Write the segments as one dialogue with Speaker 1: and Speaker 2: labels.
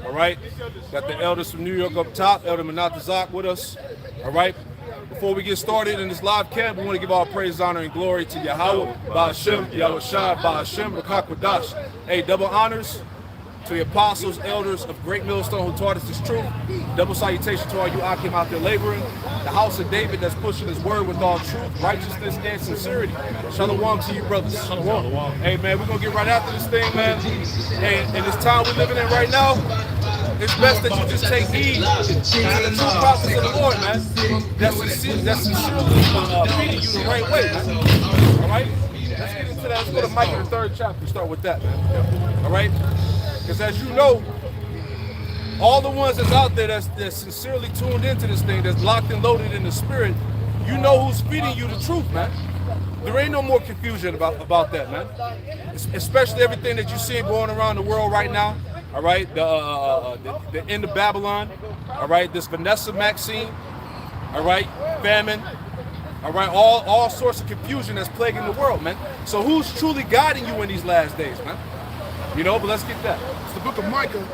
Speaker 1: All right. Got the elders from New York up top, Elder Manatazak with us. All right. Before we get started in this live camp, we want to give all praise, honor, and glory to Yahweh, Ba'ashem, Yahweh Shai, Ba'ashem, Rakakwadash. Hey, double honors to the apostles, elders of Great Millstone who taught us this truth. Double salutation to all you Akim out there laboring. The house of David that's pushing his word with all truth, righteousness, and sincerity. Shalom to you, brothers. Shalom. Hey, man, we're going to get right after this thing, man. And in this time we're living in right now, it's best that you just take heed to the true prophets of the Lord, man. That's sincerely feeding you the right way, man. All right? Let's get into that. Let's go to Micah, the 3rd chapter. Start with that, man. All right? Because as you know, all the ones that's out there that's sincerely tuned into this thing, that's locked and loaded in the spirit, you know who's feeding you the truth, man. There ain't no more confusion about that, man. Especially everything that you see going around the world right now. All right, the end of Babylon. All right, this Vanessa Maxine. All right, famine. All right, all sorts of confusion that's plaguing the world, man. So who's truly guiding you in these last days, man? You know, but let's get that.
Speaker 2: It's the book of Micah,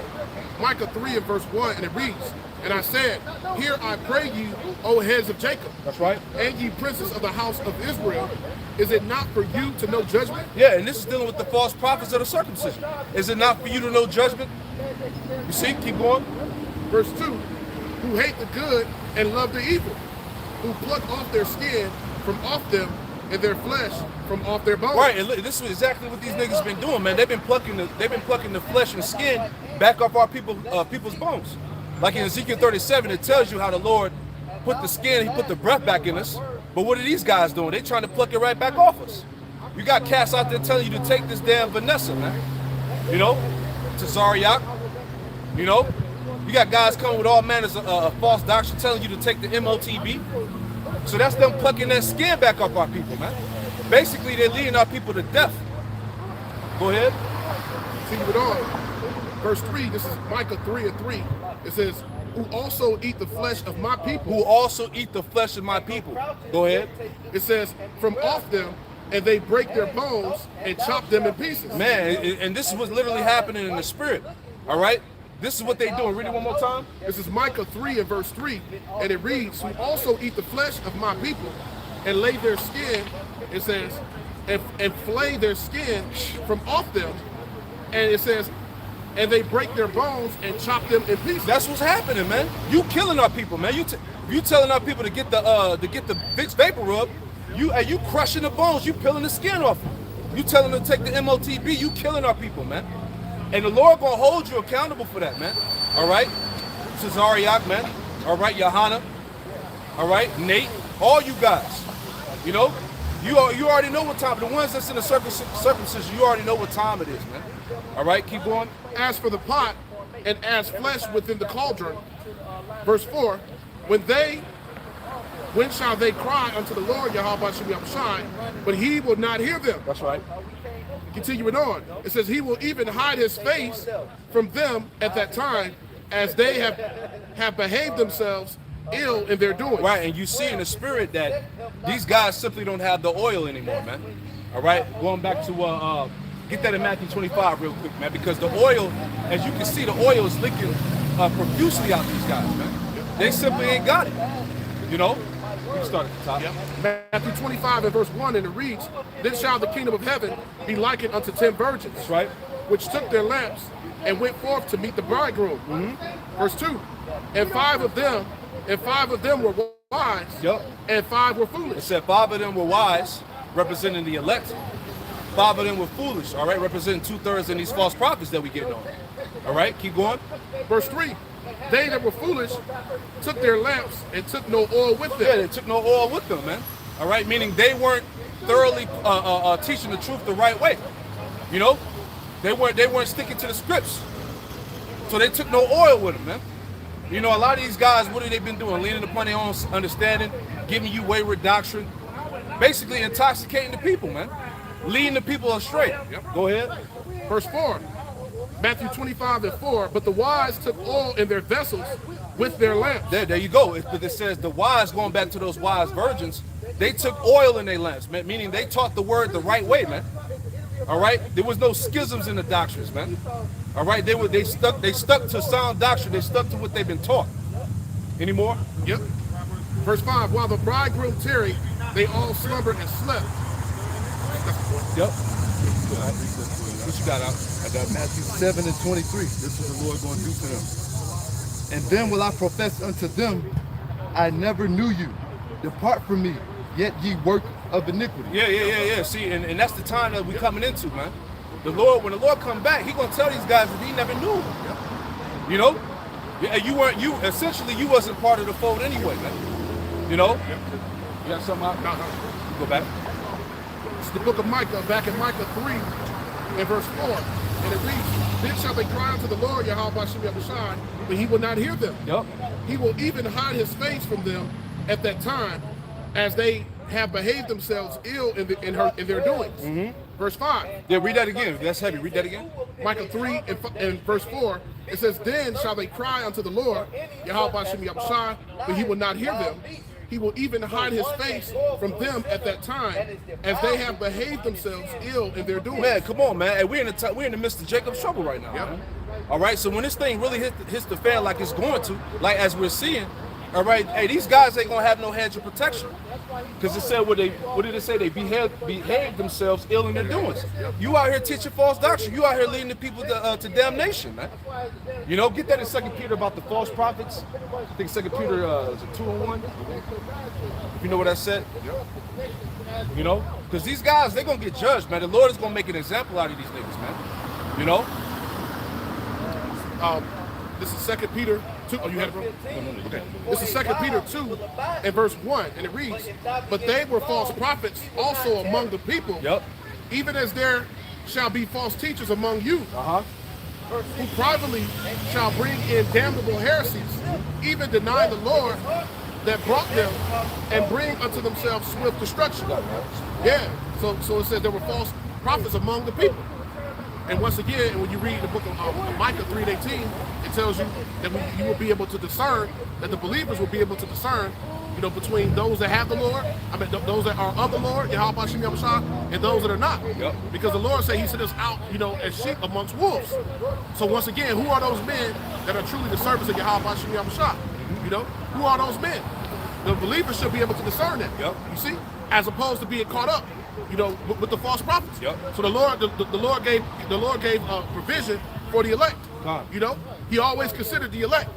Speaker 2: Micah 3 and verse 1, and it reads, "And I said, Hear I pray you, O heads of Jacob.
Speaker 1: That's right.
Speaker 2: And ye princes of the house of Israel. Is it not for you to know judgment?"
Speaker 1: Yeah, and this is dealing with the false prophets of the circumcision. Is it not for you to know judgment? You see, keep going.
Speaker 2: Verse 2, "Who hate the good and love the evil, who pluck off their skin from off them, and their flesh from off their bones."
Speaker 1: Right, and look, this is exactly what these niggas been doing, man. They've been plucking the flesh and skin back off our people's bones. Like in Ezekiel 37, it tells you how the Lord put the skin, he put the breath back in us. But what are these guys doing? They trying to pluck it right back off us. You got cats out there telling you to take this damn Vanessa, man. You know, to Zariak. You know, you got guys coming with all manners of false doctrine telling you to take the MOTB. So that's them plucking that skin back off our people, man. Basically, they're leading our people to death. Go ahead.
Speaker 2: Continue it on. Verse 3, this is Micah 3 and 3. It says, "Who also eat the flesh of my people."
Speaker 1: Who also eat the flesh of my people. Go ahead.
Speaker 2: It says, "From off them, and they break their bones and chop them in pieces."
Speaker 1: Man, and this is what's literally happening in the spirit. All right? This is what they doing. Read it one more time.
Speaker 2: This is Micah 3 and verse 3, and it reads, "Who also eat the flesh of my people, and lay their skin," it says, and flay their skin from off them," and it says, "and they break their bones and chop them in pieces."
Speaker 1: That's what's happening, man. You killing our people, man. You telling our people to get the Vicks Vapor Rub. You crushing the bones. You peeling the skin off them. You telling them to take the MOTB. You killing our people, man. And the Lord gonna hold you accountable for that, man. All right, Cesariak, man. All right, Johanna. All right, Nate. All you guys. You know, you already know what time. The ones that's in the circumcision, you already know what time it is, man. All right, keep going.
Speaker 2: "As for the pot, and as flesh within the cauldron," verse 4, when shall they cry unto the Lord, Yahweh Shai, but he will not hear them?"
Speaker 1: That's right.
Speaker 2: Continuing on, it says, "He will even hide his face from them at that time, as they have behaved themselves ill in their doing."
Speaker 1: Right, and you see in the spirit that these guys simply don't have the oil anymore, man. All right, going back to get that in Matthew 25 real quick, man, because the oil, as you can see, the oil is leaking profusely out these guys, man. They simply ain't got it. You know, we can start at the top.
Speaker 2: Yep. Matthew 25 and verse 1, and it reads, "Then shall the kingdom of heaven be likened unto 10 virgins,
Speaker 1: That's right.
Speaker 2: which took their lamps and went forth to meet the bridegroom." Verse 2, and five of them were wise,
Speaker 1: Yep.
Speaker 2: and 5 were
Speaker 1: It
Speaker 2: foolish."
Speaker 1: said 5 of them were wise, representing the elect. 5 of them were foolish, all right, representing 2/3 in these false prophets that we getting on. All right, keep going.
Speaker 2: Verse 3, "They that were foolish took their lamps and took no oil with
Speaker 1: Yeah,
Speaker 2: them."
Speaker 1: they took no oil with them, man. All right, meaning they weren't thoroughly teaching the truth the right way. You know, they weren't sticking to the scripts, so they took no oil with them, man. You know, a lot of these guys, what have they been doing? Leaning upon their own understanding, giving you wayward doctrine, basically intoxicating the people, man, leading the people astray. Go ahead.
Speaker 2: Verse 4, Matthew 25 and 4, "But the wise took oil in their vessels with their lamps."
Speaker 1: There you go. It says the wise, going back to those wise virgins, they took oil in their lamps, man, meaning they taught the word the right way, man. All right? There was no schisms in the doctrines, man. All right, they stuck to sound doctrine. They stuck to what they've been taught. Any more?
Speaker 2: Yep. Verse 5, while the bridegroom tarried, they all slumbered and slept.
Speaker 1: Yep. What you got out?
Speaker 3: I got Matthew 7 and 23. This is the Lord going to do to them. And then will I profess unto them, I never knew you. Depart from me, yet ye work of iniquity.
Speaker 1: Yeah. See, and that's the time that we coming into, man. The Lord, when the Lord come back, He gonna tell these guys that He never knew them. Yep. You know, you essentially you wasn't part of the fold anyway, man. You know. Yep. You got something out? You go back.
Speaker 2: It's the book of Micah, back in Micah 3 and verse 4, and it reads, then shall they cry unto the Lord, Yahweh Bashem Yahushai, but He will not hear them.
Speaker 1: Yep.
Speaker 2: He will even hide His face from them at that time, as they have behaved themselves ill in their doings. Mm-hmm. Verse 5.
Speaker 1: Yeah, read that again. That's heavy. Read that again.
Speaker 2: Micah 3 and verse 4. It says, then shall they cry unto the Lord, Yahweh Bashem Yahushai, but He will not hear them. He will even hide His face from them at that time, as they have behaved themselves ill in their doings.
Speaker 1: Man, come on, man. Hey, we're in the midst of Jacob's trouble right now.
Speaker 2: Yep.
Speaker 1: Man. All right, so when this thing really hits the fan like it's going to, like as we're seeing, all right, hey, these guys ain't gonna have no hedge of protection, because it said what did it say? They behave themselves ill in their doings. You out here teaching false doctrine. You out here leading the people to damnation, man. You know, get that in 2 Peter about the false prophets. I think 2 Peter is it 2:1? If you know what that said. You know, because these guys, they're gonna get judged, man. The Lord is gonna make an example out of these niggas, man. You know.
Speaker 2: This is 2 Peter 2. Oh, you had it, bro? Okay. This is 2 Peter 2 and verse 1, and it reads, but they were false prophets also among the people, even as there shall be false teachers among you, who privately shall bring in damnable heresies, even deny the Lord that brought them, and bring unto themselves swift destruction. Yeah, so it says there were false prophets among the people. And once again, when you read the book of Micah 3 and 18, it tells you that you will be able to discern, that the believers will be able to discern, you know, between those that have the Lord, those that are of the Lord, Yahweh Bashem Yahushai, and those that are not. Yep. Because the Lord said He sent us out, you know, as sheep amongst wolves. So once again, who are those men that are truly the servants of Yahweh Bashem Yahushai? You know, who are those men? The believers should be able to discern that. Yep. You see, as opposed to being caught up, you know, with the false prophets. Yep. So the Lord gave provision for the elect. You know, He always considered the elect.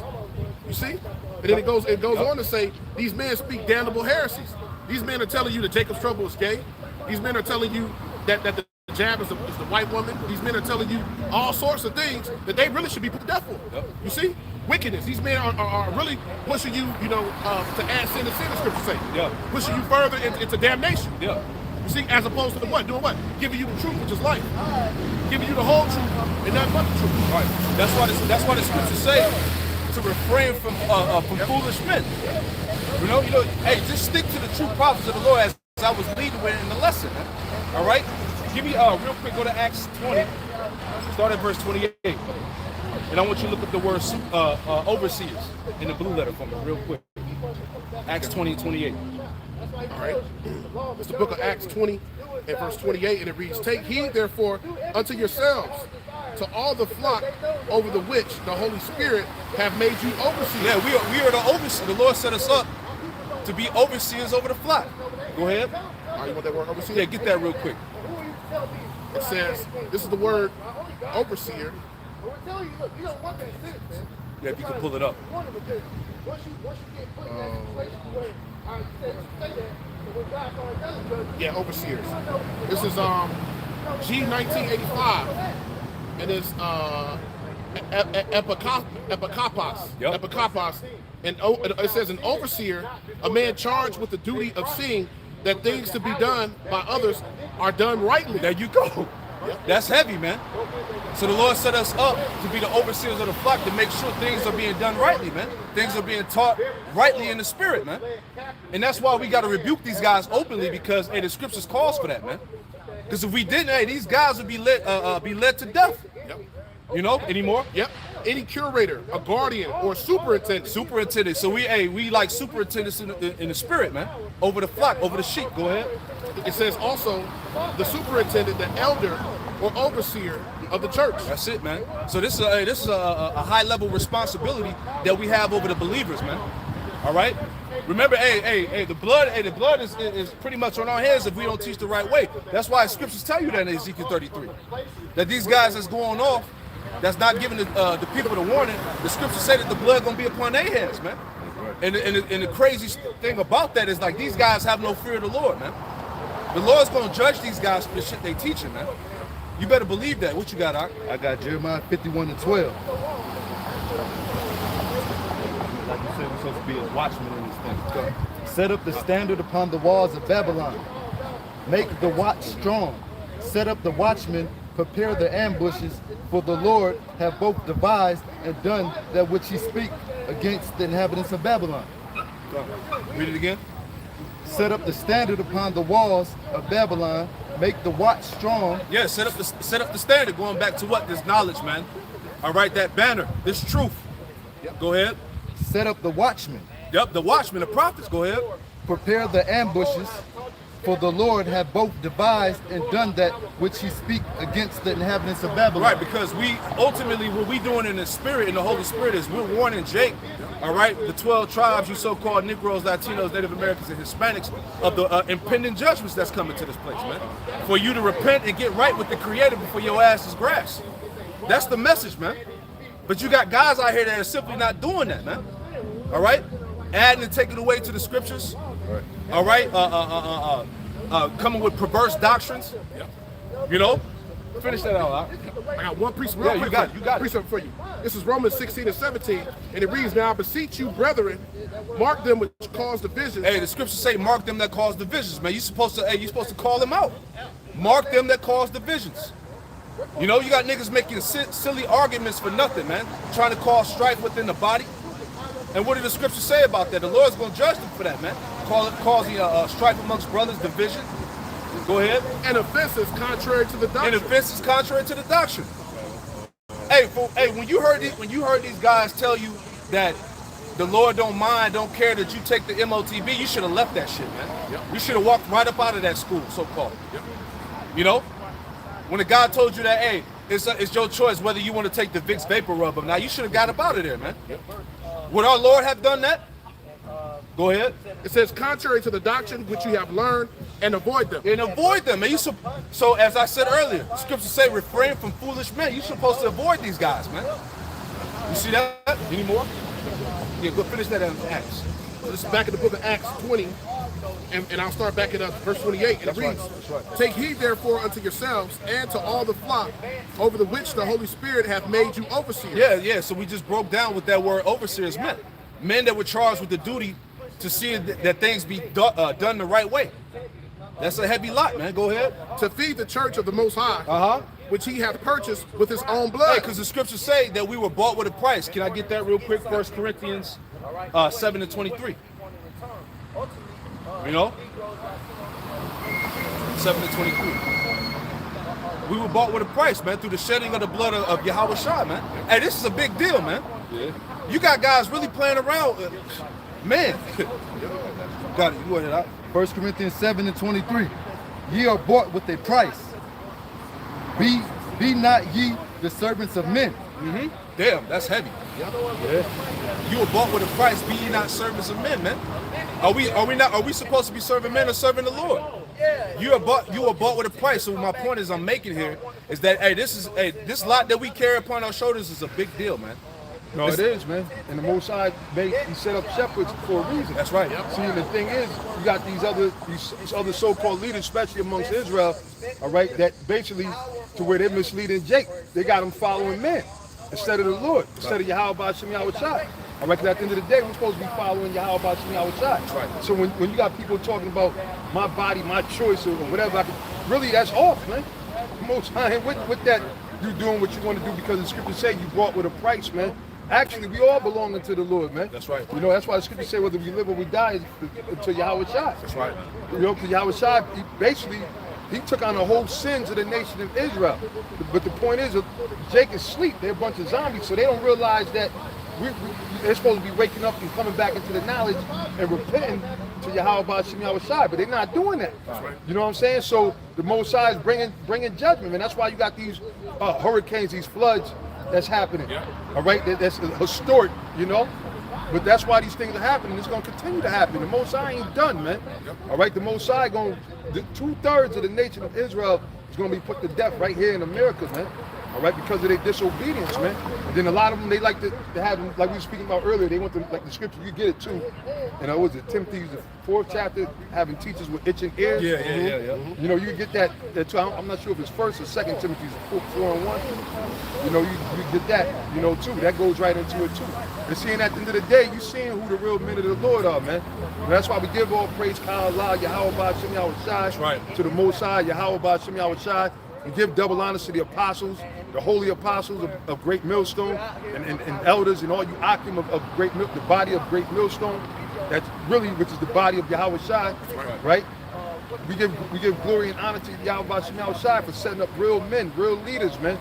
Speaker 2: You see, and then it goes on to say these men speak damnable heresies. These men are telling you that Jacob's trouble is gay. These men are telling you that the jab is the white woman. These men are telling you all sorts of things that they really should be put to death for. Yep. You see, wickedness. These men are really pushing you, you know, to add sin to sin, the scriptures say. Yeah. Pushing you further into damnation. Yeah. You see, as opposed to what? Doing what? Giving you the truth, which is life. Giving you the whole truth and nothing but the truth. Right. That's why the scriptures say to refrain from foolish men. You know, hey, just stick to the true prophets of the Lord as I was leading with in the lesson. Man. All right. Give me real quick. Go to Acts 20. Start at verse 28. And I want you to look at the words overseers in the blue letter for me, real quick. Acts 20:28. All right. It's the book of Acts 20 and verse 28, and it reads, take heed therefore unto yourselves, to all the flock over the which the Holy Spirit have made you overseers. Yeah, we are the overseers. The Lord set us up to be overseers over the flock. Go ahead. All right, you want that word overseer? Yeah, get that real quick. It says, this is the word overseer. Yeah, if you can pull it up. Yeah, overseers. This is G1985, and it's epikopos. Yep. Epikopos, and it says an overseer, a man charged with the duty of seeing that things to be done by others are done rightly. There you go. Yep. That's heavy, man. So the Lord set us up to be the overseers of the flock, to make sure things are being done rightly, man. Things are being taught rightly in the spirit, man. And that's why we got to rebuke these guys openly, because, hey, the scriptures calls for that, man. Because if we didn't, hey, these guys would be led to death. Yep. You know, anymore? Yep. Any curator, a guardian, or superintendent. Superintendent. So we like superintendents in the spirit, man. Over the flock, over the sheep. Go ahead. It says also the superintendent, the elder or overseer, of the church.
Speaker 1: That's it, man. So this is a high level responsibility that we have over the believers, man. All right. Remember, the blood is pretty much on our hands if we don't teach the right way. That's why scriptures tell you that in Ezekiel 33, that these guys that's going off, that's not giving the people the warning. The scriptures say that the blood gonna be upon their heads, man. And the crazy thing about that is like these guys have no fear of the Lord, man. The Lord's gonna judge these guys for the shit they teaching, man. You better believe that. What you got, Doc?
Speaker 3: I got Jeremiah 51:12. Like you said, we're supposed to be a watchman in this thing. Set up the standard upon the walls of Babylon. Make the watch strong. Set up the watchmen. Prepare the ambushes. For the Lord have both devised and done that which he speak against the inhabitants of Babylon.
Speaker 1: Read it again.
Speaker 3: Set up the standard upon the walls of Babylon. Make the watch strong.
Speaker 1: Yeah, set up the standard. Going back to what? This knowledge, man. All right, that banner, this truth. Go ahead.
Speaker 3: Set up the watchmen.
Speaker 1: Yep, the watchmen, the prophets. Go ahead.
Speaker 3: Prepare the ambushes. For the Lord have both devised and done that which he speak against the inhabitants of Babylon.
Speaker 1: Right, because we ultimately, what we doing in the spirit, in the Holy Spirit, is we're warning Jake, all right, the 12 tribes, you so-called Negroes, Latinos, Native Americans, and Hispanics, of the impending judgments that's coming to this place, man. For you to repent and get right with the Creator before your ass is grass. That's the message, man. But you got guys out here that are simply not doing that, man. All right, adding and taking away to the scriptures. All right, coming with perverse doctrines. You know, finish that out.
Speaker 2: I got one precept.
Speaker 1: Yeah, you got it.
Speaker 2: Precept for you. This is Romans 16:17, and it reads, "Now I beseech you, brethren, mark them which cause divisions."
Speaker 1: Hey, the scriptures say, "Mark them that cause divisions." Man, you supposed to call them out. Mark them that cause divisions. You know, you got niggas making silly arguments for nothing, man, trying to cause strife within the body. And what did the scriptures say about that? The Lord's going to judge them for that, man. Causing strife amongst brothers, division. Go ahead.
Speaker 2: And offenses contrary to the doctrine.
Speaker 1: And offenses contrary to the doctrine. Hey, when you heard these guys tell you that the Lord don't care that you take the MOTB, you should have left that shit, man.
Speaker 2: Yep.
Speaker 1: You should have walked right up out of that school, so-called. Yep. You know, when the guy told you that, hey, it's your choice whether you want to take the Vicks Vapor Rub or not, you should have got up out of there, man. Yep. Would our Lord have done that? Go ahead.
Speaker 2: It says, contrary to the doctrine which you have learned, and avoid them.
Speaker 1: And avoid them, man. So as I said earlier, the scriptures say, refrain from foolish men. You're supposed to avoid these guys, man. You see that? Any more? Yeah, go finish that in Acts.
Speaker 2: So this is back in the book of Acts 20, and I'll start back at verse 28, and it reads,
Speaker 1: That's right.
Speaker 2: "Take heed therefore unto yourselves and to all the flock, over the which the Holy Spirit hath made you overseers."
Speaker 1: Yeah. So we just broke down what that word overseers meant. Men that were charged with the duty to see that things be done the right way. That's a heavy lot, man. Go ahead.
Speaker 2: "To feed the church of the Most High, which he hath purchased with his own blood."
Speaker 1: Hey, because the scriptures say that we were bought with a price. Can I get that real quick? 1 Corinthians 7:23. You know? 7:23. We were bought with a price, man, through the shedding of the blood of Yahweh Shah, man. Hey, this is a big deal, man.
Speaker 3: Yeah.
Speaker 1: You got guys really playing around. Man. Got it. You go ahead, out.
Speaker 3: 1 Corinthians 7:23. Ye are bought with a price. Be not ye the servants of men.
Speaker 1: Mm-hmm. Damn, that's heavy.
Speaker 3: Yeah.
Speaker 1: You were bought with a price. Be ye not servants of men, man. Are we supposed to be serving men or serving the Lord? You are bought with a price. So my point is I'm making here is that this lot that we carry upon our shoulders is a big deal, man.
Speaker 4: No, it is, man. And the Most High, he set up shepherds for a reason.
Speaker 1: That's right.
Speaker 4: See, and the thing is, you got these other so-called leaders, especially amongst Israel, all right, that basically to where they're misleading Jake. They got them following men instead of the Lord, instead of Yahweh B'Shem Yahweh Shai. All right, because at the end of the day, we're supposed to be following Yahweh B'Shem Yahweh Shai.
Speaker 1: That's right.
Speaker 4: So when you got people talking about my body, my choice, or whatever, really that's off, man. Most High, with that, you doing what you want to do because the scriptures say you bought with a price, man. Actually, we all belong to the Lord, man.
Speaker 1: That's right.
Speaker 4: You know, that's why the scriptures say whether we live or we die to Yahweh Shai.
Speaker 1: That's right.
Speaker 4: You know, because Yahweh Shai, he took on the whole sins of the nation of Israel. But the point is, Jake is asleep. They're a bunch of zombies, so they don't realize that they're supposed to be waking up and coming back into the knowledge and repenting to Yahweh Shem Yahushai, but they're not doing that. You know what I'm saying? So the Most High is bringing judgment, and that's why you got these hurricanes, these floods that's happening. All right, that's historic, you know. But that's why these things are happening. It's going to continue to happen. The Most High ain't done, man. All right, the Most High two-thirds of the nation of Israel is going to be put to death right here in America, man. All right, because of their disobedience, man. And then a lot of them, they like to have, like we were speaking about earlier, they want to, like the scripture, you get it too. And what was it, Timothy's the 4th chapter, having teachers with itching ears.
Speaker 1: Yeah.
Speaker 4: You know, you get that too. I'm not sure if it's 1st or 2nd Timothy's 4:1. You know, you get that, you know, too. That goes right into it too. And seeing at the end of the day, you seeing who the real men of the Lord are, man. And that's why we give all praise, Allah, Yahweh Shem Yahushai, to the Most High, Yahweh Shem Yahushai. And give double honors to the apostles, the holy apostles of Great Millstone, and elders and all you akim of Great the body of Great Millstone. That's really, which is the body of Yahweh Shai, right? We give glory and honor to Yahweh Shem Yahushai for setting up real men, real leaders, man.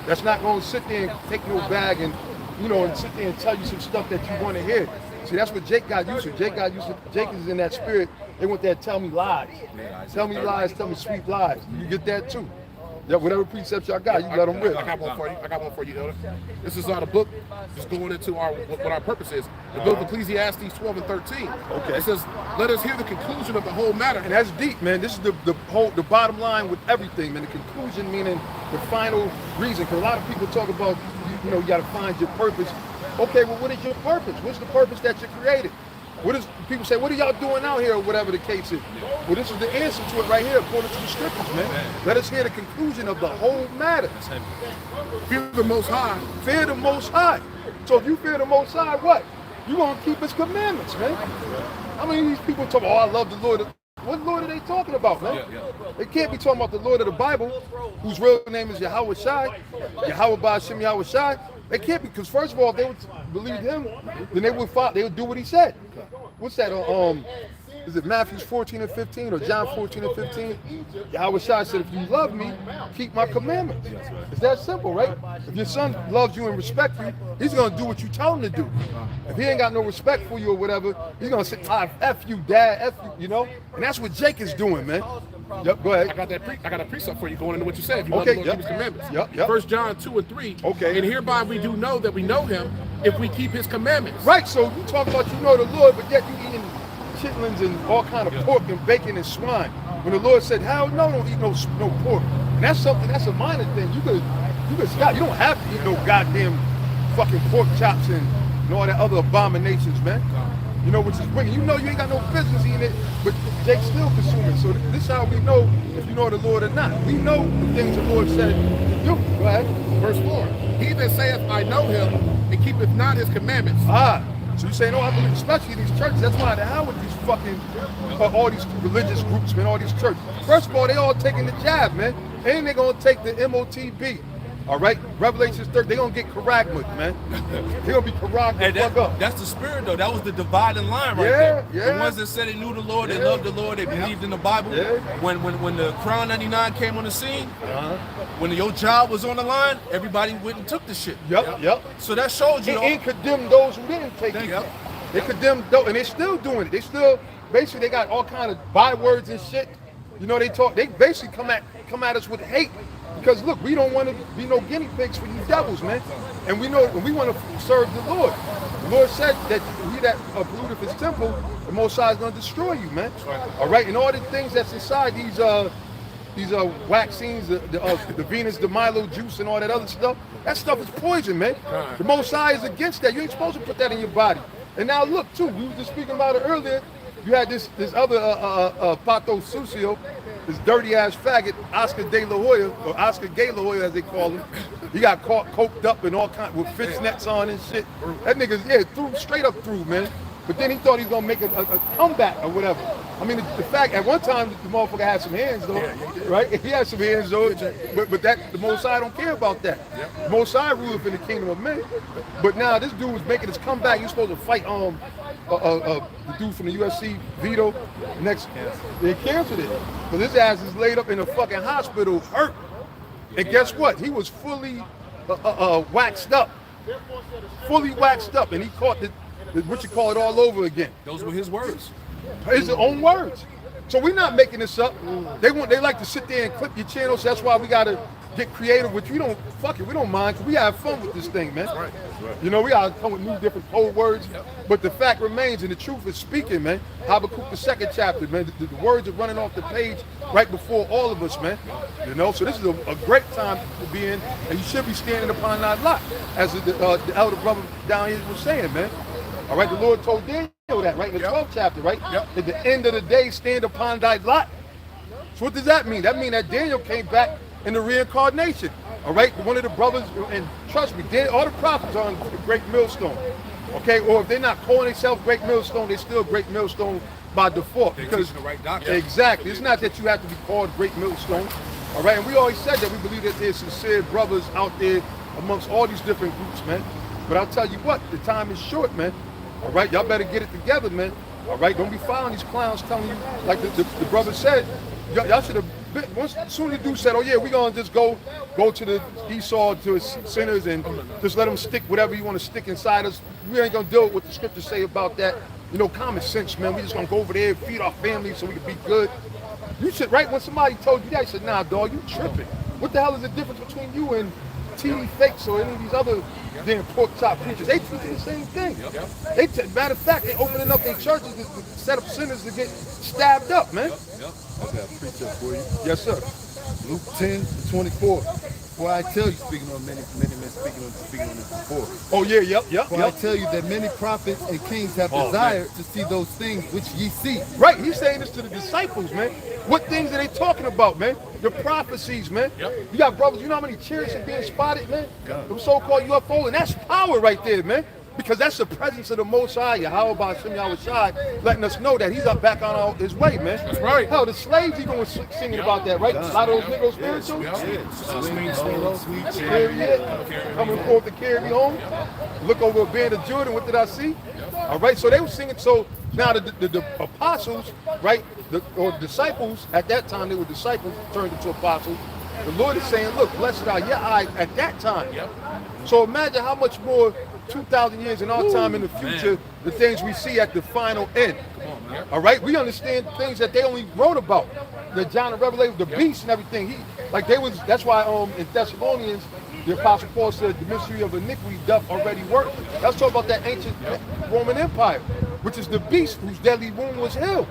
Speaker 4: That's not going to sit there and take no bag and, you know, and sit there and tell you some stuff that you want to hear. See, that's what Jake got used to. Jake is in that spirit. They want that tell me lies. Tell me lies, tell me sweet lies. You get that too. Yeah, whatever precepts y'all got, you let them rip.
Speaker 2: I got one for you, Elder. This is the book, just going into what our purpose is. The book of Ecclesiastes 12 and 13.
Speaker 4: Okay.
Speaker 2: It says, let us hear the conclusion of the whole matter.
Speaker 4: And that's deep, man. This is the bottom line with everything, man. The conclusion meaning the final reason. Because a lot of people talk about, you know, you got to find your purpose. Okay, well, what is your purpose? What's the purpose that you created? People say, what are y'all doing out here, or whatever the case is? Well, this is the answer to it right here, according to the scriptures, man. Let us hear the conclusion of the whole matter.
Speaker 2: Fear the Most High.
Speaker 4: Fear the Most High. So if you fear the Most High, what? You're going to keep His commandments, man. I mean, these people talk, oh, I love the Lord. What Lord are they talking about, man? They can't be talking about the Lord of the Bible, whose real name is Yahweh Shai, Yahweh Shem Yahweh Shai. They can't be, because first of all, if they would believe Him, then they would do what He said. What's that? Is it Matthew 14 and 15 or John 14 and 15? Yahweh Shai said, if you love me, keep my commandments. It's that simple, right? If your son loves you and respects you, he's going to do what you tell him to do. If he ain't got no respect for you or whatever, he's going to say, F you, Dad, F you, you know? And that's what Jake is doing, man. Yep, go ahead.
Speaker 2: I got a precept for you going into what you said. If you love him, keep His commandments. 1 John 2 and 3.
Speaker 4: Okay.
Speaker 2: And hereby we do know that we know Him if we keep His commandments.
Speaker 4: Right, so you talk about you know the Lord, but yet you eating chitlins and all kind of pork and bacon and swine. When the Lord said, hell no, don't eat no pork. And that's something, that's a minor thing. You could stop. You don't have to eat no goddamn fucking pork chops and all that other abominations, man. You know, which is wicked. You know you ain't got no business eating it, but Jake's still consuming. So this is how we know if you know the Lord or not. We know the things the Lord said to do. Go ahead.
Speaker 2: Verse 4. He that saith, I know Him, and keepeth not His commandments.
Speaker 4: So you say, no, I believe, especially these churches. That's why the hell with these fucking, all these religious groups, man, all these churches. First of all, they all taking the jab, man. And they're going to take the MOTB. All right, Revelation 30, they're going to get karagma, man. They're going to be karagma, fuck up.
Speaker 1: That's the spirit, though. That was the dividing line right there. The ones that said they knew the Lord, they loved the Lord, they believed in the Bible. When the Crown 99 came on the scene, when your job was on the line, everybody went and took the shit.
Speaker 4: Yep.
Speaker 1: So that showed you.
Speaker 4: And condemned those who didn't take it. They condemned those, and they're still doing it. They still, basically, they got all kind of bywords and shit. You know, they basically come at us with hate. Because look, we don't want to be no guinea pigs for these devils, man. And we know, and we want to serve the Lord. The Lord said that he that polluteth his temple, the Most High is going to destroy you, man. All right, and all the things that's inside these vaccines, the Venus, the Milo juice, and all that other stuff, that stuff is poison, man. The Most High is against that. You ain't supposed to put that in your body. And now look, too, we were just speaking about it earlier. You had this other Pato Sucio, this dirty ass faggot, Oscar De La Hoya, or Oscar Gay La Hoya as they call him. He got caught coked up and all kind with fishnets on and shit. That nigga's straight up through, man. But then he thought he was gonna make a comeback or whatever. I mean, the fact at one time the motherfucker had some hands though, right? He had some hands though, but that the Most High don't care about that. The Most High ruleth in the kingdom of men. But now this dude was making his comeback. He's supposed to fight the dude from the UFC, Vito. They canceled it. But his ass is laid up in a fucking hospital, hurt. And guess what? He was fully waxed up fully waxed up, and he caught the what you call it all over again.
Speaker 1: Those were his words.
Speaker 4: His own words. So we're not making this up. They like to sit there and clip your channel, so that's why we gotta get creative, which we don't mind, because we have fun with this thing, man.
Speaker 2: Right.
Speaker 4: You know, we gotta come with new different code words, but the fact remains, and the truth is speaking, man. Habakkuk, the 2nd chapter, man. The words are running off the page right before all of us, man. You know, so this is a great time to be in, and you should be standing upon that lot, as the elder brother down here was saying, man. All right, the Lord told Daniel that, right, in the 12th chapter, right? At the end of the day, stand upon thy lot. So what does that mean? That means that Daniel came back in the reincarnation. All right, one of the brothers, and trust me, all the prophets are on the great millstone. Okay, or if they're not calling themselves great millstone, they're still great millstone by default.
Speaker 1: They're
Speaker 4: because
Speaker 1: teaching the right doctrine.
Speaker 4: exactly, it's not that you have to be called great millstone. All right, and we always said that we believe that there's sincere brothers out there amongst all these different groups, man. But I'll tell you what, the time is short, man. All right, y'all better get it together, man. All right, don't be following these clowns telling you, like the brother said, y'all should have been, as soon as the dude said, oh yeah, we're going to just go to the Esau, to his sinners, and just let them stick whatever you want to stick inside us. We ain't going to do it what the scriptures say about that. You know, common sense, man. We just going to go over there and feed our families so we can be good. You should, right, when somebody told you that, you said, nah, dog, you tripping. What the hell is the difference between you and TV fakes or any of these other damn pork chop preachers? They teaching the same thing. Matter of fact, they opening up their churches to set up sinners to get stabbed up, man.
Speaker 3: I got a precept for you.
Speaker 4: Yes, sir.
Speaker 3: Luke 10:24. For I tell you, speaking on many men speaking on this before.
Speaker 4: Oh yeah, yep.
Speaker 3: For I tell you that many prophets and kings have desired to see those things which ye see.
Speaker 4: Right, he's saying this to the disciples, man. What things are they talking about, man? The prophecies, man. You got brothers, you know how many chariots are being spotted, man? Them so-called UFOs, and that's power right there, man. Because that's the presence of the Most High, Yahweh Ba'Shem Yahushai, letting us know that he's up back on his way, man.
Speaker 2: That's right.
Speaker 4: Hell, the slaves even was singing about that, right? A lot of those Negro spirituals. Coming forth to carry me home. Look over a band of Jordan, what did I see? All right, so they were singing. So now the apostles, right, or disciples, at that time they were disciples turned into apostles. The Lord is saying, look, blessed are your eyes at that time. So imagine how much more 2,000 years in our time in the future, the things we see at the final end. All right, we understand things that they only wrote about. The John the Revelator, the beast and everything. That's why in Thessalonians, the Apostle Paul said the mystery of iniquity doth already work. Let's talk about that ancient Roman Empire, which is the beast whose deadly wound was hell.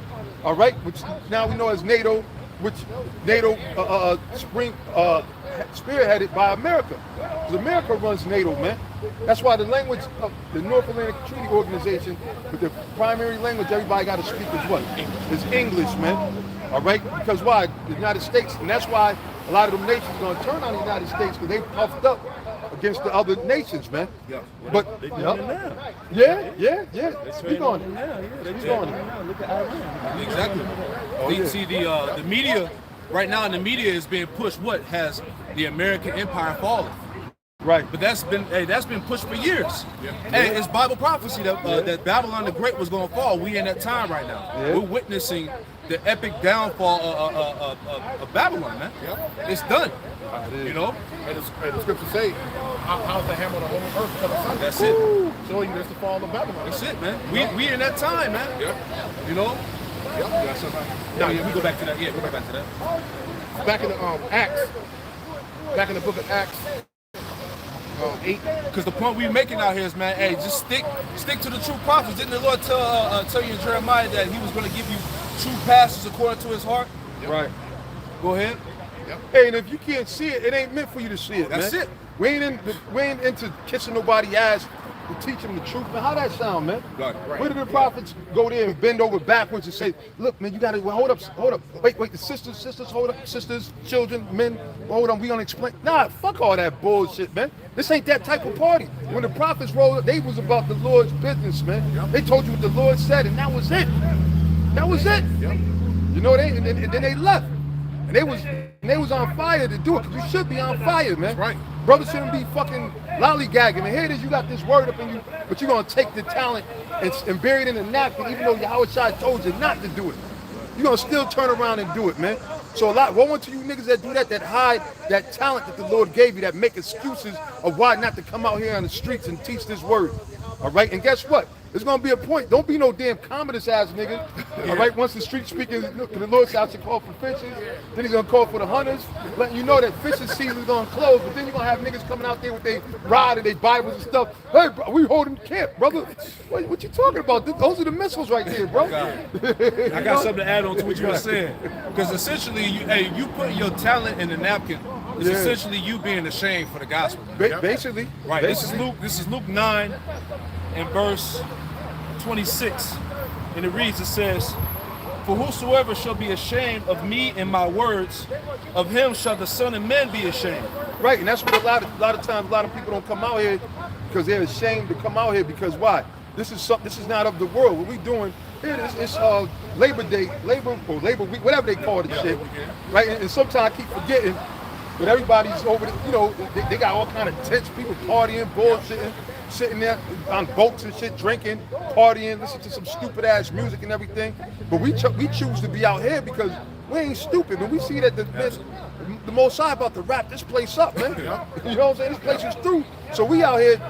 Speaker 4: All right, which now we know as NATO, which NATO spearheaded by America. Because America runs NATO, man. That's why the language of the North Atlantic Treaty Organization, with the primary language everybody got to speak is what? Is English, man. All right? Because why? The United States, and that's why a lot of them nations are going to turn on the United States, because they puffed up against the other nations, man. But speak on it. Speak on it.
Speaker 3: Look at Iran.
Speaker 1: Exactly. See, the media right now, in the media is being pushed. What has the American empire fallen?
Speaker 4: Right.
Speaker 1: But that's been pushed for years. Hey, it's Bible prophecy that Babylon the Great was going to fall. We in that time right now. We're witnessing the epic downfall of Babylon, man. It's done. You know?
Speaker 2: And the scriptures say, how's the hammer of the whole earth cut asunder?
Speaker 1: That's it.
Speaker 2: Showing you that's the fall of Babylon.
Speaker 1: That's it, man. We in that time, man. You know? We go back to that. Yeah, go back to that.
Speaker 2: Back in the Acts, back in the book of Acts 8.
Speaker 1: Because the point we're making out here is, man, hey, just stick to the true prophets. Didn't the Lord tell you in Jeremiah that he was going to give you true pastors according to his heart?
Speaker 4: Right.
Speaker 1: Go ahead.
Speaker 4: Hey, and if you can't see it, it ain't meant for you to see it,
Speaker 1: That's
Speaker 4: man.
Speaker 1: it.
Speaker 4: We ain't into kissing nobody's ass to teach them the truth, man. How that sound, man?
Speaker 1: Right.
Speaker 4: Where did the prophets go there and bend over backwards and say, look, man, you got to, hold up. Wait, the sisters, hold up. Sisters, children, men, hold on, we gonna explain. Nah, fuck all that bullshit, man. This ain't that type of party. When the prophets rolled up, they was about the Lord's business, man. They told you what the Lord said, and that was it. That was it. You know, and then they left. And they was on fire to do it, because you should be on fire, man.
Speaker 2: Right.
Speaker 4: Brothers shouldn't be fucking lollygagging. And here it is, you got this word up in you, but you're going to take the talent and bury it in a napkin, even though Yahweh Shai told you not to do it. You're going to still turn around and do it, man. So a lot, woe unto you niggas that do that, that hide that talent that the Lord gave you, that make excuses of why not to come out here on the streets and teach this word. All right, and guess what? There's gonna be a point. Don't be no damn Commodus ass nigga. All right, once the street speaking, the Lord said I should call for fishers, then he's gonna call for the hunters, letting you know that fishing season's gonna close, but then you're gonna have niggas coming out there with their rod and their Bibles and stuff. Hey, bro, we holding camp, brother. What you talking about? Those are the missiles right there, bro.
Speaker 1: I got something to add on to what you were saying. Because essentially, you put your talent in the napkin. It's essentially you being ashamed for the gospel.
Speaker 4: Basically.
Speaker 1: Right.
Speaker 4: Basically.
Speaker 1: This is Luke 9 and verse 26. And it reads, it says, "For whosoever shall be ashamed of me and my words, of him shall the Son of Man be ashamed."
Speaker 4: Right, and that's what a lot of times a lot of people don't come out here because they're ashamed to come out here because why? This is not of the world. What we doing here is Labor Day, Labor Week, whatever they call it, shit. Right, and sometimes I keep forgetting. But everybody's over the, they got all kind of tents, people partying, bullshitting, sitting there on boats and shit, drinking, partying, listening to some stupid ass music and everything. But we choose to be out here because we ain't stupid. And we see that the Most High about to wrap this place up, man. You know what I'm saying? This place is through. So we out here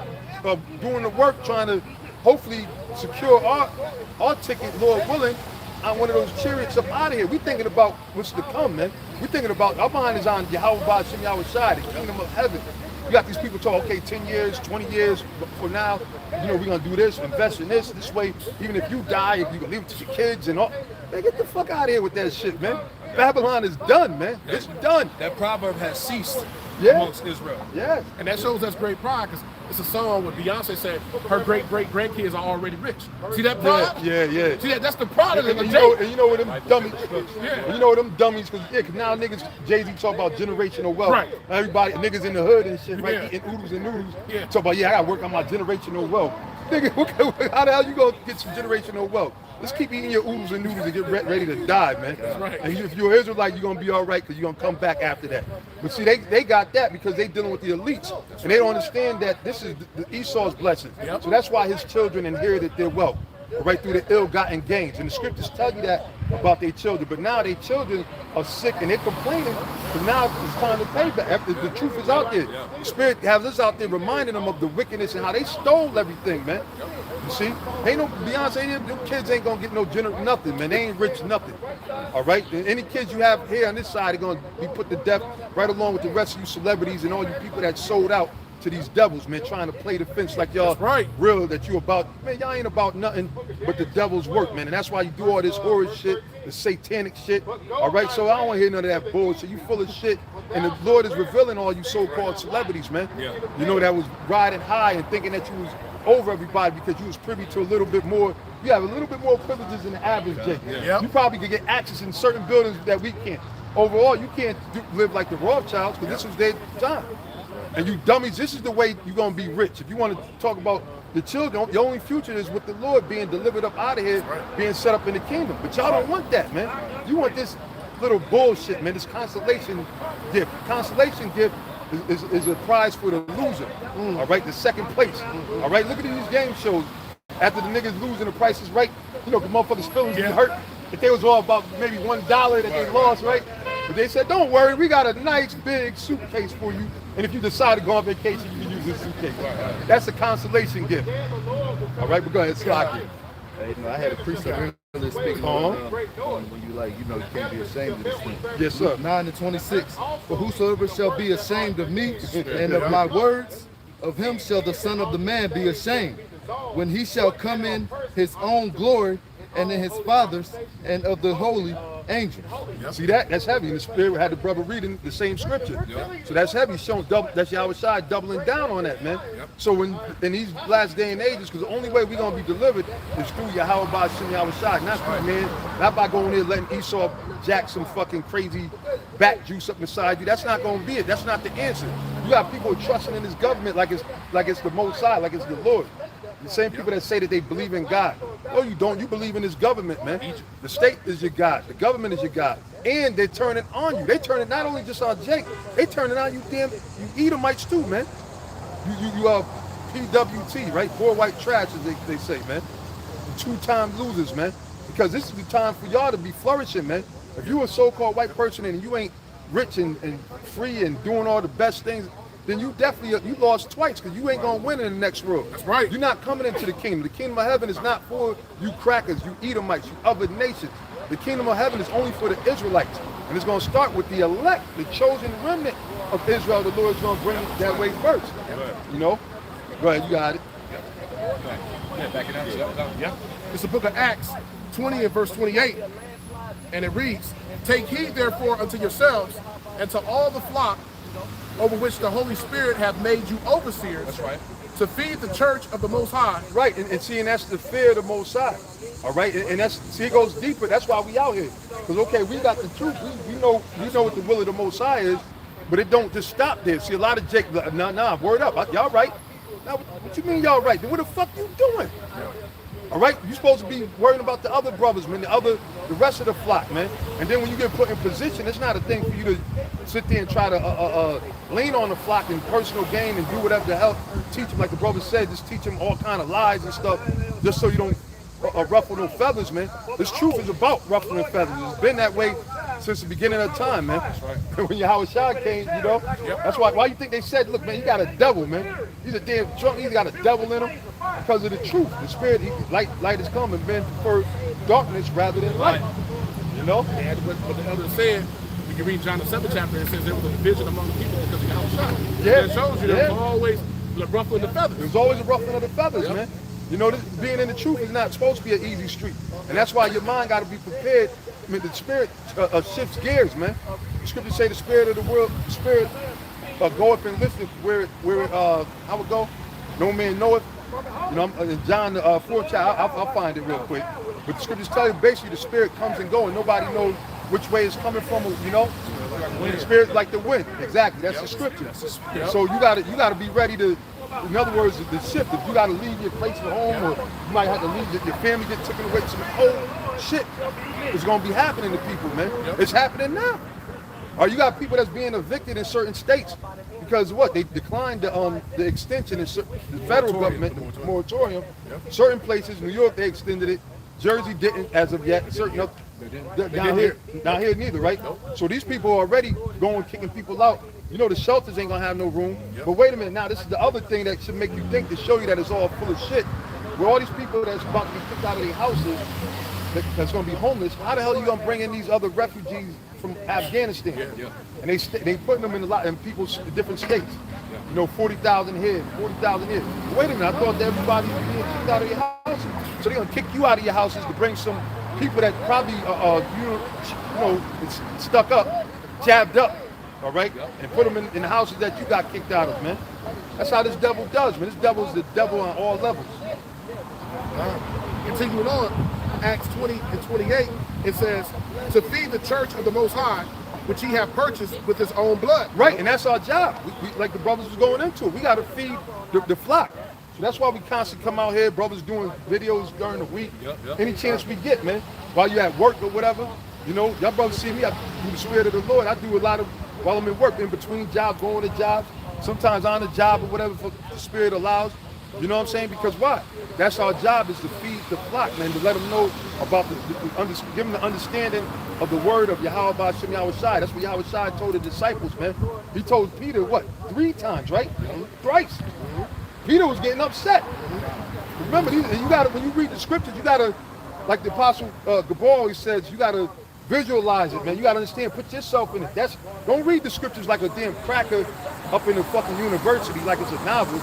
Speaker 4: doing the work, trying to hopefully secure our ticket, Lord willing, on one of those chariots up out of here. We thinking about what's to come, man. We thinking about, our mind is on Yahweh Ba'Shem Yahweh Shai, the kingdom of heaven. You got these people talk, okay, 10 years, 20 years for now, we're going to do this, invest in this way. Even if you die, if you can leave it to your kids and all. Man, get the fuck out of here with that shit, man. Babylon is done, man. It's done.
Speaker 1: That proverb has ceased amongst Israel.
Speaker 4: Yeah.
Speaker 2: And that shows us great pride because it's a song where Beyonce said her great-great-grandkids are already rich. See that pride?
Speaker 4: Yeah.
Speaker 2: See that's the pride of it.
Speaker 4: And you know what them dummies, you know what them dummies, because now niggas, Jay-Z talk about generational wealth.
Speaker 2: Right.
Speaker 4: Everybody, niggas in the hood and shit, right,
Speaker 2: Yeah.
Speaker 4: eating oodles and noodles.
Speaker 2: Yeah.
Speaker 4: Talk about, I gotta work on my generational wealth. Nigga, how the hell you gonna get some generational wealth? Let's keep eating your oodles and noodles and get ready to die, man.
Speaker 2: That's right.
Speaker 4: And if you're Israelite, you're gonna be all right because you're gonna come back after that. But see, they got that because they dealing with the elites, and they don't understand that this is the Esau's blessing.
Speaker 2: Yep.
Speaker 4: So that's why his children inherited their wealth, right through the ill-gotten gains. And the scriptures tell you that about their children. But now their children are sick and they're complaining because now it's time to pay back. The truth is out there. The Spirit has us out there reminding them of the wickedness and how they stole everything, man. You see, ain't no Beyonce. Them kids ain't gonna get no nothing, man. They ain't rich nothing. All right. And any kids you have here on this side are gonna be put to death right along with the rest of you celebrities and all you people that sold out to these devils, man, trying to play the fence like y'all real that you about. Man, y'all ain't about nothing but the devil's work, man. And that's why you do all this horror shit, the satanic shit. All right. So I don't want to hear none of that bullshit. You full of shit. And the Lord is revealing all you so-called celebrities, man.
Speaker 1: Yeah.
Speaker 4: You know, that was riding high and thinking that you was over everybody because you was privy to a little bit more. You have a little bit more privileges than the average Jake.
Speaker 2: Yep.
Speaker 4: You probably could get access in certain buildings that we can't. Overall, you can't live like the Rothschilds because this was their time. And you dummies, this is the way you're going to be rich. If you want to talk about the children, your only future is with the Lord being delivered up out of here, being set up in the kingdom. But y'all don't want that, man. You want this little bullshit, man, this consolation gift. Consolation gift is a prize for the loser, all right, the second place, all right? Look at these game shows. After the niggas losing, the price is right, the motherfuckers' feelings be hurt. If they was all about maybe $1 that they lost, right? But they said, don't worry, we got a nice big suitcase for you, and if you decide to go on vacation, you can use this suitcase. That's a consolation gift. All right, but go ahead, Slocky.
Speaker 3: Hey, I had a precept earlier speaking when you can't be ashamed of this thing.
Speaker 4: Yes, sir.
Speaker 3: 9:26. For whosoever shall be ashamed of me and of my words, of him shall the Son of the Man be ashamed, when he shall come in his own glory and in his Father's and of the holy angels.
Speaker 4: See that? That's heavy. And the Spirit had the brother reading the same scripture. So that's heavy. Showing that's Yahweh Shai doubling down on that, man. So when in these last day and ages, because the only way we're gonna be delivered is through Yahweh Ba'Shem Yahweh Shai, not through man, not by going there letting Esau jack some fucking crazy back juice up inside you. That's not gonna be it. That's not the answer. You got people trusting in this government like it's the Most High, like it's the Lord. The same people that say that they believe in God. No, you don't. You believe in this government, man. The state is your God. The government is your God. And they're turning on you. They turn it not only just on Jake, they turn it on you you Edomites too, man. You are PWT, right? Poor white trash, as they say, man. Two-time losers, man. Because this is the time for y'all to be flourishing, man. If you a so-called white person and you ain't rich and free and doing all the best things, then you definitely you lost twice because you ain't gonna win in the next world.
Speaker 2: That's right.
Speaker 4: You're not coming into the kingdom. The kingdom of heaven is not for you crackers, you Edomites, you other nations. The kingdom of heaven is only for the Israelites. And it's gonna start with the elect, the chosen remnant of Israel. The Lord's gonna bring it that way first. You know? Go ahead, you got it.
Speaker 1: Yeah, back it up. Yeah.
Speaker 2: It's the book of Acts 20 and verse 28. And it reads, "Take heed therefore unto yourselves and to all the flock over which the Holy Spirit hath made you overseers."
Speaker 1: That's right.
Speaker 2: "To feed the church of the Most High."
Speaker 4: Right, and see, and that's the fear of the Most High. All right, and that's, see, it goes deeper. That's why we out here. Because, okay, we got the truth. We know what the will of the Most High is, but it don't just stop there. See, a lot of Jake, nah, word up. Y'all right. Now, what you mean y'all right? Then what the fuck you doing? All right, you supposed to be worrying about the other brothers, man, the rest of the flock, man. And then when you get put in position, it's not a thing for you to sit there and try to lean on the flock in personal gain and do whatever the hell. Teach them, like the brother said, just teach them all kind of lies and stuff, just so you don't ruffle no feathers, man. This truth is about ruffling feathers. It's been that way since the beginning of time, man. That's right. When Yahweh Shah came, you know, that's why you think they said, look, man, you got a devil, man. He's a damn drunk. He's got a devil in him because of the truth. The spirit, light is coming. Men prefer darkness rather than light. You know?
Speaker 2: And what the elder said, you can read John the 7th chapter, it says there was a division among the people because of Yahweh Shah.
Speaker 4: Yeah.
Speaker 2: It shows you there was always ruffling the feathers.
Speaker 4: There's always a ruffling of the feathers, man. You know, being in the truth is not supposed to be an easy street. And that's why your mind got to be prepared. I mean, the spirit shifts gears, man. The scriptures say the spirit of the world, the spirit goeth and lifteth where how it go? No man knoweth. You know, in John the 4th chapter, I'll find it real quick. But the scriptures tell you basically the spirit comes and goes, and nobody knows which way it's coming from, you know? The spirit like the wind. Exactly, that's the scripture. So you gotta be ready to, in other words, the shift. If you got to leave your place at home, or you might have to leave your family, get taken away, some whole shit is going to be happening to people, man. It's happening now. Or you got people that's being evicted in certain states because what? They declined the extension in the federal government, the moratorium. Certain places, New York, they extended it. Jersey didn't as of yet. Certain down here neither, right? So these people are already going, kicking people out. You know the shelters ain't gonna have no room. But wait a minute, now this is the other thing that should make you think, to show you that it's all full of shit. Where all these people that's about to be kicked out of their houses, that's gonna be homeless, how the hell are you gonna bring in these other refugees from Afghanistan? And they putting them in people's different states. You know, 40,000 here, 40,000 here. But wait a minute, I thought that everybody was being kicked out of your houses. So they're gonna kick you out of your houses to bring some people that probably you know, it's stuck up, jabbed up. All right, and put them in the houses that you got kicked out of, man. That's how this devil does, man. This devil is the devil on all levels.
Speaker 2: Continuing on, Acts 20 and 28, it says, "To feed the church of the Most High, which he hath purchased with his own blood."
Speaker 4: Right, and that's our job. We like the brothers was going into it. We got to feed the flock. So that's why we constantly come out here, brothers doing videos during the week. Any chance we get, man. While you at work or whatever, you know, y'all brothers see me, I do the spirit of the Lord. I do a lot of, while I'm in work, in between jobs, going to jobs, sometimes on the job or whatever the spirit allows. You know what I'm saying? Because why? That's our job, is to feed the flock, man, to let them know about give them the understanding of the word of Yahweh Ba'Shem Yahweh Shai. That's what Yahweh Shai told the disciples, man. He told Peter, what, 3 times, right? Thrice. Peter was getting upset. Remember, you gotta, when you read the scriptures, you gotta, like the apostle Gabor always says, you gotta visualize it, man. You gotta understand, put yourself in it. Don't read the scriptures like a damn cracker up in the fucking university like it's a novel.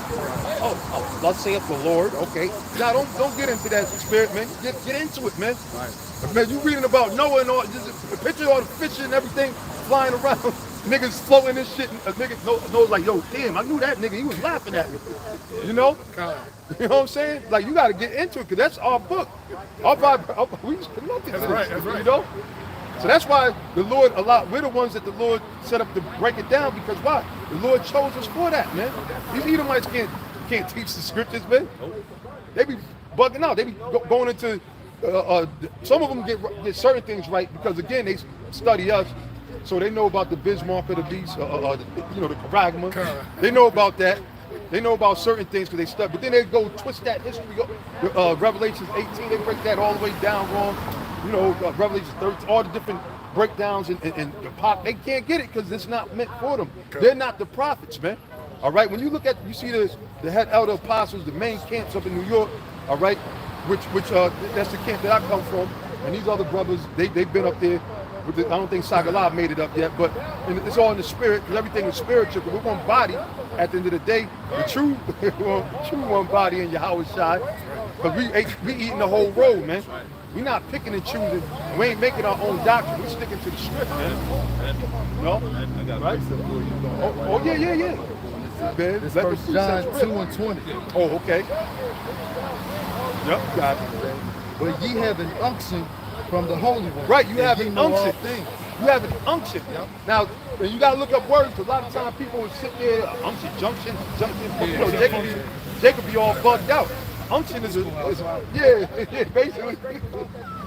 Speaker 4: Oh, let's say it's the Lord, okay. Now don't get into that spirit, man. Get into it, man. Right. Man, you reading about Noah and all, just picture all the fish and everything flying around. Niggas floating this shit. A nigga knows like, yo, damn, I knew that nigga. He was laughing at me. You know? You know what I'm saying? Like, you got to get into it, because that's our book. We just connected to
Speaker 2: That's
Speaker 4: this,
Speaker 2: right.
Speaker 4: you know? So that's why the Lord we're the ones that the Lord set up to break it down, because why? The Lord chose us for that, man. These Edomites can't teach the scriptures, man. They be bugging out. They be going into, some of them get certain things right, because again, they study us. So they know about the Bismarck of the beast, you know, the Karagma. They know about that. They know about certain things because they study. But then they go twist that history. Revelations 18, they break that all the way down wrong. You know, Revelations 13, all the different breakdowns and the pop. They can't get it because it's not meant for them. They're not the prophets, man. All right. When you look at, you see the head elder apostles, the main camps up in New York. All right, which that's the camp that I come from, and these other brothers, they've been up there. I don't think Sicily made it up yet, but it's all in the spirit, because everything is spiritual. We're one body at the end of the day, the true one body in Yahweh Shai, because we eating the whole road, man. We're not picking and choosing. We ain't making our own doctrine. We're sticking to the script, man. No? Right? Oh, yeah. Man,
Speaker 3: It's 1 John 2:20.
Speaker 4: Oh, okay. Yep, got it.
Speaker 3: But ye have an unction from the Holy One.
Speaker 4: Right, you
Speaker 3: and
Speaker 4: have
Speaker 3: ye
Speaker 4: an
Speaker 3: know all
Speaker 4: unction.
Speaker 3: things.
Speaker 4: You have an unction. Now, and you gotta look up words, because a lot of times people would sit there, unction, junction. You know, they could be all bugged out. Unction is basically.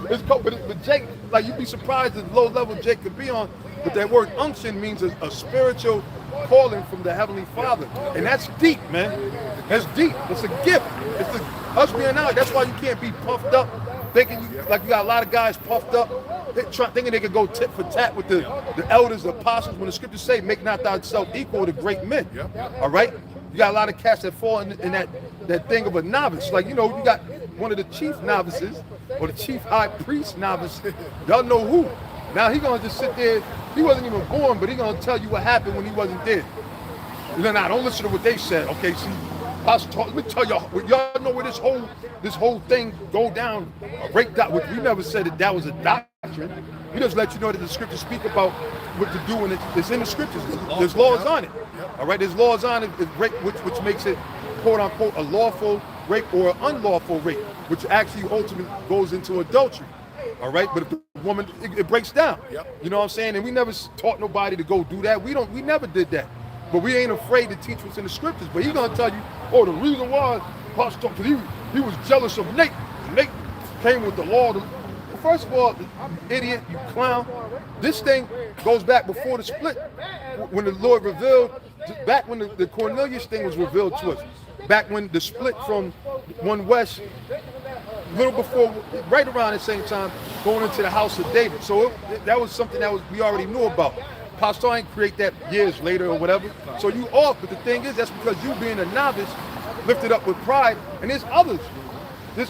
Speaker 4: But Jake, like, you'd be surprised at the low level Jake could be on, but that word unction means a spiritual calling from the Heavenly Father. And that's deep, man. That's deep. It's a gift. Us being out, that's why you can't be puffed up, thinking you got a lot of guys puffed up, thinking they could go tit for tat with the elders, the apostles, when the scriptures say, make not thyself equal to great men. All right? You got a lot of cats that fall in that thing of a novice. Like, you know, you got one of the chief novices, or the chief high priest novice. Y'all know who. Now he gonna just sit there. He wasn't even born, but he gonna tell you what happened when he wasn't there. Now, don't listen to what they said. Okay, see, let me tell y'all. Y'all know where this whole thing go down. We never said that was a doctrine. We just let you know that the scriptures speak about what to do, and it's in the scriptures. There's laws on it. All right, there's laws on it, which makes it, quote unquote, a lawful rape or an unlawful rape, which actually ultimately goes into adultery. All right, but if the woman, it breaks down. You know what I'm saying? And we never taught nobody to go do that. We never did that. But we ain't afraid to teach what's in the scriptures. But he's gonna tell you, oh, the reason why Pastor, because he was jealous of Nate. Nate came with the law. First of all, idiot, you clown. This thing goes back before the split, when the Lord revealed, back when the Cornelius thing was revealed to us, back when the split from one west, a little before, right around the same time, going into the house of David. So that was something we already knew about. Pastor ain't create that years later or whatever. So you off, but the thing is, that's because you being a novice, lifted up with pride, and there's others.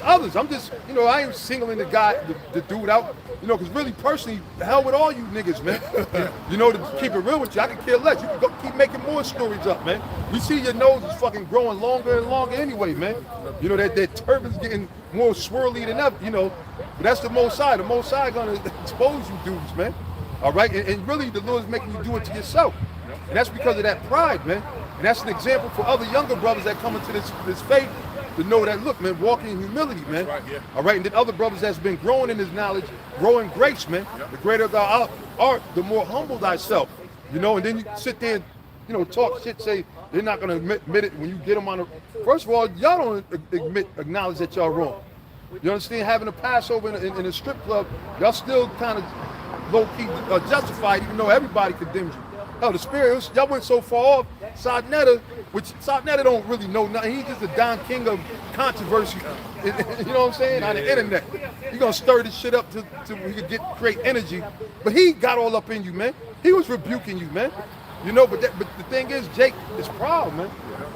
Speaker 4: I'm just, I ain't singling the dude out, because really, personally, the hell with all you niggas, man. To keep it real with you, I can care less. You can go keep making more stories up, man. We see your nose is fucking growing longer and longer anyway, man. That turban's getting more swirly than ever, But that's the Most High. The Most High gonna expose you dudes, man. All right? And really, the Lord's making you do it to yourself. And that's because of that pride, man. And that's an example for other younger brothers that come into this faith, to know that, look, man, walking in humility, man. All right, and then other brothers that's been growing in his knowledge, growing grace, man. The greater thou art, the more humble thyself, and then you sit there and, talk shit, say they're not going to admit it when you get them on First of all, y'all don't acknowledge that y'all wrong. You understand? Having a Passover in a strip club, y'all still kind of low-key justified, even though everybody condemns you. Oh, the spirit, y'all went so far off, Sadnetta don't really know nothing. He's just a Don King of controversy, you know what I'm saying, on the internet. You're going to stir this shit up to we could create energy. But he got all up in you, man. He was rebuking you, man. But the thing is, Jake is proud, man.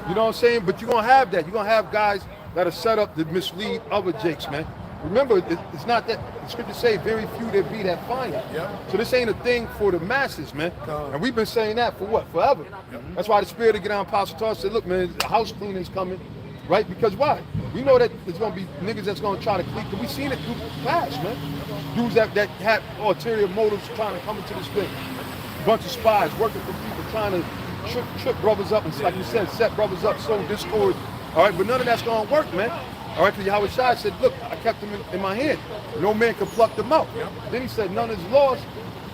Speaker 4: You know what I'm saying? But you're going to have that. You're going to have guys that are set up to mislead other Jakes, man. Remember, it's not that the scriptures say very few there be that find it. So this ain't a thing for the masses, man. And we've been saying that for what? Forever. That's why the spirit of get on Apostle Tar said, look, man, the house cleaning's coming, right? Because why? We know that there's gonna be niggas that's gonna try to clean, because we seen it through the past, man. Dudes that had ulterior motives trying to come into this thing. A bunch of spies working for people, trying to trip brothers up, and like you said, set brothers up, sow discord. All right, but none of that's gonna work, man. All right, because Yahweh Shai said, look, I kept them in my hand. No man can pluck them out. Then he said, none is lost,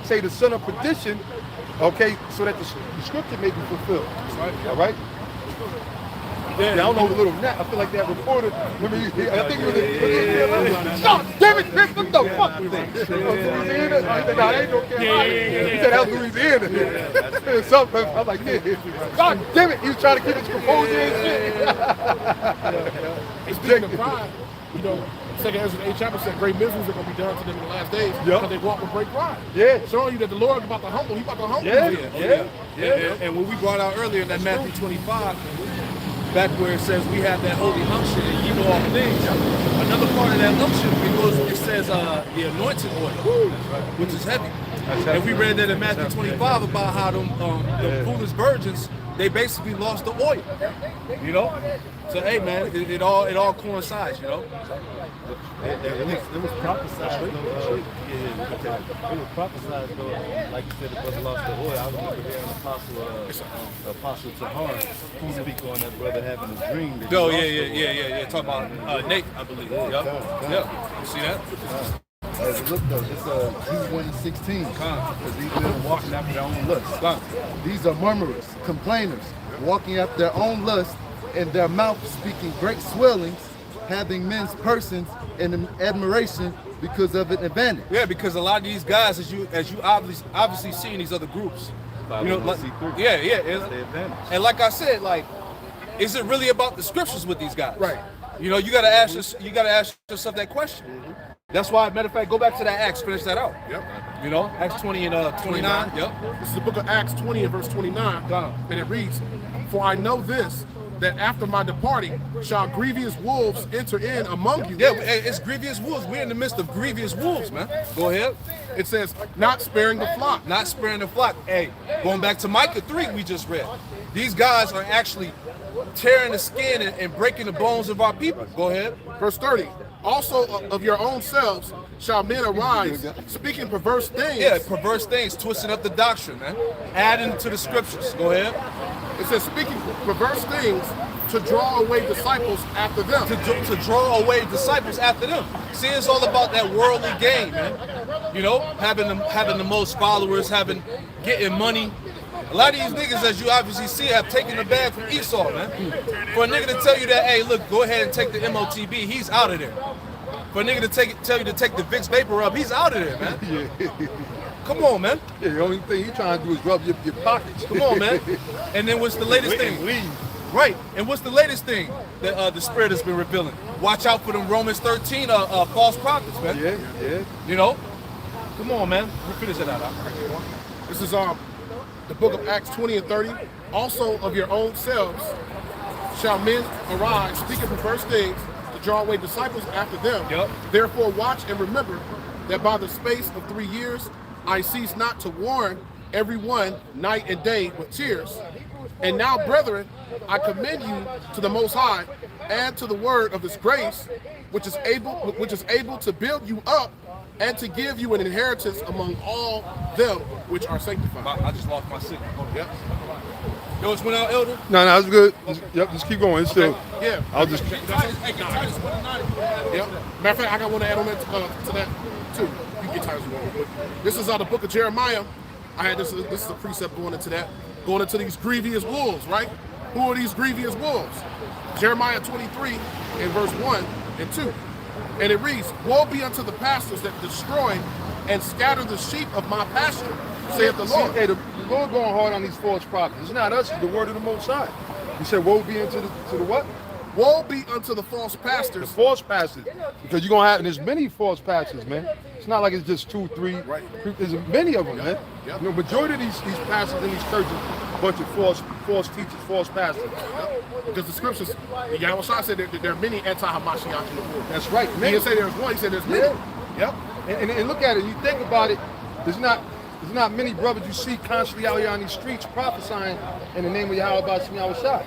Speaker 4: say the son of perdition, okay, so that the scripture may be fulfilled. All right? Yeah, I don't know the little net. I feel like that reporter. I think it was stop, damn it, man, what the fuck was that? Louisiana? Nah, ain't no Carolina. He said that was Louisiana. Something. I'm like, yeah. God damn it, he was trying to keep his composure and shit.
Speaker 2: Speaking of pride, Second Ezra, the 8th chapter said, great miseries are going to be done to them in the last days
Speaker 4: Yep.
Speaker 2: because they walk with great pride.
Speaker 4: Yeah.
Speaker 2: Showing you that the Lord is about to humble. He's about to humble
Speaker 4: Yeah.
Speaker 2: you.
Speaker 1: And what we brought out earlier in that Matthew 25, back where it says we have that holy unction and ye know all things. Another part of that unction, it says the anointed oil, which is heavy. And we read that in Matthew 25 about how the foolish virgins, they basically lost the oil. You know? So hey man, it all coincides, you know?
Speaker 3: It was prophesied though. It was prophesied though. Like you said, the brother lost the oil. I remember hearing Apostle Tahar speak on that brother having a dream. That
Speaker 1: Oh yeah. Talk about Nate, I believe. Yeah. You see that?
Speaker 3: Look though, it's Jude 1 and 16. Because these men walking after their own lust. These are murmurers, complainers, walking after their own lust, and their mouth speaking great swellings, having men's persons in admiration because of an advantage.
Speaker 1: Yeah, because a lot of these guys, as you obviously see in these other groups, you know, like, and like I said, like, is it really about the scriptures with these guys?
Speaker 2: Right.
Speaker 1: You know, you gotta ask yourself that question. That's why, matter of fact, go back to that Acts, finish that out.
Speaker 2: Yep.
Speaker 1: You know, Acts 20 and 29. Yep.
Speaker 2: This is the book of Acts 20 and verse 29. And it reads, for I know this, that after my departing shall grievous wolves enter in among you.
Speaker 1: Yeah, it's grievous wolves. We're in the midst of grievous wolves, man. Go ahead.
Speaker 2: It says, not sparing the flock.
Speaker 1: Not sparing the flock. Hey, going back to Micah 3 we just read. These guys are actually tearing the skin and breaking the bones of our people. Go ahead.
Speaker 2: Verse 30. Also of your own selves shall men arise, speaking perverse things.
Speaker 1: Yeah, perverse things, twisting up the doctrine, man. Adding to the scriptures. Go ahead.
Speaker 2: It says, speaking perverse things to draw away disciples after them.
Speaker 1: To draw away disciples after them. See, it's all about that worldly gain, man. You know, having the most followers, getting money. A lot of these niggas, as you obviously see, have taken the bag from Esau, man. For a nigga to tell you that, hey, look, go ahead and take the MOTB, he's out of there. For a nigga to tell you to take the Vicks Vapor Rub, he's out of there, man. Come on, man.
Speaker 4: Yeah, the only thing you trying to do is rub your pockets.
Speaker 1: Come on, man. And then what's the latest thing? Right. And what's the latest thing that the Spirit has been revealing? Watch out for them Romans 13 false prophets, man.
Speaker 4: Yeah.
Speaker 1: You know? Come on, man. We'll finish it out.
Speaker 2: This is the book of Acts 20 and 30. Also of your own selves shall men arise, speaking perverse things, to draw away disciples after them.
Speaker 1: Yep.
Speaker 2: Therefore watch and remember that by the space of 3 years I cease not to warn everyone night and day with tears. And now, brethren, I commend you to the Most High and to the word of His grace, which is able to build you up and to give you an inheritance among all them which are sanctified.
Speaker 1: I just lost my signal.
Speaker 2: Yep.
Speaker 1: Yo, it's went out, Elder?
Speaker 4: No, it's good. Just keep going. It's still.
Speaker 2: Yeah.
Speaker 4: I'll just.
Speaker 2: Yep. Matter of fact, I got one to add on that to that too. You can get Titus 1. But this is out of the book of Jeremiah. I had this is a precept going into that. Going into these grievous wolves, right? Who are these grievous wolves? Jeremiah 23 in verse 1 and 2. And it reads, woe be unto the pastors that destroy and scatter the sheep of my pasture, saith the Lord.
Speaker 4: Hey, the Lord going hard on these false prophets. It's not us, it's the word of the Most High. He said, woe be unto the what?
Speaker 2: Woe be unto the false
Speaker 4: The
Speaker 2: pastors.
Speaker 4: false pastors. Because you're going to have, and there's many false pastors, man. It's not like it's just 2, 3.
Speaker 2: Right.
Speaker 4: There's many of them, man.
Speaker 2: Yep.
Speaker 4: You know, majority of these pastors in these churches, a bunch of false teachers, false pastors.
Speaker 2: Because the scriptures, Yahweh said that there are many anti-Hamashiach in the world.
Speaker 4: That's right.
Speaker 2: He didn't say there's one, he said there's many.
Speaker 4: Yep. And look at it, you think about it, there's not many brothers you see constantly out here on these streets prophesying in the name of Yahweh Bashim Yahweh Shah.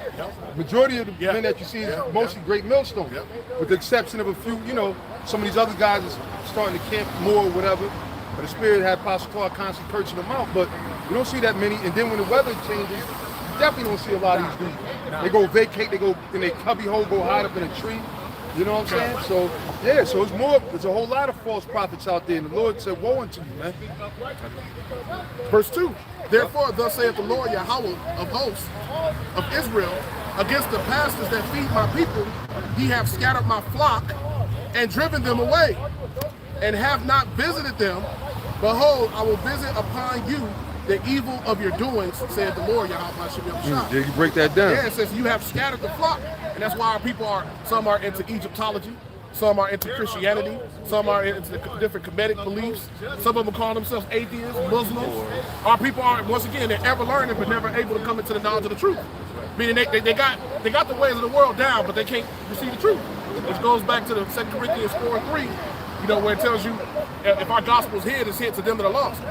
Speaker 4: Majority of the men that you see is mostly great millstones, with the exception of a few, you know, some of these other guys is starting to camp more or whatever. But the Spirit had Apostle Clark constantly purging them out. But you don't see that many. And then when the weather changes, you definitely don't see a lot of these dudes. They go vacate, they go in their cubby hole, go hide up in a tree. You know what I'm saying? So, yeah, so there's a whole lot of false prophets out there. And the Lord said, woe unto you, man.
Speaker 2: Verse 2, therefore thus saith the Lord Yahweh of hosts of Israel, against the pastors that feed my people, ye have scattered my flock and driven them away, and have not visited them. Behold, I will visit upon you the evil of your doings, saith the Lord Yahweh Shah.
Speaker 4: Yeah, you break that down.
Speaker 2: Yeah, it says you have scattered the flock. And that's why our people some are into Egyptology, Some are into Christianity. Some are into different Kemetic beliefs. Some of them call themselves atheists, Muslims. Our people are, once again, they're ever learning but never able to come into the knowledge of the truth. Meaning they got the ways of the world down, but they can't receive the truth. Which goes back to the 2 Corinthians 4:3, where it tells you if our gospel is hid, it's hid to them that are lost.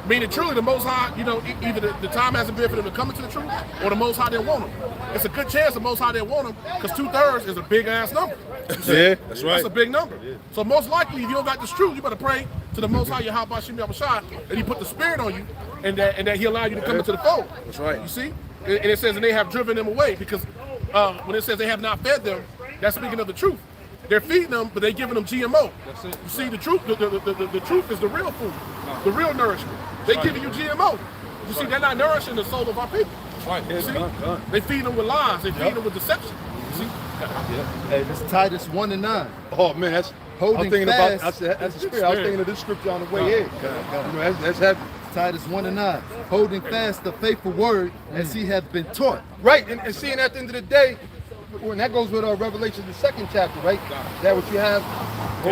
Speaker 2: Meaning truly the Most High, either the time hasn't been for them to come into the truth, or the Most High didn't want them. It's a good chance the Most High didn't want them, because 2/3 is a big ass number.
Speaker 4: Yeah, that's right.
Speaker 2: That's a big number. So most likely, if you don't got this truth, you better pray to the Most High, Yahweh Shem Yahushua, and He put the Spirit on you, and that He allow you to come into the fold.
Speaker 4: That's right.
Speaker 2: You see, and it says, and they have driven them away, because when it says they have not fed them, that's speaking of the truth. They're feeding them, but they're giving them GMO. That's it. You see, the truth, the truth is the real food, the real nourishment. They're giving you GMO. You see, they're not nourishing the soul of our people.
Speaker 1: Right.
Speaker 2: You see? They feed them with lies. They feed them with deception. You see?
Speaker 3: Hey, this is Titus 1:9.
Speaker 4: Oh man, that's
Speaker 3: Holding
Speaker 4: I'm thinking
Speaker 3: fast.
Speaker 4: about that's the spirit. I was thinking of this scripture on the way in. That's heavy.
Speaker 3: Titus 1:9. Holding fast the faithful word as he hath been taught.
Speaker 4: Right, and seeing at the end of the day, when that goes with Revelation, the 2nd chapter, right? That what you have.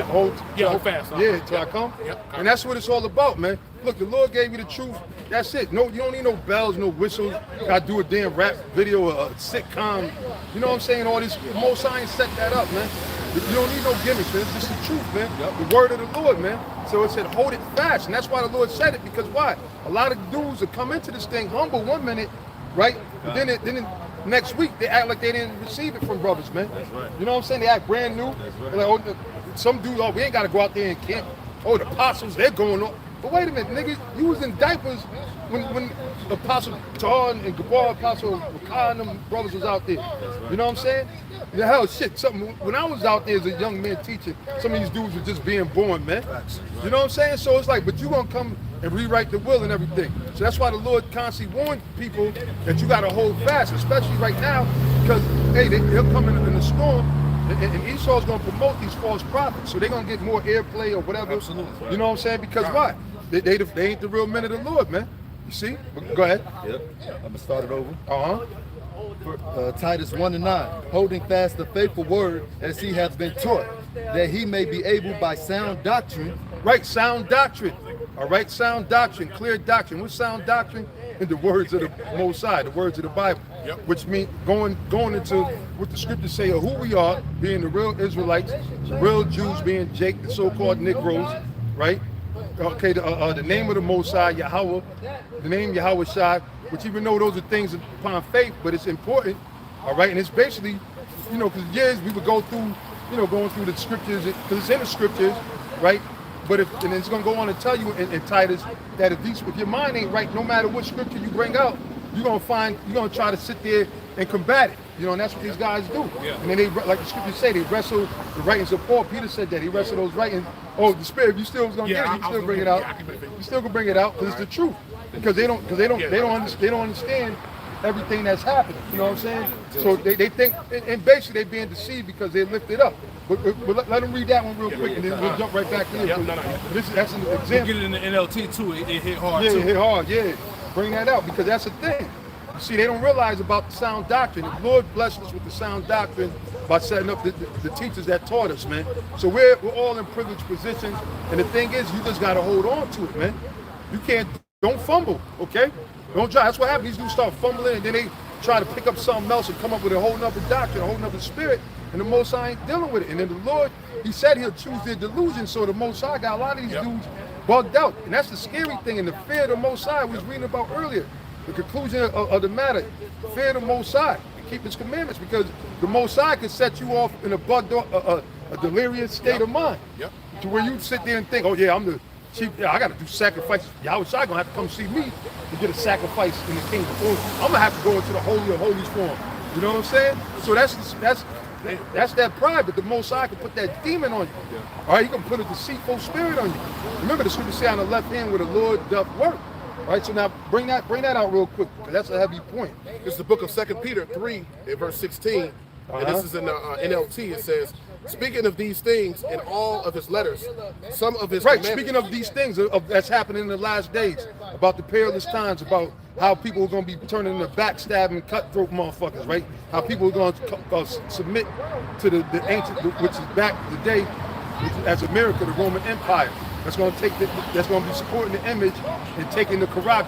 Speaker 4: Hold
Speaker 2: fast.
Speaker 4: Yeah, till I come.
Speaker 2: Yep.
Speaker 4: And that's what it's all about, man. Look, the Lord gave you the truth. That's it. No, you don't need no bells, no whistles. You gotta do a damn rap video, a sitcom. You know what I'm saying? All this. The Most High ain't set that up, man. You don't need no gimmicks, man. It's just the truth, man. Yep. The word of the Lord, man. So it said, hold it fast. And that's why the Lord said it, because why? A lot of dudes that come into this thing humble one minute, right? But then next week, they act like they didn't receive it from brothers, man. That's right. You know what I'm saying? They act brand new. That's right. Like, some dudes, we ain't got to go out there and camp. Oh, the apostles, they're going on. But wait a minute, nigga, you was in diapers when Apostle Tar and Gabar, Apostle Micah and them brothers was out there. Right. You know what I'm saying? The hell, shit, when I was out there as a young man teaching, some of these dudes were just being born, man. Right. You know what I'm saying? So it's like, but you gonna come and rewrite the will and everything. So that's why the Lord constantly warned people that you gotta hold fast, especially right now, because, hey, they'll come in the storm. And Esau's going to promote these false prophets, so they're going to get more airplay or whatever. Absolutely. You know what I'm saying? Because why? They ain't the real men of the Lord, man. You see? Go ahead.
Speaker 3: Yep. I'm going to start it over. Titus 1:9. Holding fast the faithful word as he hath been taught, that he may be able by sound doctrine.
Speaker 4: Right, sound doctrine. All right, sound doctrine, clear doctrine. What's sound doctrine? In the words of the Most High, the words of the Bible. Yep. Which means going into what the scriptures say of who we are, being the real Israelites, the real Jews being Jake, the so-called Negroes, right? Okay, the name of the Most High, Yahweh, the name Yahweh Shai, which even though those are things upon faith, but it's important, all right? And it's basically, because years we would go through, going through the scriptures, because it's in the scriptures, right? But and it's going to go on to tell you in Titus that if your mind ain't right, no matter what scripture you bring out, you're going to try to sit there and combat it. And that's what these guys do. Yeah. And then they, like the scriptures say, they wrestle the writings of Paul. Peter said that. He wrestled those writings. Oh, the Spirit, you still was going to get it. You still bring it out. You still going to bring it out because it's the truth. Because they don't understand everything that's happening. You know what I'm saying? So they think, and basically they're being deceived because they lift it up. But let them read that one real quick, and then we'll jump right back in. That's an example.
Speaker 1: We'll get it in the NLT too. It hit hard too.
Speaker 4: Yeah, it hit hard. Yeah, bring that out because that's the thing. You see, they don't realize about the sound doctrine. The Lord blessed us with the sound doctrine by setting up the teachers that taught us, man. So we're all in privileged positions, and the thing is, you just gotta hold on to it, man. Don't fumble, okay? Don't try. That's what happens. These dudes start fumbling, and then they try to pick up something else and come up with a whole nother doctrine, a whole nother spirit, and the Most High ain't dealing with it. And then the Lord, He said He'll choose their delusion, so the Most High got a lot of these dudes bugged out. And that's the scary thing, and the fear of the Most High we was reading about earlier. The conclusion of the matter, fear the Most High, keep His commandments, because the Most High can set you off in a delirious state of mind, to where you sit there and think, oh yeah, I'm the chief, I got to do sacrifices. Yahweh Shai gonna have to come see me to get a sacrifice in the kingdom. Or I'm gonna have to go into the Holy of Holies for him. You know what I'm saying? So that's that pride, but the Most High can put that demon on you. All right, He can put a deceitful spirit on you. Remember the scripture say on the left hand where the Lord doth work. All right, so now bring that out real quick, because that's a heavy point.
Speaker 2: It's the book of 2 Peter 3, verse 16, and this is in the NLT. It says, speaking of these things in all of his letters, some of his
Speaker 4: Right,
Speaker 2: commandments.
Speaker 4: speaking of these things that's happening in the last days, about the perilous times, about how people are going to be turning into backstabbing, cutthroat motherfuckers, right? How people are going to submit to the ancient, which is back today, which is, as America, the Roman Empire. That's going to that's going to be supporting the image and taking the Quran,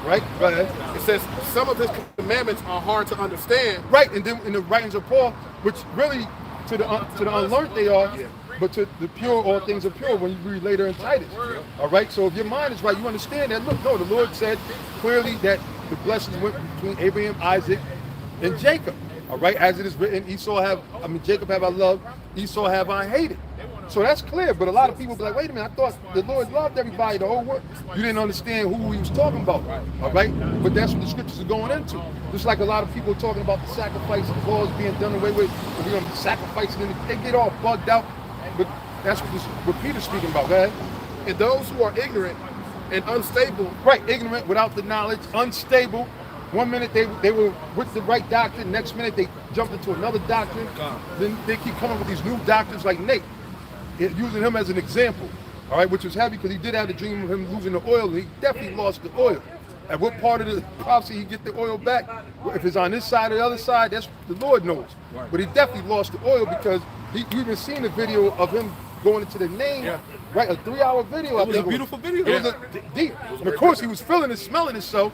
Speaker 4: right? Go ahead.
Speaker 2: It says some of his commandments are hard to understand.
Speaker 4: Right, and then in the writings of Paul, which really to the unlearned they are, but to the pure, all things are pure when you read later in Titus. All right, so if your mind is right, you understand that. Look, no, the Lord said clearly that the blessings went between Abraham, Isaac, and Jacob. All right, as it is written, Jacob have I loved, Esau have I hated. So that's clear, but a lot of people be like, wait a minute, I thought the Lord loved everybody, the whole world. You didn't understand who he was talking about, all right? But that's what the scriptures are going into. Just like a lot of people are talking about the sacrifice laws being done away with, we're going to be sacrificing, and they get all bugged out. But that's what Peter's speaking about, go ahead.
Speaker 2: And those who are ignorant and unstable.
Speaker 4: Right, ignorant without the knowledge, unstable. One minute they were with the right doctrine, next minute they jumped into another doctrine. Then they keep coming with these new doctrines like Nate. Using him as an example, all right, which was heavy because he did have the dream of him losing the oil. And he definitely lost the oil. At what part of the prophecy he get the oil back? If it's on this side or the other side, that's the Lord knows. But he definitely lost the oil because we've been seeing the video of him going into the name, right? A 3-hour video.
Speaker 1: It was a beautiful video.
Speaker 4: It was deep. And of course, he was feeling and smelling it, so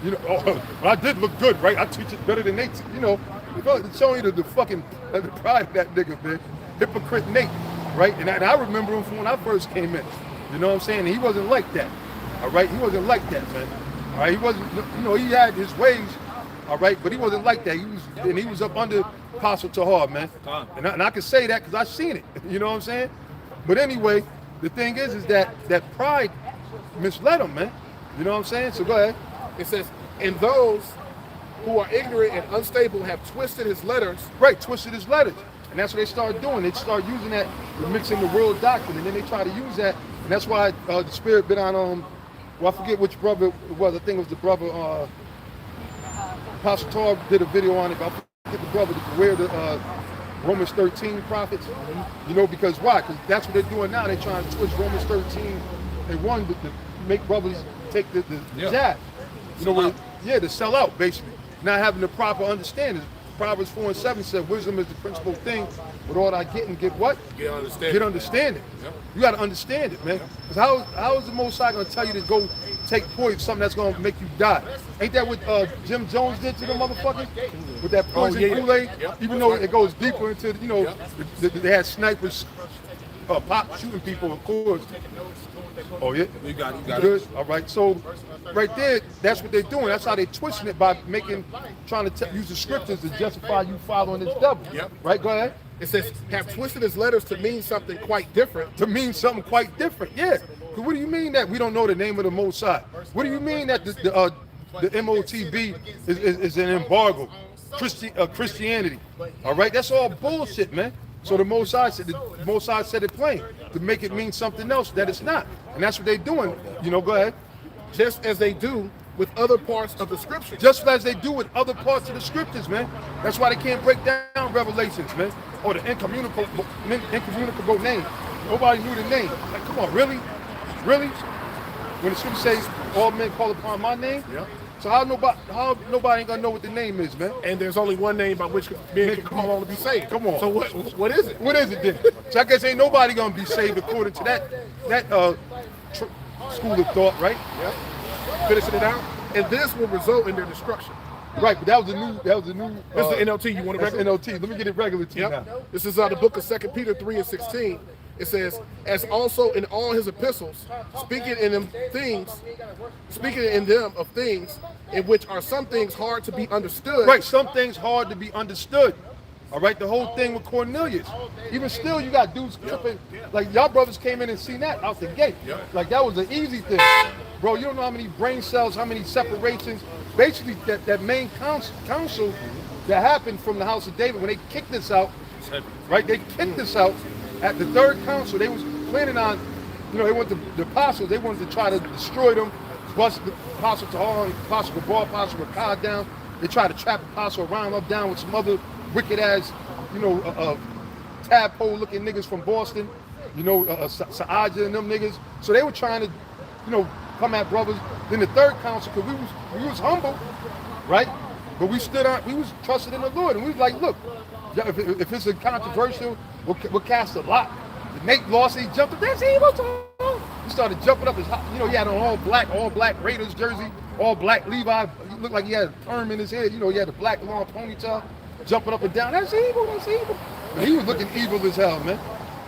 Speaker 4: you know, I did look good, right? I teach it better than Nate. You know, it's showing you the fucking the pride of that nigga, man. Hypocrite Nate. Right, and I remember him from when I first came in. You know what I'm saying? And he wasn't like that. All right, he wasn't like that, man. All right, he wasn't. You know, he had his ways. All right, but he wasn't like that. He was up under Apostle Tahar, man. And I can say that because I've seen it. You know what I'm saying? But anyway, the thing is that pride misled him, man. You know what I'm saying? So go ahead.
Speaker 2: It says, and those who are ignorant and unstable have twisted his letters.
Speaker 4: Right, twisted his letters. And that's what they started doing. They started using that, mixing the world doctrine, and then they try to use that. And that's why the Spirit been on, I forget which brother it was. I think it was the brother, Pastor Tar did a video on it, but I forget the brother to wear the Romans 13 prophets. You know, because why? Because that's what they're doing now. They're trying to twist Romans 13 and 1 to make brothers take the jab. You know, to sell out, basically. Not having the proper understanding. Proverbs 4:7 said, wisdom is the principal thing. With all I get and get what?
Speaker 2: Get understanding.
Speaker 4: Get understanding. Yep. You got to understand it, man. Because how is the Most High going to tell you to go take poison, something that's going to make you die? Ain't that what Jim Jones did to the motherfucker? With that poison Kool-Aid? Yep. Even though it goes deeper into, you know, they had snipers pop shooting people, of course. Oh, yeah?
Speaker 1: You got it.
Speaker 4: Good. All right. So, right there, that's what they're doing. That's how they're twisting it by trying to use the scriptures to justify you following this devil.
Speaker 2: Yep.
Speaker 4: Right? Go ahead.
Speaker 2: It says, have twisted his letters to mean something quite different.
Speaker 4: To mean something quite different. Yeah. Because what do you mean that we don't know the name of the Most High? What do you mean that the MOTB is an embargo? Christianity. All right? That's all bullshit, man. So the Most High said it plain to make it mean something else that it's not, and that's what they're doing. You know, go ahead.
Speaker 2: Just as they do with other parts of the scripture.
Speaker 4: Just as they do with other parts of the scriptures, man. That's why they can't break down Revelations, man, or the incommunicable name. Nobody knew the name. Like, come on, really? When the scripture says all men call upon my name, so how nobody ain't gonna know what the name is, man?
Speaker 2: And there's only one name by which men can call on to be saved.
Speaker 4: Come on.
Speaker 2: So what is it?
Speaker 4: What is it then? So I guess ain't nobody gonna be saved according to that school of thought, right?
Speaker 2: Yep. Finishing it out, and this will result in their destruction.
Speaker 4: Right, but that was a new.
Speaker 2: This is the NLT. You want it regular?
Speaker 4: NLT. Let me get it regular to you now.
Speaker 2: This is the book of 2 Peter 3:16. It says, as also in all his epistles, speaking in them of things in which are some things hard to be understood.
Speaker 4: Right, some things hard to be understood. All right, the whole thing with Cornelius. Even still, you got dudes tripping. Like, y'all brothers came in and seen that out the gate. Like, that was an easy thing. Bro, you don't know how many brain cells, how many separations. Basically, that main council that happened from the house of David, when they kicked this out, right? They kicked this out at the third council. They was planning on, you know, they wanted the apostles, they wanted to try to destroy them, bust the apostle Tahar, apostle Gabar, apostle Micah down. They tried to trap apostle Ram up down with some other wicked ass, you know, tadpole-looking niggas from Boston, you know, Saaja and them niggas. So they were trying to, you know, come at brothers. Then the third council, because we was humble, right? But we stood on, we was trusted in the Lord, and we was like, look, if it's a controversial, we'll cast a lot. Nate lost, he jumped up, that's evil. He started jumping up his, you know, he had an all black Raiders jersey, all black Levi. He looked like he had a perm in his head. You know, he had a black long ponytail, jumping up and down. That's evil, that's evil. But he was looking evil as hell, man.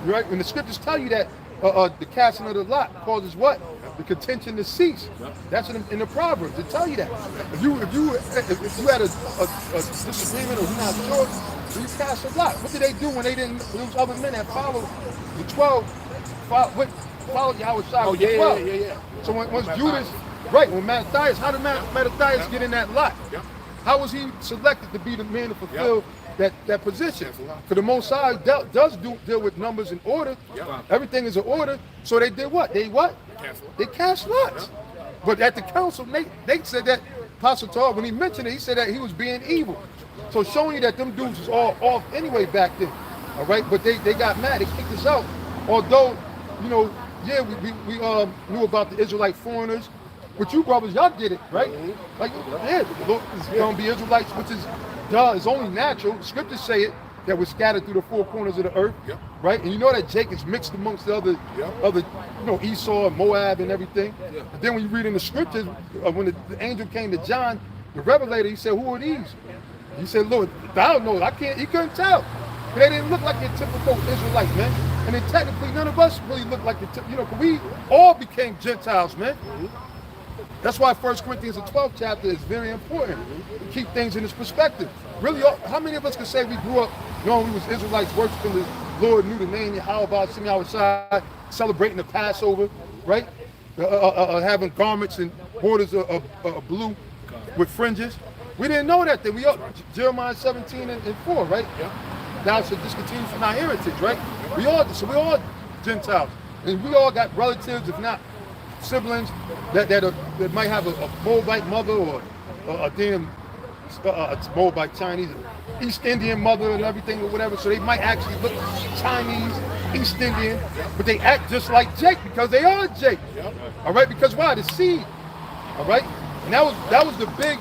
Speaker 4: Right? And the scriptures tell you that the casting of the lot causes what? The contention to cease. That's in the Proverbs. They tell you that. If you had a disagreement or you're not sure, you cast a lot. What did they do when they didn't? Those other men that followed the 12, followed Yahweh Shai with the 12.
Speaker 2: Yeah.
Speaker 4: So once Judas, right? When Mattathias, how did Mattathias get in that lot? How was he selected to be the man to fulfill that position? Because the Most High does deal with numbers in order. Everything is in order. So they did what? They cast lots. But at the council, they said that Apostle Paul, when he mentioned it, he said that he was being evil. So showing you that them dudes was all off anyway back then. All right, but they got mad. They kicked us out. Although, you know, yeah, we knew about the Israelite foreigners. But you brothers, y'all get it, right? Like, yeah, it's gonna be Israelites, which is it's only natural. The scriptures say it, that we're scattered through the four corners of the earth, right? And you know that Jacob's mixed amongst the other, you know, Esau and Moab and everything. But then when you read in the scriptures, when the angel came to John, the revelator, he said, "Who are these?" He said, "Lord, I don't know. He couldn't tell. But they didn't look like your typical Israelite, man. And then technically, none of us really looked like you know, 'cause we all became Gentiles, man." That's why 1 Corinthians, the 12th chapter, is very important to keep things in its perspective. Really, how many of us can say we grew up knowing we was Israelites, worshiping the Lord, knew the name Yahweh, Shai, celebrating the Passover, right? Having garments and borders of blue with fringes. We didn't know that then. Jeremiah 17 and 4, right? Thou shalt discontinue from our heritage, right? We all Gentiles. And we all got relatives, if not siblings, that might have a Moabite mother or a damn Moabite Chinese, East Indian mother and everything or whatever. So they might actually look Chinese, East Indian, but they act just like Jake because they are Jake. All right, because why? The seed. All right, and that was the big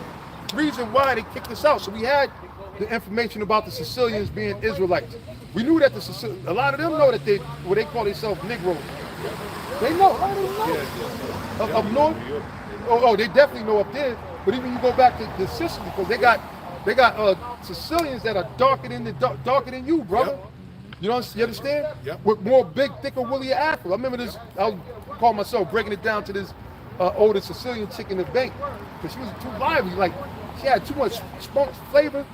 Speaker 4: reason why they kicked us out. So we had the information about the Sicilians being Israelites. We knew that a lot of them know that they call themselves Negroes. They know. I don't know. Up north? Oh, they definitely know up there. But even you go back to Sicily, because they got Sicilians that are darker than you, brother. You understand? With more big, thicker, woollier afro. I remember this. I'll call myself breaking it down to this older Sicilian chick in the bank, because she was too lively. Like, she had too much spunk flavor.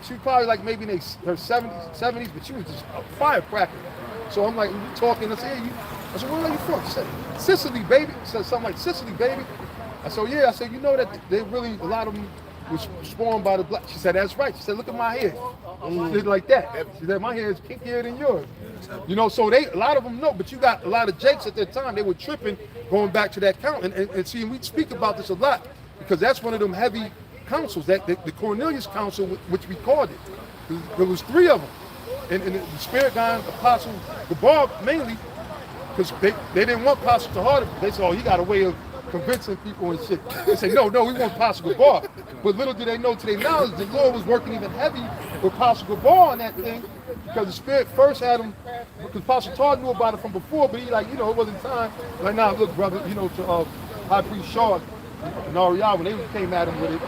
Speaker 4: She was probably like maybe in her 70s, but she was just a firecracker. So I'm like, we talking. I said, hey, I said, where are you from? She said, Sicily, baby. She said something like, Sicily, baby. I said, yeah. I said, you know that they really, a lot of them was spawned by the black. She said, that's right. She said, look at my hair. She did like that. She said, my hair is kinkier than yours. You know, so a lot of them know, but you got a lot of Jakes at that time. They were tripping going back to that count. And see, we speak about this a lot because that's one of them heavy councils, that the Cornelius Council, which we called it. There was 3 of them. And the Spirit guy, Apostle Gabar mainly, because they didn't want Apostle Tahar. They said, oh, he got a way of convincing people and shit. They said, no, we want Apostle Gabar. But little did they know, to their knowledge, the Lord was working even heavy with Apostle Gabar on that thing, because the Spirit first had him, because Apostle Tahar knew about it from before, but he it wasn't time. Like, nah, look, brother, to High Priest Shaw and Ariel, when they came at him with it,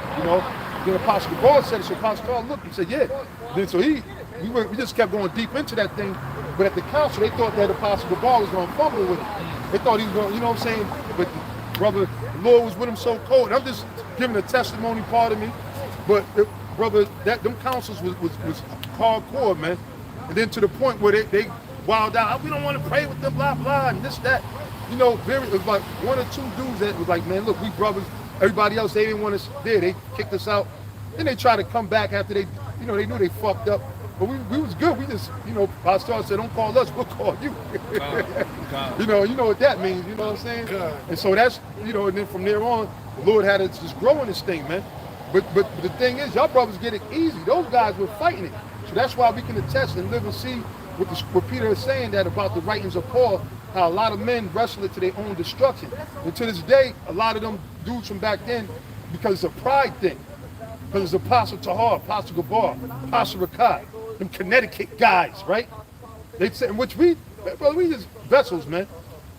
Speaker 4: then Apostle Gabar said it, so Apostle Tahar looked, he said, yeah. Then so we just kept going deep into that thing, but at the council, they thought that Apostle Gabar was going to fumble with it. They thought he was going, you know what I'm saying? But brother, the Lord was with him so cold. I'm just giving a testimony part of me, but brother, them councils was hardcore, man. And then to the point where they wild out, we don't want to pray with them, blah, blah, and this, that. It was like 1 or 2 dudes that was like, man, look, we brothers. Everybody else, they didn't want us there. They kicked us out. Then they tried to come back after they knew they fucked up. But we was good. We just, Pastor said, don't call us, we'll call you. You know what that means, you know what I'm saying? And so that's, and then from there on, the Lord had us just growing this thing, man. But the thing is, y'all brothers get it easy. Those guys were fighting it. So that's why we can attest and live and see what Peter is saying that about the writings of Paul, how a lot of men wrestle it to their own destruction. And to this day, a lot of them dudes from back then, because it's a pride thing. Because it's Apostle Tahar, Apostle Gabar, Apostle Rakai, them Connecticut guys, right? They say, which we just vessels, man.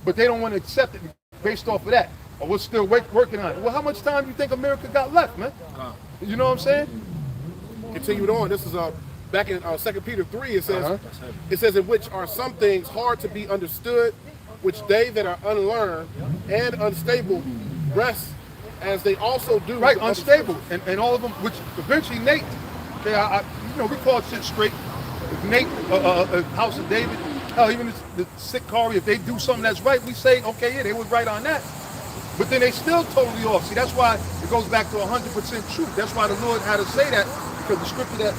Speaker 4: But they don't want to accept it based off of that. Or we're still working on it. Well, how much time do you think America got left, man? You know what I'm saying?
Speaker 2: Continued on. This is back in 2 Peter 3. It says, in which are some things hard to be understood, which they that are unlearned and unstable rest, as they also do.
Speaker 4: Right, unstable, and all of them. Which eventually Nate, okay, we call shit straight. If Nate, House of David, hell, even the Sicily, if they do something that's right, we say, okay, yeah, they was right on that. But then they still totally off. See, that's why it goes back to 100% truth. That's why the Lord had to say that, because the scripture that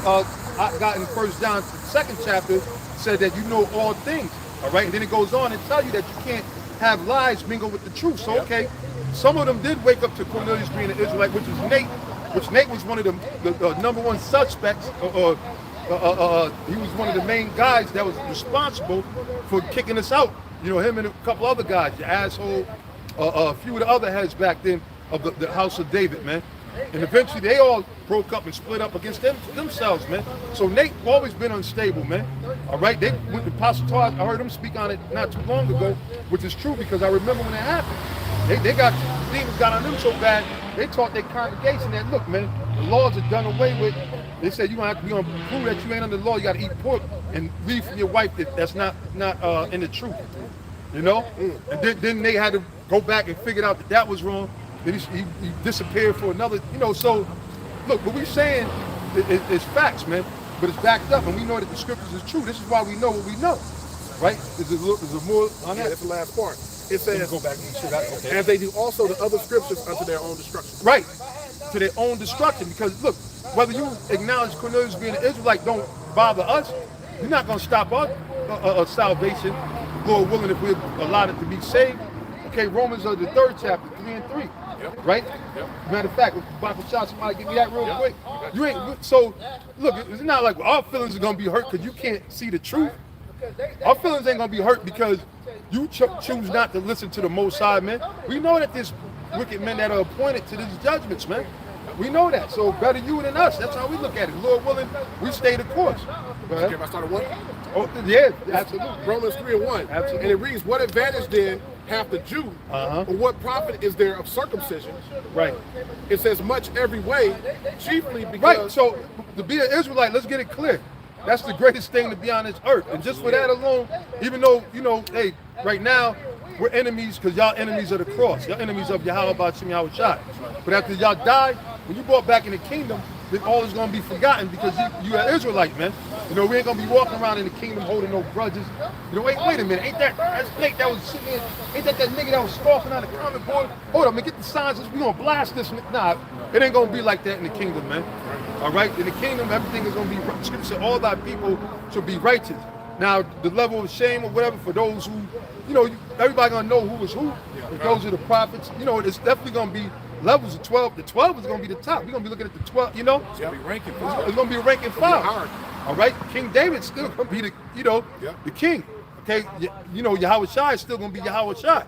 Speaker 4: I got in 1 John, the 2nd chapter, said that you know all things. All right, and then it goes on and tell you that you can't have lies mingle with the truth. So, okay, some of them did wake up to Cornelius being an Israelite, which was Nate, Nate was one of the #1 suspects, he was one of the main guys that was responsible for kicking us out. You know, him and a couple other guys, your asshole, a few of the other heads back then of the House of David, man. And eventually they all broke up and split up against themselves, man. So Nate always been unstable, man. All right, they went to Apostle Todd. I heard him speak on it not too long ago, which is true because I remember when it happened. They got demons got on them so bad. They taught their congregation that, look, man, the laws are done away with. They said you don't have to be on prove that you ain't under the law. You got to eat pork and leave from your wife that's not in the truth. You know, and then they had to go back and figure out that was wrong. Then he disappeared for another, you know. So, look, what we're saying is facts, man, but it's backed up, and we know that the scriptures is true. This is why we know what we know, right? Is there more on that?
Speaker 2: That's the last part. It says,
Speaker 4: go back and okay.
Speaker 2: as they do also the other scriptures unto their own destruction.
Speaker 4: Right, to their own destruction. Because look, whether you acknowledge Cornelius being an Israelite don't bother us, you're not going to stop our salvation, Lord willing, if we're allotted to be saved. Okay, Romans the 3rd chapter, 3 and 3. Yep. Right? Yep. Matter of fact, if Bible shot somebody, give me that real quick. You ain't so. Look, it's not like our feelings are gonna be hurt because you can't see the truth. Our feelings ain't gonna be hurt because you choose not to listen to the Most High, man. We know that there's wicked men that are appointed to these judgments, man. We know that. So better you than us. That's how we look at it. Lord willing, we stay the course.
Speaker 2: Okay, if I start at 1?
Speaker 4: Oh, yeah, absolutely.
Speaker 2: Romans 3 and 1.
Speaker 4: Absolutely.
Speaker 2: And it reads, what advantage then hath the Jew, or what profit is there of circumcision?
Speaker 4: Right.
Speaker 2: It says much every way, chiefly because...
Speaker 4: Right, so to be an Israelite, let's get it clear. That's the greatest thing to be on this earth. And just for that alone, even though, you know, hey, right now, we're enemies because y'all enemies of the cross. Y'all enemies of Yahweh Ba'Shem Yahweh Shai. But after y'all die, when you brought back in the kingdom, then all is going to be forgotten because you an Israelite, man. You know, we ain't going to be walking around in the kingdom holding no grudges. You know, wait a minute. Ain't that's Nate that was sitting there, ain't that nigga that was scoffing on the comment board? Hold up, man, get the signs. We going to blast this. Nah, it ain't going to be like that in the kingdom, man. All right? In the kingdom, everything is going to be right. Scripture said all thy people should be righteous. Now, the level of shame or whatever for those who, you know, everybody going to know who is who. If those are the prophets, you know, it's definitely going to be levels of 12. The 12 is going to be the top. We're going to be looking at the 12, you know?
Speaker 1: It's going to be ranking.
Speaker 4: It's going to be a ranking file. All right? King David's still going to be the, you know, the king. Okay? You know, Yahweh Shai is still going to be Yahweh Shai.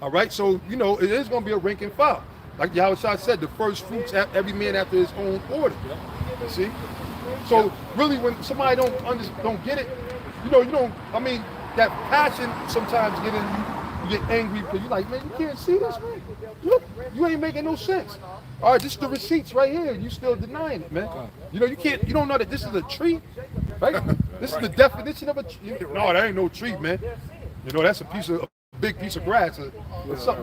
Speaker 4: All right? So, you know, it is going to be a ranking file. Like Yahweh Shai said, the first fruits, every man after his own order. You see? So, really, when somebody don't get it, you know, you don't, I mean, that passion sometimes get in you. You get angry because you're like, man, you can't see this, man. Look, you ain't making no sense. All right, this is the receipts right here. You still denying it, man. You know, you don't know that this is a tree, right? This is the definition of a tree. No, that ain't no tree, man. You know, that's a big piece of grass or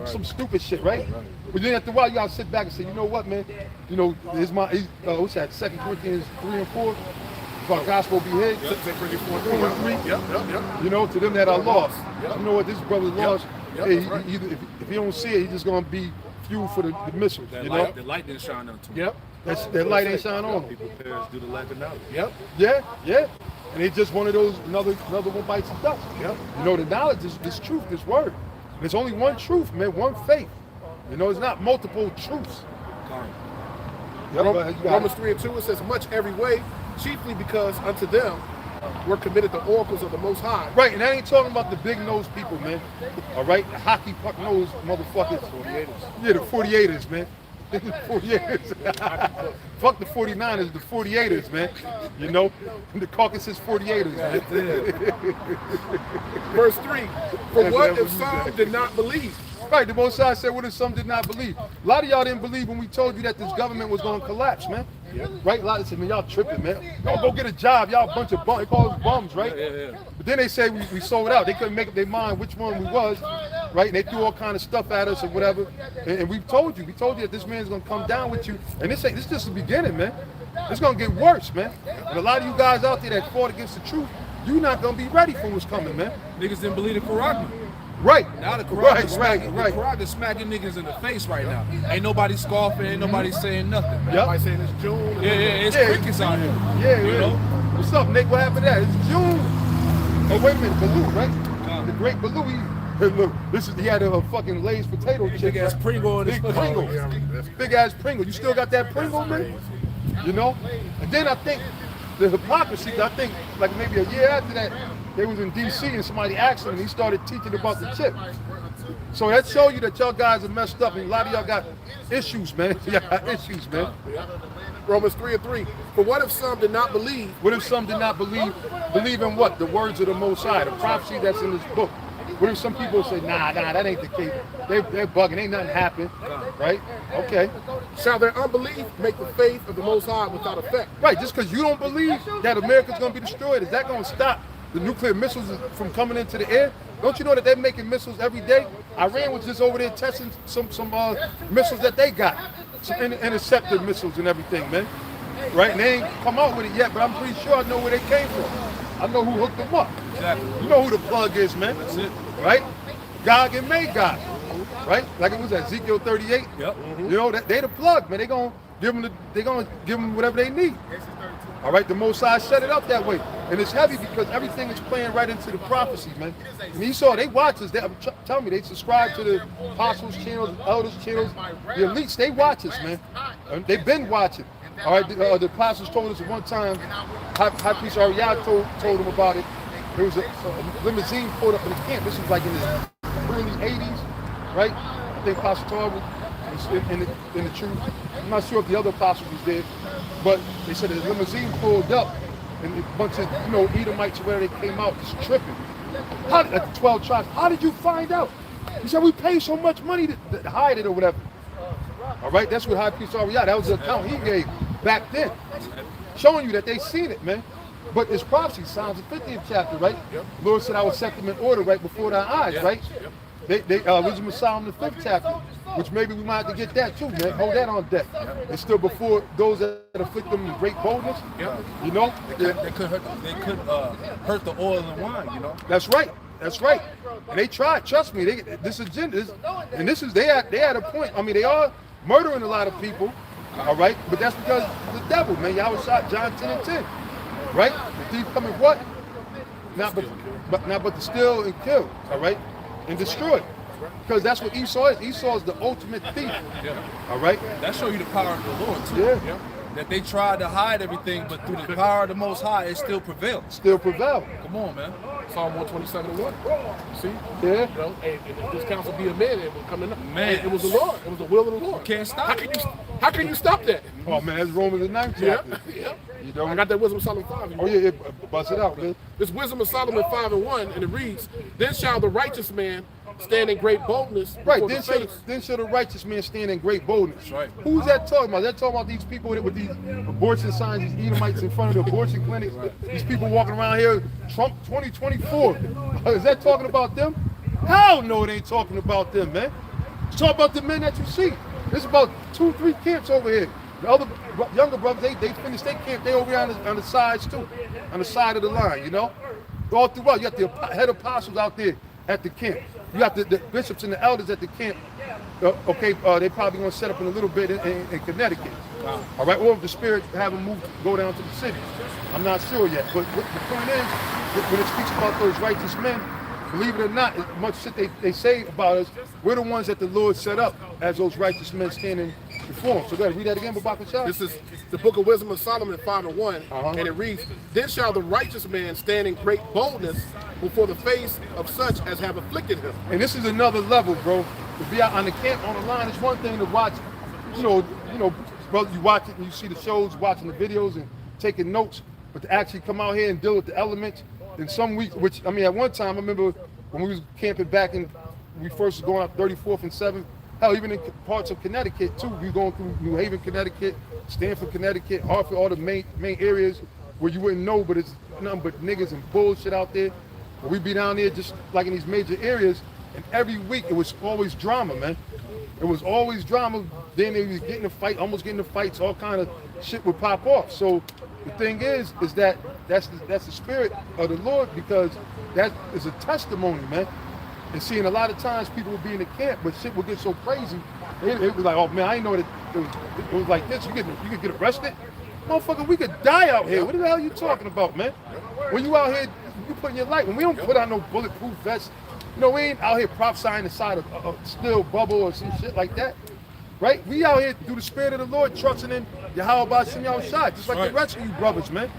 Speaker 4: some stupid shit, right? But then after a while, you gotta sit back and say, you know what, man? You know, what's that, 2 Corinthians 3 and 4? Our gospel be hid. 2 Corinthians 4 and 3. Yep. You know, to them that are lost. You know what, this brother's lost. Hey, if he don't see it, he's just gonna be fuel for the missiles. You know?
Speaker 1: The light didn't shine on too.
Speaker 4: Yep. That light ain't shine on them.
Speaker 1: People perish due to lack of knowledge.
Speaker 4: Yep. Yeah. And it's just one of those, another one bites the dust. Yep. You know, the knowledge is this truth, this word. There's only one truth, man, one faith. You know, it's not multiple truths.
Speaker 2: Yep. Romans 3 and 2, it says much every way, chiefly because unto them were committed to oracles of the Most High.
Speaker 4: Right, and I ain't talking about the big nose people, man. All right, the hockey puck nose motherfuckers.
Speaker 2: 48ers.
Speaker 4: Yeah, the 48ers, man. 48ers. Fuck the 49ers, the 48ers, man. You know, the Caucasus 48ers, man.
Speaker 2: Verse 3, for what if some did not believe?
Speaker 4: Right, the Most High said, what if some did not believe? A lot of y'all didn't believe when we told you that this government was going to collapse, man. Right? A lot of said, man, y'all tripping, man. Y'all go get a job. Y'all a bunch of bums. They call us bums, right? But then they say we sold out. They couldn't make up their mind which one we was, right? And they threw all kind of stuff at us or whatever. And we told you that this man's going to come down with you. And this is just the beginning, man. It's going to get worse, man. And a lot of you guys out there that fought against the truth, you're not going to be ready for what's coming, man.
Speaker 1: Niggas didn't believe the Quran.
Speaker 4: Right.
Speaker 1: Now the Quran
Speaker 4: Right,
Speaker 1: is smacking,
Speaker 4: right.
Speaker 1: the Quran is smacking niggas in the face right now. Ain't nobody scoffing, ain't nobody saying nothing. Man.
Speaker 4: Yep.
Speaker 2: Everybody saying it's June.
Speaker 1: Yeah, it's
Speaker 4: Yeah,
Speaker 1: crickets out here.
Speaker 4: Yeah,
Speaker 1: you
Speaker 4: yeah.
Speaker 1: know?
Speaker 4: What's up, Nick? What happened to that? It's June. Oh, wait a minute. Baloo, right? The great Baloo. Look, he had a fucking Lay's potato chip.
Speaker 1: Big ass Pringle in his
Speaker 4: Big
Speaker 1: fucking-
Speaker 4: Pringle. Big ass Pringle. You still got that Pringle, man? You know? And then I think the hypocrisy, I think like maybe a year after that, they was in D.C. and somebody asked him and he started teaching about the chip. So that show you that y'all guys are messed up and a lot of y'all got issues, man. Y'all got issues, man.
Speaker 2: Romans 3:3. For what if some did not believe?
Speaker 4: What if some did not believe? Believe in what? The words of the Most High, the prophecy that's in this book. What if some people say, nah, that ain't the case. They're bugging, ain't nothing happened, right? Okay.
Speaker 2: Shall their unbelief make the faith of the Most High without effect?
Speaker 4: Right, just because you don't believe that America's going to be destroyed, is that going to stop the nuclear missiles from coming into the air? Don't you know that they're making missiles every day? Iran was just over there testing some missiles that they got, some interceptor missiles and everything, man. Right, and they ain't come out with it yet, but I'm pretty sure I know where they came from. I know who hooked them up.
Speaker 1: Exactly.
Speaker 4: You know who the plug is, man.
Speaker 1: That's it.
Speaker 4: Right? Gog and Magog. Right? Like it was Ezekiel 38.
Speaker 1: Yep.
Speaker 4: You know, they the plug, man. They gonna give them whatever they need. All right, the Most High set it up that way. And it's heavy because everything is playing right into the prophecy, man. And Esau, they watch us. Tell me, they subscribe to the apostles' channels, elders' channels. The elites, they watch us, man. And they've been watching. All right, the apostles told us at one time, High Priest Ariel told them about it. There was a limousine pulled up in the camp. This was like in the early 80s, right? I think Apostle Torah was in the truth. I'm not sure if the other apostles was there, but they said the limousine pulled up and a bunch of, Edomites where they came out just tripping. At the 12 tribes, how did you find out? He said, we paid so much money to hide it or whatever. All right, that's what High Priest Ariel, that was the account he gave back then, showing you that they seen it, man. But it's prophecy, Psalms the 50th chapter, right? Yep. Lord said, I will set them in order right before their eyes, right? They Wisdom of Solomon the 5th chapter, which maybe we might have to get that too, man. Hold that on deck. It's still before those that afflict them in great boldness. Yep. You know?
Speaker 1: They could hurt the oil and wine, you know?
Speaker 4: That's right. That's right. And they tried. Trust me. This agenda they had a point. I mean, they are murdering a lot of people. All right, but that's because the devil, man. Y'all was shot John 10:10. Right? The thief coming what? Not but to steal and kill, all right? And destroy. Because that's what Esau is. Esau is the ultimate thief. All right?
Speaker 1: That show you the power of the Lord too.
Speaker 4: Yeah.
Speaker 1: That they tried to hide everything, but through the power of the Most High, it still prevailed.
Speaker 4: Still prevail.
Speaker 1: Come on, man.
Speaker 2: Psalm 127:1. See?
Speaker 4: Yeah.
Speaker 2: If this council be amended, it will come in.
Speaker 1: Man.
Speaker 2: It was the Lord. It was the will of the Lord.
Speaker 1: Can't stop
Speaker 2: How can you stop that?
Speaker 4: Oh man, that's Romans the 9th chapter.
Speaker 2: Yeah.
Speaker 4: You know?
Speaker 2: I got that Wisdom of Solomon 5.
Speaker 4: Oh yeah, bust it out, man.
Speaker 2: This Wisdom of Solomon 5:1, and it reads, Then shall the righteous man stand in great boldness.
Speaker 4: Right,
Speaker 2: then
Speaker 4: shall the righteous man stand in great boldness.
Speaker 1: Right.
Speaker 4: Who's that talking about? They're talking about these people with these abortion signs, these Edomites in front of the abortion clinics. These people walking around here, Trump 2024. Is that talking about them? Hell no, it ain't talking about them, man. It's talking about the men that you see. There's about 2-3 camps over here. The other younger brothers, they finished their camp. They over here on the sides too, on the side of the line, you know. All throughout, you got the head apostles out there at the camp. You got the bishops and the elders at the camp. They probably gonna set up in a little bit in Connecticut. Wow. All right, or if the Spirit have them go down to the city. I'm not sure yet. But what the point is, when it speaks about those righteous men, believe it or not, as much shit they say about us, we're the ones that the Lord set up as those righteous men standing before him. So go ahead, read that again, Babak Shah.
Speaker 2: This is the Book of Wisdom of Solomon 5:1,
Speaker 4: Uh-huh.
Speaker 2: and it reads, "Then shall the righteous man stand in great boldness before the face of such as have afflicted him."
Speaker 4: And this is another level, bro. To be out on the camp on the line, it's one thing to watch, you know, brother, you watch it and you see the shows, watching the videos and taking notes, but to actually come out here and deal with the elements in some weeks, which, I mean, at one time, I remember when we was camping back in, we first was going up 34th and 7th, hell, even in parts of Connecticut too, we going through New Haven, Connecticut, Stamford, Connecticut, Hartford, all the main areas where you wouldn't know, but it's nothing but niggas and bullshit out there. But we be down there just like in these major areas, and every week it was always drama, man. It was always drama. Then they was getting a fight, almost getting the fights, all kind of shit would pop off. So the thing is that that's the spirit of the Lord, because that is a testimony, man. And seeing a lot of times people would be in the camp, but shit would get so crazy. It was like, oh man, I didn't know that it was like this. You could get arrested, motherfucker. We could die out here. What the hell are you talking about, man? When you out here, you putting your life. When we don't put on no bulletproof vests, you know, we ain't out here prophesying the side of a steel bubble or some shit like that, right? We out here through the spirit of the Lord, trusting in Yahweh Shem Shai, just like the rest of you brothers, man.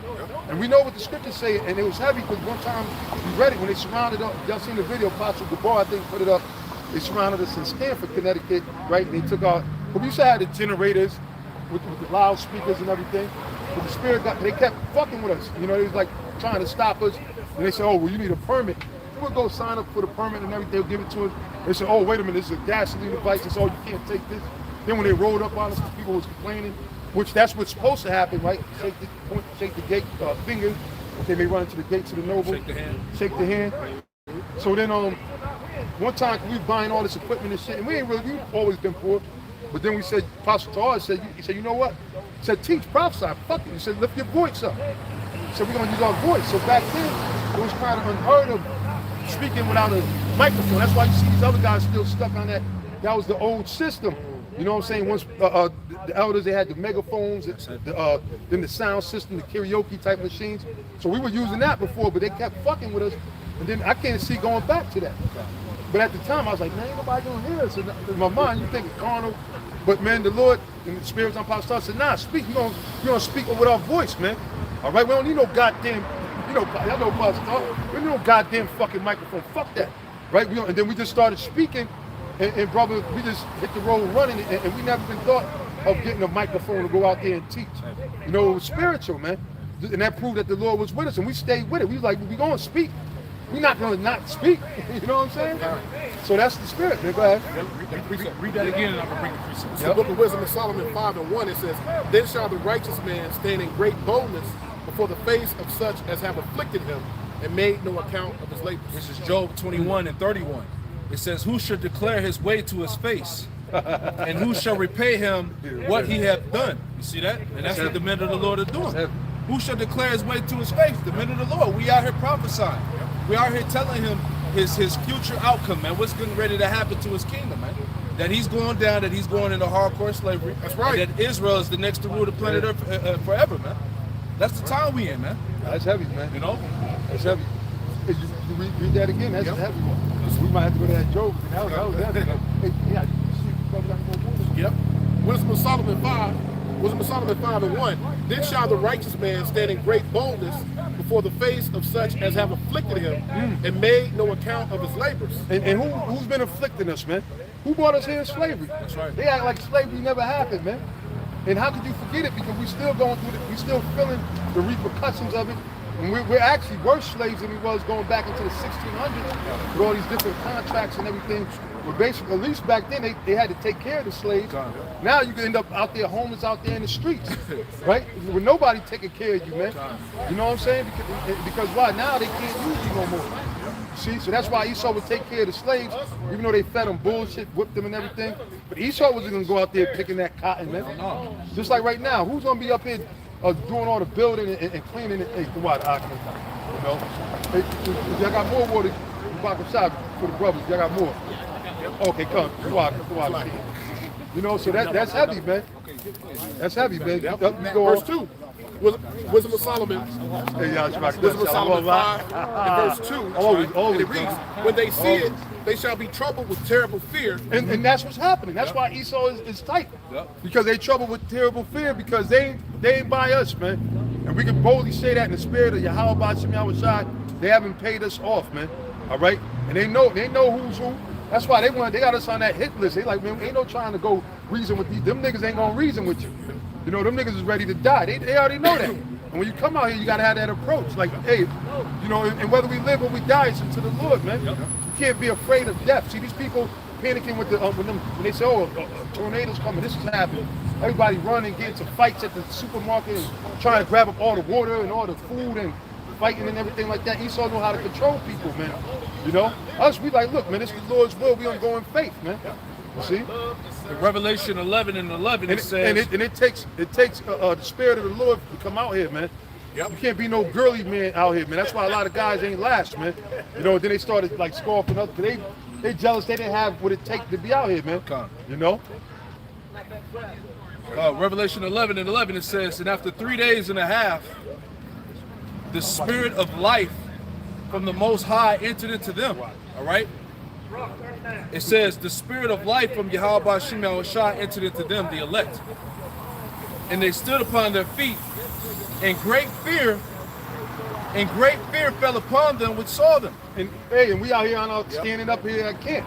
Speaker 4: And we know what the scriptures say, and it was heavy because one time we read it when they surrounded up. Y'all seen the video? Apostle Gabar, I think, put it up. They surrounded us in Stamford, Connecticut, right? And they took our. But we used to have the generators with the loudspeakers and everything. But the spirit they kept fucking with us. You know, they was like trying to stop us. And they said, "Oh, well, you need a permit." We'll go sign up for the permit and everything. They'll give it to us. They said, "Oh, wait a minute, this is a gasoline device. It's, oh, you can't take this." Then when they rolled up on us, people was complaining, which that's what's supposed to happen, right? Shake the gate finger. Okay, they run to the gate to the noble. Shake the hand. So then, one time we buying all this equipment and shit, and we've always been poor. But then we said, Pastor Tar said, he said, you know what? He said, teach, prophesy, fuck it. He said, lift your voice up. He said, we're gonna use our voice. So back then, it was kind of unheard of speaking without a microphone. That's why you see these other guys still stuck on that. That was the old system. You know what I'm saying? Once the elders, they had the megaphones, then the sound system, the karaoke type machines. So we were using that before, but they kept fucking with us. And then I can't see going back to that. But at the time, I was like, man, ain't nobody gonna hear us. And in my mind, you think it's carnal. But man, the Lord and the spirits on Pastor said, nah, speak. You're gonna speak with our voice, man. All right, we don't need no goddamn, y'all know Pastor. We don't need no goddamn fucking microphone. Fuck that, right? And then we just started speaking, and brother, we just hit the road running, and we never even thought of getting a microphone to go out there and teach. You know, it was spiritual, man. And that proved that the Lord was with us, and we stayed with it. We was like, we gonna speak. We're not gonna not speak. You know what I'm saying? So that's the spirit, man. Go ahead.
Speaker 1: Read that again and I'm gonna bring the precept.
Speaker 2: It's the Book of Wisdom of Solomon 5:1. It says, "Then shall the righteous man stand in great boldness before the face of such as have afflicted him and made no account of his labors."
Speaker 1: This is Job 21:31. It says, who shall declare his way to his face? And who shall repay him what he hath done? You see that? And that's what the men of the Lord are doing. Who shall declare his way to his face? The men of the Lord. We out here prophesying. We out here telling him his future outcome, man. What's getting ready to happen to his kingdom, man. That he's going down, that he's going into hardcore slavery.
Speaker 2: That's right.
Speaker 1: And that Israel is the next to rule the planet Earth forever, man. That's the time we in, man.
Speaker 4: That's heavy, man.
Speaker 1: You know?
Speaker 4: That's heavy. You read that again, that's a heavy one. We might have to go to that joke. That was heavy. Hey, yeah,
Speaker 2: Yep. Wisdom of Solomon 5:1. Then shall the righteous man stand in great boldness before the face of such as have afflicted him and made no account of his labors.
Speaker 4: And who's been afflicting us, man? Who brought us here in slavery?
Speaker 1: That's right.
Speaker 4: They act like slavery never happened, man. And how could you forget it? Because we're still going through it. We're still feeling the repercussions of it. And we're actually worse slaves than we was going back into the 1600s with all these different contracts and everything. But basically, at least back then, they had to take care of the slaves. Now you can end up out there, homeless out there in the streets, right? With nobody taking care of you, man. You know what I'm saying? Because why? Now they can't use you no more. See, so that's why Esau would take care of the slaves, even though they fed them bullshit, whipped them and everything. But Esau wasn't gonna go out there picking that cotton, man. Just like right now, who's gonna be up here doing all the building and cleaning it? Hey, the water, you know. Hey, y'all got more water, shop for the brothers. Y'all got more. Okay, come, the water. You know, so that's heavy, man. That's heavy, man.
Speaker 2: Verse 2. Wisdom of Solomon.
Speaker 4: Hey, y'all,
Speaker 2: Wisdom of Solomon 5 and verse 2.
Speaker 4: Always.
Speaker 2: And it reads, when they see it, they shall be troubled with terrible fear.
Speaker 4: And that's what's happening. That's why Esau is tight. Because they trouble with terrible fear because they ain't by us, man. And we can boldly say that in the spirit of Yahweh Ba'Shem Yahushai. They haven't paid us off, man. All right? And they know who's who. That's why they got us on that hit list. They like, man, ain't no trying to go reason with these. Them niggas ain't gonna reason with you. You know, them niggas is ready to die. They already know that. And when you come out here, you gotta have that approach. Like, hey, you know, and whether we live or we die, it's to the Lord, man. You can't be afraid of death. See, these people panicking with them when they say, oh, tornadoes coming, this is happening. Everybody running, getting to fights at the supermarket and trying to grab up all the water and all the food and fighting and everything like that. Esau know how to control people, man. You know? Us, we like, look, man, it's the Lord's will. We don't go in faith, man. You see?
Speaker 1: In Revelation 11 and 11, it says...
Speaker 4: And it takes the spirit of the Lord to come out here, man. Yep. You can't be no girly man out here, man. That's why a lot of guys ain't last, man. You know, then they started like scoffing up, because they jealous they didn't have what it takes to be out here, man. You know?
Speaker 1: Revelation 11 and 11, it says, and after 3 days and a half, the spirit of life from the Most High entered into them. All right? It says, the spirit of life from Yahweh Ba'Shem Yahushai entered into them, the elect. And they stood upon their feet, and great fear fell upon them which saw them.
Speaker 4: And hey, and we out here standing up here at camp.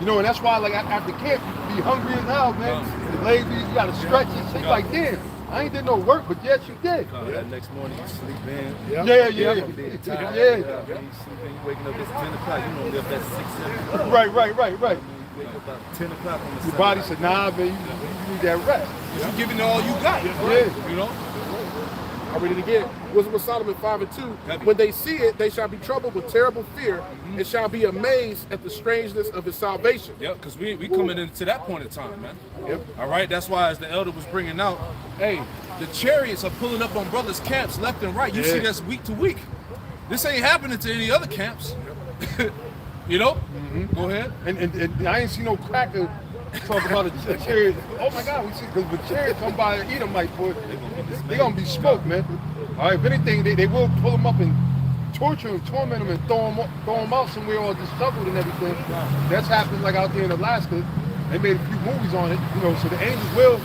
Speaker 4: You know, and that's why, like, after camp, you be hungry as hell, man. The lazy, you gotta stretch and shit. Like, damn, I ain't did no work, but yes, you did.
Speaker 5: That next morning, you sleep in.
Speaker 4: Yeah.
Speaker 5: You sleep in, you waking up at 10 o'clock, you don't live at 6, 7.
Speaker 4: Right.
Speaker 5: You wake up about 10 o'clock on the
Speaker 4: Your body said, nah, man, you need that rest.
Speaker 1: You're giving it all you got.
Speaker 4: Yeah.
Speaker 1: You know?
Speaker 2: I read it again. Wisdom of Solomon 5 and 2. When they see it, they shall be troubled with terrible fear and shall be amazed at the strangeness of his salvation.
Speaker 1: Yep, because we coming into that point in time, man.
Speaker 2: Yep.
Speaker 1: All right, that's why as the elder was bringing out, hey, the chariots are pulling up on brothers' camps left and right. You see this week to week. This ain't happening to any other camps. You know? Go ahead.
Speaker 4: And I ain't see no cracker talk about a chariot. Oh my God, we see, because the chariot come by and eat them like, boy, they gonna be smoked, man. All right, if anything, they will pull them up and torture them, torment them, and throw them out somewhere all disheveled and everything. That's happened like out there in Alaska. They made a few movies on it, you know, so the angels will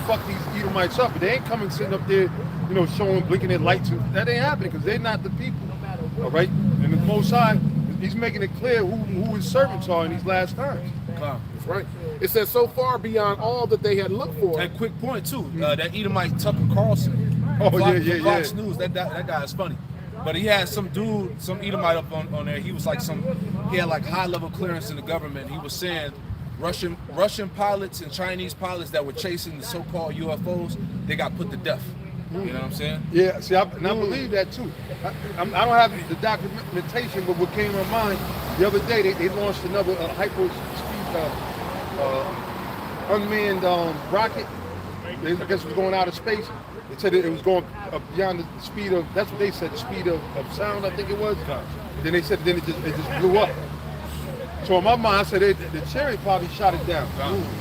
Speaker 4: fuck these Edomites up, but they ain't coming sitting up there, you know, showing, blinking their lights. That ain't happening because they're not the people, all right? And the Most High, he's making it clear who his servants are in these last times.
Speaker 2: That's right. It says, so far beyond all that they had looked for.
Speaker 1: And quick point too, that Edomite Tucker Carlson. Fox News, that guy is funny. But he had some dude, some Edomite up on there. He was like he had like high level clearance in the government. He was saying Russian pilots and Chinese pilots that were chasing the so-called UFOs, they got put to death. You know what I'm saying?
Speaker 4: Yeah, see, I believe that too. I don't have the documentation, but what came to my mind the other day, they launched another hyperspeed unmanned rocket. I guess it was going out of space. They said it was going beyond the speed of, that's what they said, the speed of sound, I think it was. Then they said it just blew up. So in my mind, I said the chariot probably shot it down.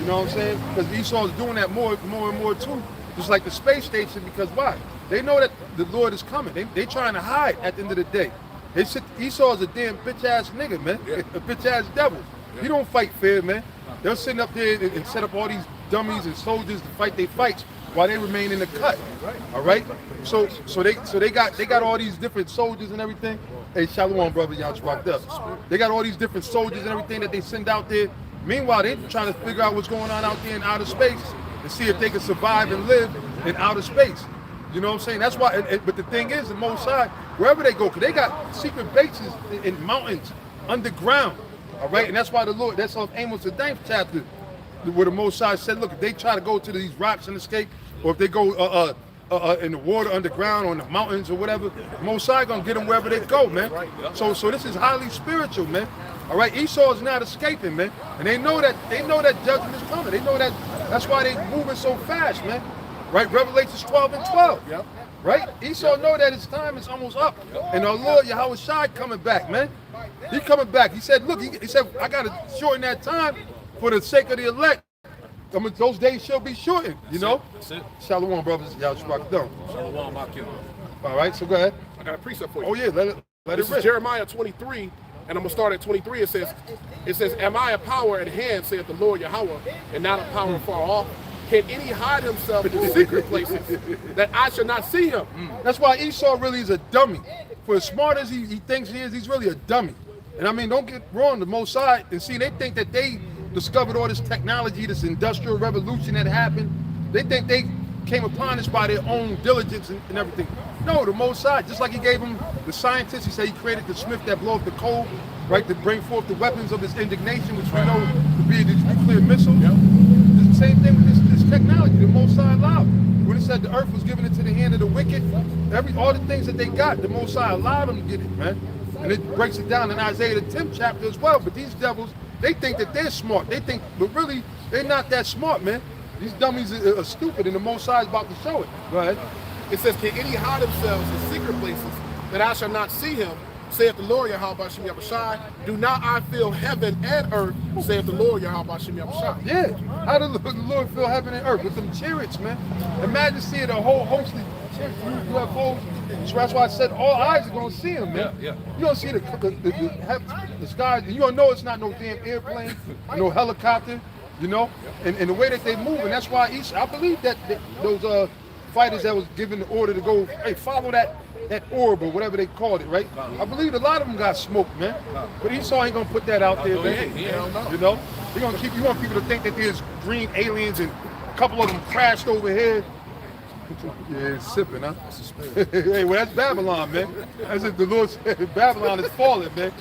Speaker 4: You know what I'm saying? Because Esau's doing that more and more too. Just like the space station, because why? They know that the Lord is coming. They trying to hide at the end of the day. Esau's a damn bitch-ass nigga, man. A bitch-ass devil. He don't fight fair, man. They're sitting up there and set up all these dummies and soldiers to fight their fights while they remain in the cut. All right? So they got all these different soldiers and everything. Hey, Shalom, brother, y'all just walked up. They got all these different soldiers and everything that they send out there. Meanwhile, they're trying to figure out what's going on out there in outer space and see if they can survive and live in outer space. You know what I'm saying? That's why, but the thing is, the Most High, wherever they go, because they got secret bases in mountains, underground, all right? And that's why the Lord, that's on Amos, the 9th chapter, where the Most High said, look, if they try to go to these rocks and escape, or if they go in the water underground or in the mountains or whatever, the Most High gonna get them wherever they go, man. So this is highly spiritual, man. All right, Esau is not escaping, man, and they know that judgment is coming. They know that's why they moving so fast, man. Right, Revelations 12 and 12. Yep. Right, Esau know that his time is almost up, and our Lord Yahweh Shai coming back, man. He coming back. He said, look, he said, I gotta shorten that time for the sake of the elect. those days shall be shortened, you know?
Speaker 1: That's it.
Speaker 4: Shalom, brothers. Y'all struck down.
Speaker 1: Shalom, Micah.
Speaker 4: All right, so go ahead.
Speaker 2: I got a precept for you.
Speaker 4: Oh, yeah, let it
Speaker 2: This is
Speaker 4: rip.
Speaker 2: Jeremiah 23, and I'm gonna start at 23. It says, "Am I a power at hand, saith the Lord Yahweh, and not a power far off? Can any hide himself in secret places, that I shall not see him?"
Speaker 4: That's why Esau really is a dummy. For as smart as he thinks he is, he's really a dummy. And I mean, don't get wrong, the Mossad, and see, they think that they discovered all this technology, this industrial revolution that happened. They think they came upon this by their own diligence and everything. No, the Mossad, just like he gave them the scientists, he said he created the smith that blow up the coal, right, to bring forth the weapons of his indignation, which we know to be the nuclear missile. It's the same thing with this technology, the Mossad allowed. When it said the earth was given into the hand of the wicked, all the things that they got, the Mossad allowed them to get it, man. And it breaks it down in Isaiah the 10th chapter as well. But these devils, they think that they're smart. They think, but really, they're not that smart, man. These dummies are stupid, and the Mossad is about to show it. Go ahead.
Speaker 2: It says, "Can any hide themselves in secret places, that I shall not see him, saith the Lord Yahweh Bashem Yahushai? Do not I fill heaven and earth, saith the Lord Yahweh Bashem Yahushai."
Speaker 4: Yeah. How did the Lord fill heaven and earth? With them chariots, man. Imagine seeing a whole host of chariots, UFOs. So that's why I said all eyes are going to see him, man.
Speaker 1: Yeah.
Speaker 4: You don't see the sky. You don't know it's not no damn airplane, no helicopter, you know? And the way that they move, and that's why I believe that those fighters that was given the order to go, hey, follow that orb or whatever they called it, right? I believe a lot of them got smoked, man. But Esau ain't gonna put that out there, man. You know? You want people to think that there's green aliens and a couple of them crashed over here. Yeah, it's sipping, huh? Hey, well, that's Babylon, man. That's it. The Lord said Babylon is falling, man.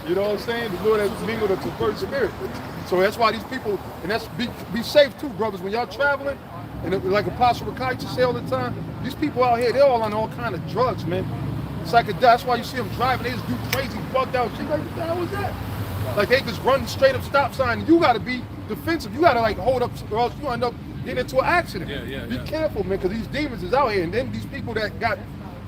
Speaker 4: You know what I'm saying? The Lord has mingled a perverse spirit. So that's why these people, and that's be safe too, brothers. When y'all traveling, and like Apostle Micah used to say all the time, these people out here, they're all on all kind of drugs, man. It's like that's why you see them driving, they just do crazy, bugged out shit. Like, what the hell was that? Like they just run straight up stop sign, and you gotta be defensive. You gotta like hold up, or else you end up getting into an accident. Be careful, man, because these demons is out here, and then these people that got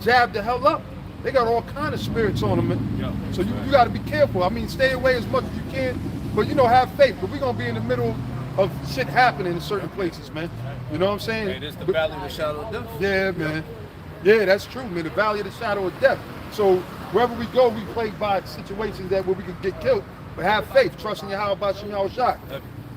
Speaker 4: jabbed the hell up, they got all kind of spirits on them, man. So you gotta be careful. I mean, stay away as much as you can, but you know, have faith. But we're gonna be in the middle of shit happening in certain places, man. You know what I'm saying?
Speaker 1: Hey, this is the valley of the shadow of death.
Speaker 4: Yeah, man. Yeah, that's true, man. The valley of the shadow of death. So wherever we go, we plagued by situations that where we could get killed. But have faith, trust in Yahweh Bashem Yahushai.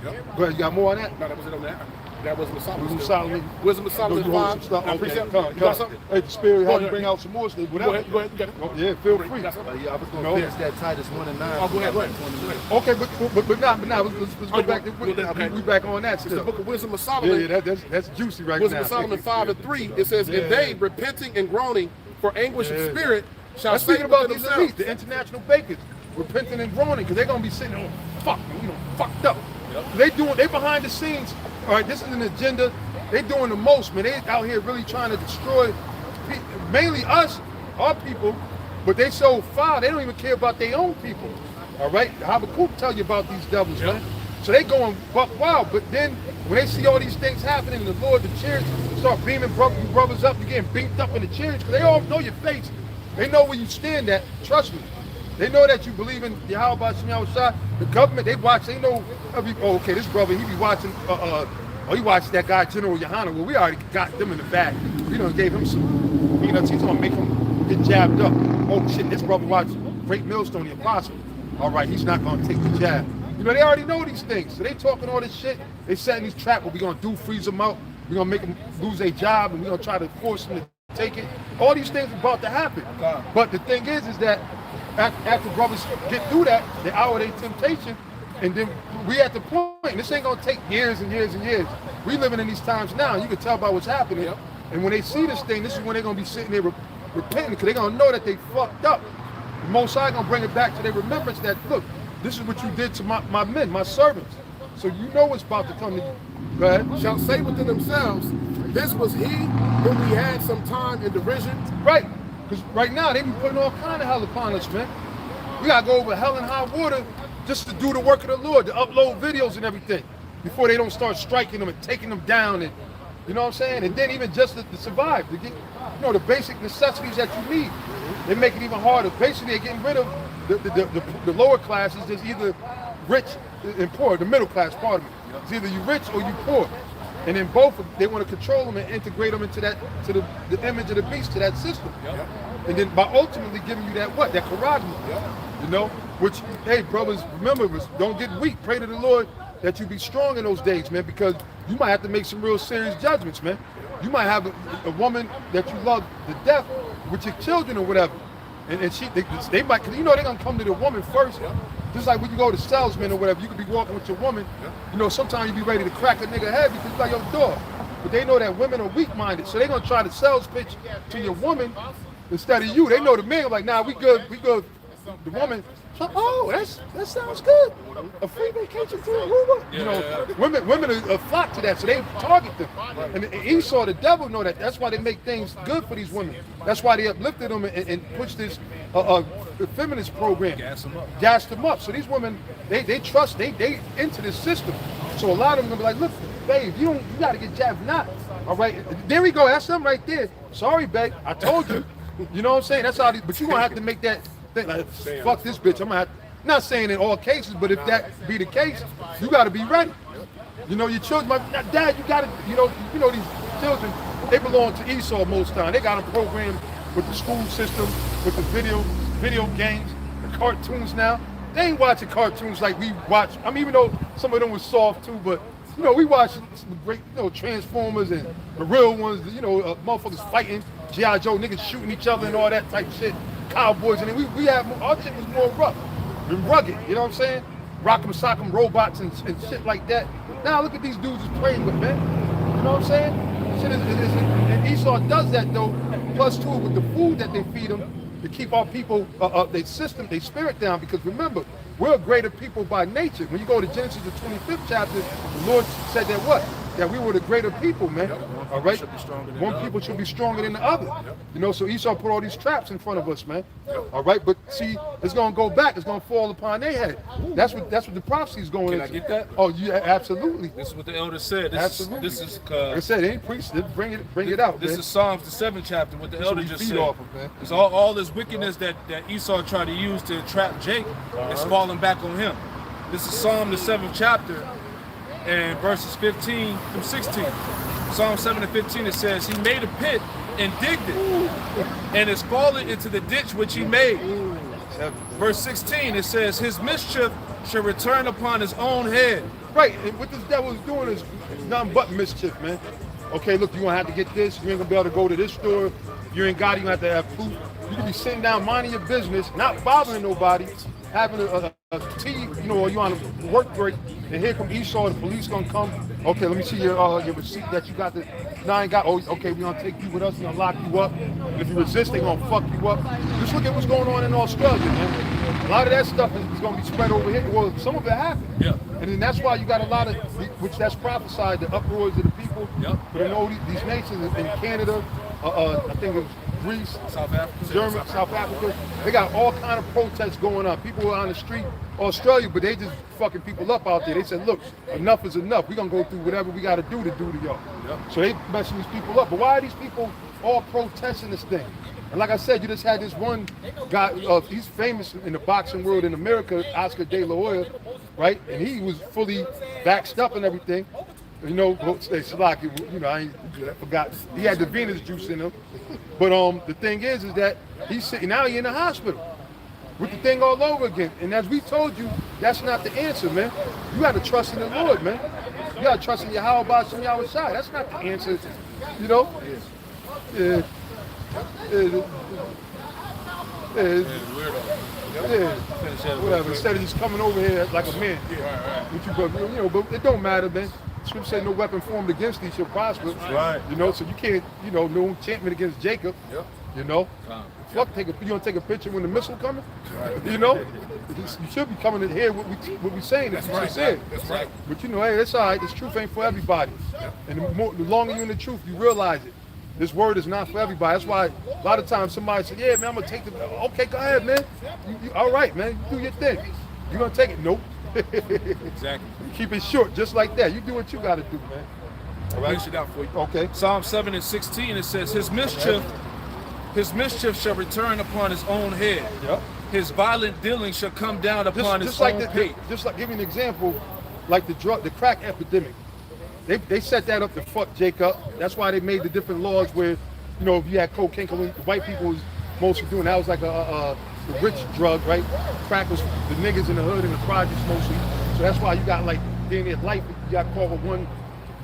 Speaker 4: Go ahead, you got more on that?
Speaker 2: No, that was it on that. That was Solomon.
Speaker 4: Solomon.
Speaker 2: Wisdom of Solomon
Speaker 4: You hold some
Speaker 2: 5.
Speaker 4: stuff.
Speaker 2: Now,
Speaker 4: Okay,
Speaker 2: precept.
Speaker 4: come.
Speaker 2: You got something?
Speaker 4: Hey, the spirit
Speaker 2: Go
Speaker 4: had to
Speaker 2: ahead.
Speaker 4: bring out some more stuff.
Speaker 2: Go
Speaker 4: Whatever.
Speaker 2: ahead, go ahead. You got it.
Speaker 4: Oh, yeah, feel free.
Speaker 2: You got something?
Speaker 5: Yeah, I was
Speaker 4: No.
Speaker 5: gonna finish that Titus 1 and 9.
Speaker 2: Oh, go ahead, go ahead.
Speaker 4: Okay, but now let's go back. We back on that
Speaker 2: It's the
Speaker 4: still.
Speaker 2: book of Wisdom of
Speaker 4: Yeah,
Speaker 2: Solomon.
Speaker 4: yeah, that's juicy right
Speaker 2: Wisdom
Speaker 4: now.
Speaker 2: of Solomon 5 and 3. It says,
Speaker 4: Yeah.
Speaker 2: "And they, repenting and groaning for anguish of spirit, shall
Speaker 4: Let's
Speaker 2: say
Speaker 4: speak about
Speaker 2: within
Speaker 4: these
Speaker 2: themselves."
Speaker 4: elites, the international bakers, repenting and groaning, because they're gonna be sitting there, fuck, you know, fucked up. They behind the scenes. All right, this is an agenda. They doing the most, man. They out here really trying to destroy, mainly us, our people, but they so far they don't even care about their own people. All right, Habakkuk tell you about these devils, man. So they going buck wild, but then when they see all these things happening, the Lord, the chariots start beaming you brothers up, you getting beamed up in the chariots, because they all know your face. They know where you stand at, trust me. They know that you believe in Yahweh Bashem Yahushai. The government, they watch, they know, okay, this brother, he be watching, he watched that guy, General Yohana. Well, we already got them in the bag. We done gave him some peanuts. He's gonna make him get jabbed up. Oh shit, this brother watched Great Millstone, the Apostle. All right, he's not gonna take the jab. You know, they already know these things. So they talking all this shit. They setting these traps. What we gonna do, freeze them out. We're gonna make them lose their job, and we're gonna try to force them to take it. All these things are about to happen. But the thing is that after brothers get through that, the hour of their temptation, and then we at the point, this ain't gonna take years and years and years. We living in these times now, and you can tell by what's happening. And when they see this thing, this is when they're gonna be sitting there repenting, because they're gonna know that they fucked up. The Most High gonna bring it back to their remembrance that, look, this is what you did to my men, my servants. So you know what's about to come to you. Go ahead.
Speaker 2: Shall say within themselves, "This was he whom we had some time in derision."
Speaker 4: Right. Because right now, they be putting all kind of hell upon us, man. We got to go over hell and high water just to do the work of the Lord, to upload videos and everything, before they don't start striking them and taking them down, and you know what I'm saying? And then even just to survive, to get, you know, the basic necessities that you need. They make it even harder. Basically, they're getting rid of the lower classes. There's either rich and poor, the middle class, pardon me. It's either you rich or you poor. And then both, they want to control them and integrate them into that, to the image of the beast, to that system. And then by ultimately giving you that what? That charisma. You know? Which, hey, brothers, remember, don't get weak. Pray to the Lord that you be strong in those days, man, because you might have to make some real serious judgments, man. You might have a woman that you love to death with your children or whatever. And they might, cause you know they're gonna come to the woman first. Just like when you go to salesman or whatever, you could be walking with your woman. You know, sometimes you be ready to crack a nigga head because you're like, yo, dog. But they know that women are weak-minded, so they're gonna try to sales pitch to your woman instead of you. They know the man like, nah, we good. The woman, oh, that sounds good. A free vacation to Aruba. You know, women are flock to that, so they target them. And Esau, the devil, know that. That's why they make things good for these women. That's why they uplifted them and pushed this feminist program. Gas them up. So these women, they trust, they into this system. So a lot of them gonna be like, look, babe, you gotta get jabbed not. All right, there we go. That's them right there. Sorry, babe, I told you. You know what I'm saying? That's how. But you gonna have to make that. Like, fuck this bitch. I'm gonna have, not saying in all cases, but if that be the case, you gotta be ready. You know, your children, dad, you gotta, you know these children, they belong to Esau most time. They got them programmed with the school system, with the video games, the cartoons now. They ain't watching cartoons like we watch. I mean, even though some of them was soft too, but you know, we watch some great, Transformers and the real ones, motherfuckers fighting, G.I. Joe, niggas shooting each other and all that type of shit. Cowboys, and then we have our shit was more rough and rugged, you know what I'm saying? Rock'em sock'em robots and shit like that. Now look at these dudes is playing with, man. You know what I'm saying? Shit and Esau does that though, plus two with the food that they feed them to keep our people, their system, their spirit down, because remember, we're a greater people by nature. When you go to Genesis, the 25th chapter, the Lord said that what? That we were the greater people, man. All right? One people should be stronger than the other. You know, so Esau put all these traps in front of us, man. All right? But see, it's going to go back. It's going to fall upon their head. That's what the prophecy is going into.
Speaker 1: Can I get that?
Speaker 4: Oh, yeah, absolutely.
Speaker 1: This is what the elder said.
Speaker 4: Absolutely.
Speaker 1: This is
Speaker 4: like I said, they ain't preached it. Bring it out,
Speaker 1: This
Speaker 4: man.
Speaker 1: is Psalms, the 7th chapter, what the elder just said.
Speaker 4: Off of, man.
Speaker 1: It's all this wickedness that Esau tried to use to trap Jake is falling back on him. This is Psalm, the 7th chapter, and verses 15 through 16. Psalm 7 and 15, it says, he made a pit and digged it, and is fallen into the ditch which he made. Verse 16, it says, his mischief shall return upon his own head.
Speaker 4: Right, and what this devil is doing is nothing but mischief, man. Okay, look, you're going to have to get this. You ain't going to be able to go to this store. If you ain't got it, you're going to have to have proof. You can be sitting down, minding your business, not bothering nobody, having a tea, or you on a work break, and here come Esau, the police gonna come. Okay, let me see your receipt that you got. I ain't got. Oh, okay, we gonna take you with us. We gonna lock you up. And if you resist, they gonna fuck you up. Just look at what's going on in Australia, man. A lot of that stuff is gonna be spread over here. Well, some of it happened.
Speaker 1: Yeah.
Speaker 4: And then that's why you got a lot of, which that's prophesied, the uproars of the people.
Speaker 1: Yep.
Speaker 4: But you know, these nations in Canada, I think it was Greece,
Speaker 1: South Africa,
Speaker 4: Germany, South Africa, they got all kind of protests going on. People are on the street, Australia, but they just fucking people up out there. They said, look, enough is enough. We're going to go through whatever we got to do to y'all. Yep. So they messing these people up. But why are these people all protesting this thing? And like I said, you just had this one guy, he's famous in the boxing world in America, Oscar De La Hoya, right? And he was fully vaxxed up and everything. You know, I forgot. He had the Venus juice in him. But the thing is that he's sitting now, he in the hospital with the thing all over again. And as we told you, that's not the answer, man. You got to trust in the Lord, man. You got to trust in Yahweh B'Shem Yahweh Shai. That's not the answer, you know. Whatever. Instead of just coming over here like a man, but it don't matter, man. Scripture said no weapon formed against thee shall prosper.
Speaker 1: Right.
Speaker 4: You know, so you can't, no enchantment against Jacob. Yep. You know. Fuck, you don't take a picture when the missile coming. Right. You know. You should be coming to hear what we saying. That's what you said. That's right. But hey, that's all right. This truth ain't for everybody. Yep. And the longer you're in the truth, you realize it. This word is not for everybody. That's why a lot of times somebody said, yeah, man, I'm going to take the, okay, go ahead, man. All right, man, you do your thing. You going to take it? Nope.
Speaker 1: Exactly.
Speaker 4: Keep it short, just like that. You do what you got to do, man.
Speaker 1: All right. I'll finish it out for you.
Speaker 4: Okay.
Speaker 1: Psalm 7 and 16, it says, his mischief shall return upon his own head. Yep. His violent dealing shall come down upon his own pate.
Speaker 4: Just like, give me an example. like the crack epidemic. They set that up to fuck Jake up. That's why they made the different laws where, you know, if you had cocaine, the white people was mostly doing that was like a rich drug, right? Crack was the niggas in the hood and the projects mostly. So that's why you got like being at life, you got caught with one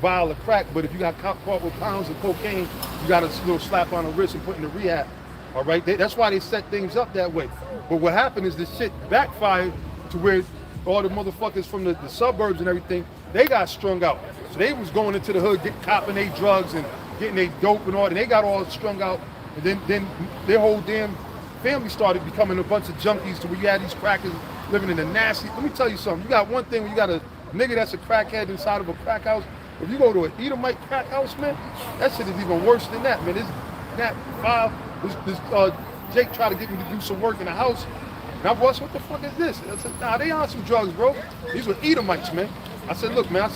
Speaker 4: vial of crack, but if you got caught with pounds of cocaine, you got a little slap on the wrist and put in the rehab. All right, that's why they set things up that way. But what happened is this shit backfired to where all the motherfuckers from the suburbs and everything, they got strung out. So they was going into the hood, copping their drugs and getting their dope and all, and they got all strung out. And then their whole damn family started becoming a bunch of junkies to where you had these crackers living in the nasty. Let me tell you something. You got one thing when you got a nigga that's a crackhead inside of a crack house. If you go to an Edomite crack house, man, that shit is even worse than that, man. Jake tried to get me to do some work in the house. And I was, what the fuck is this? I said, nah, they on some drugs, bro. These were Edomites, man. I said, look, man,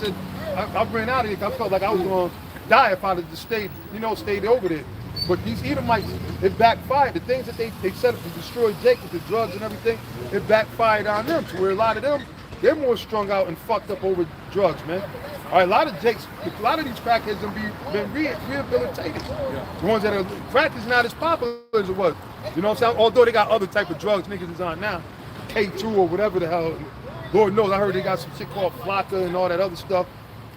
Speaker 4: I ran out of here. I felt like I was going to die if I'd have just stayed over there. But these Edomites, it backfired. The things that they set up to destroy Jake with the drugs and everything, it backfired on them. To where a lot of them, they're more strung out and fucked up over drugs, man. All right, a lot of these crackheads have been rehabilitated. Yeah. The ones that are crack is not as popular as it was. You know what I'm saying? Although they got other type of drugs niggas is on now, K2 or whatever the hell. Lord knows, I heard they got some shit called Flocka and all that other stuff.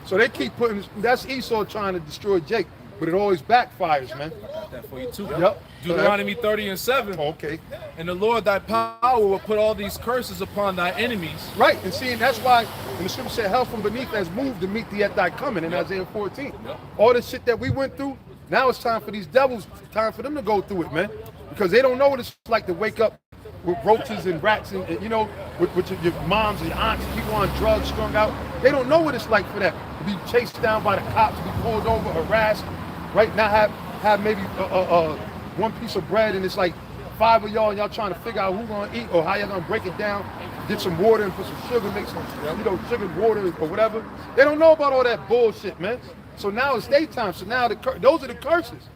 Speaker 4: So they keep putting, that's Esau trying to destroy Jake, but it always backfires, man.
Speaker 1: I got that for you too.
Speaker 4: Yep.
Speaker 1: Deuteronomy 30:7.
Speaker 4: Okay.
Speaker 1: And the Lord thy power will put all these curses upon thy enemies.
Speaker 4: Right, and see, that's why when the scripture said hell from beneath has moved to meet thee at thy coming in Isaiah 14. Yep. All the shit that we went through, now it's time for these devils, time for them to go through it, man. Because they don't know what it's like to wake up with roaches and rats and you know, with your moms and your aunts, people on drugs, strung out. They don't know what it's like for that. To be chased down by the cops, to be pulled over, harassed, right? Now have maybe one piece of bread and it's like 5 of y'all and y'all trying to figure out who's gonna eat or how y'all gonna break it down, get some water and put some sugar, make some, you know, sugared water or whatever. They don't know about all that bullshit, man. So now it's daytime. So now those are the curses.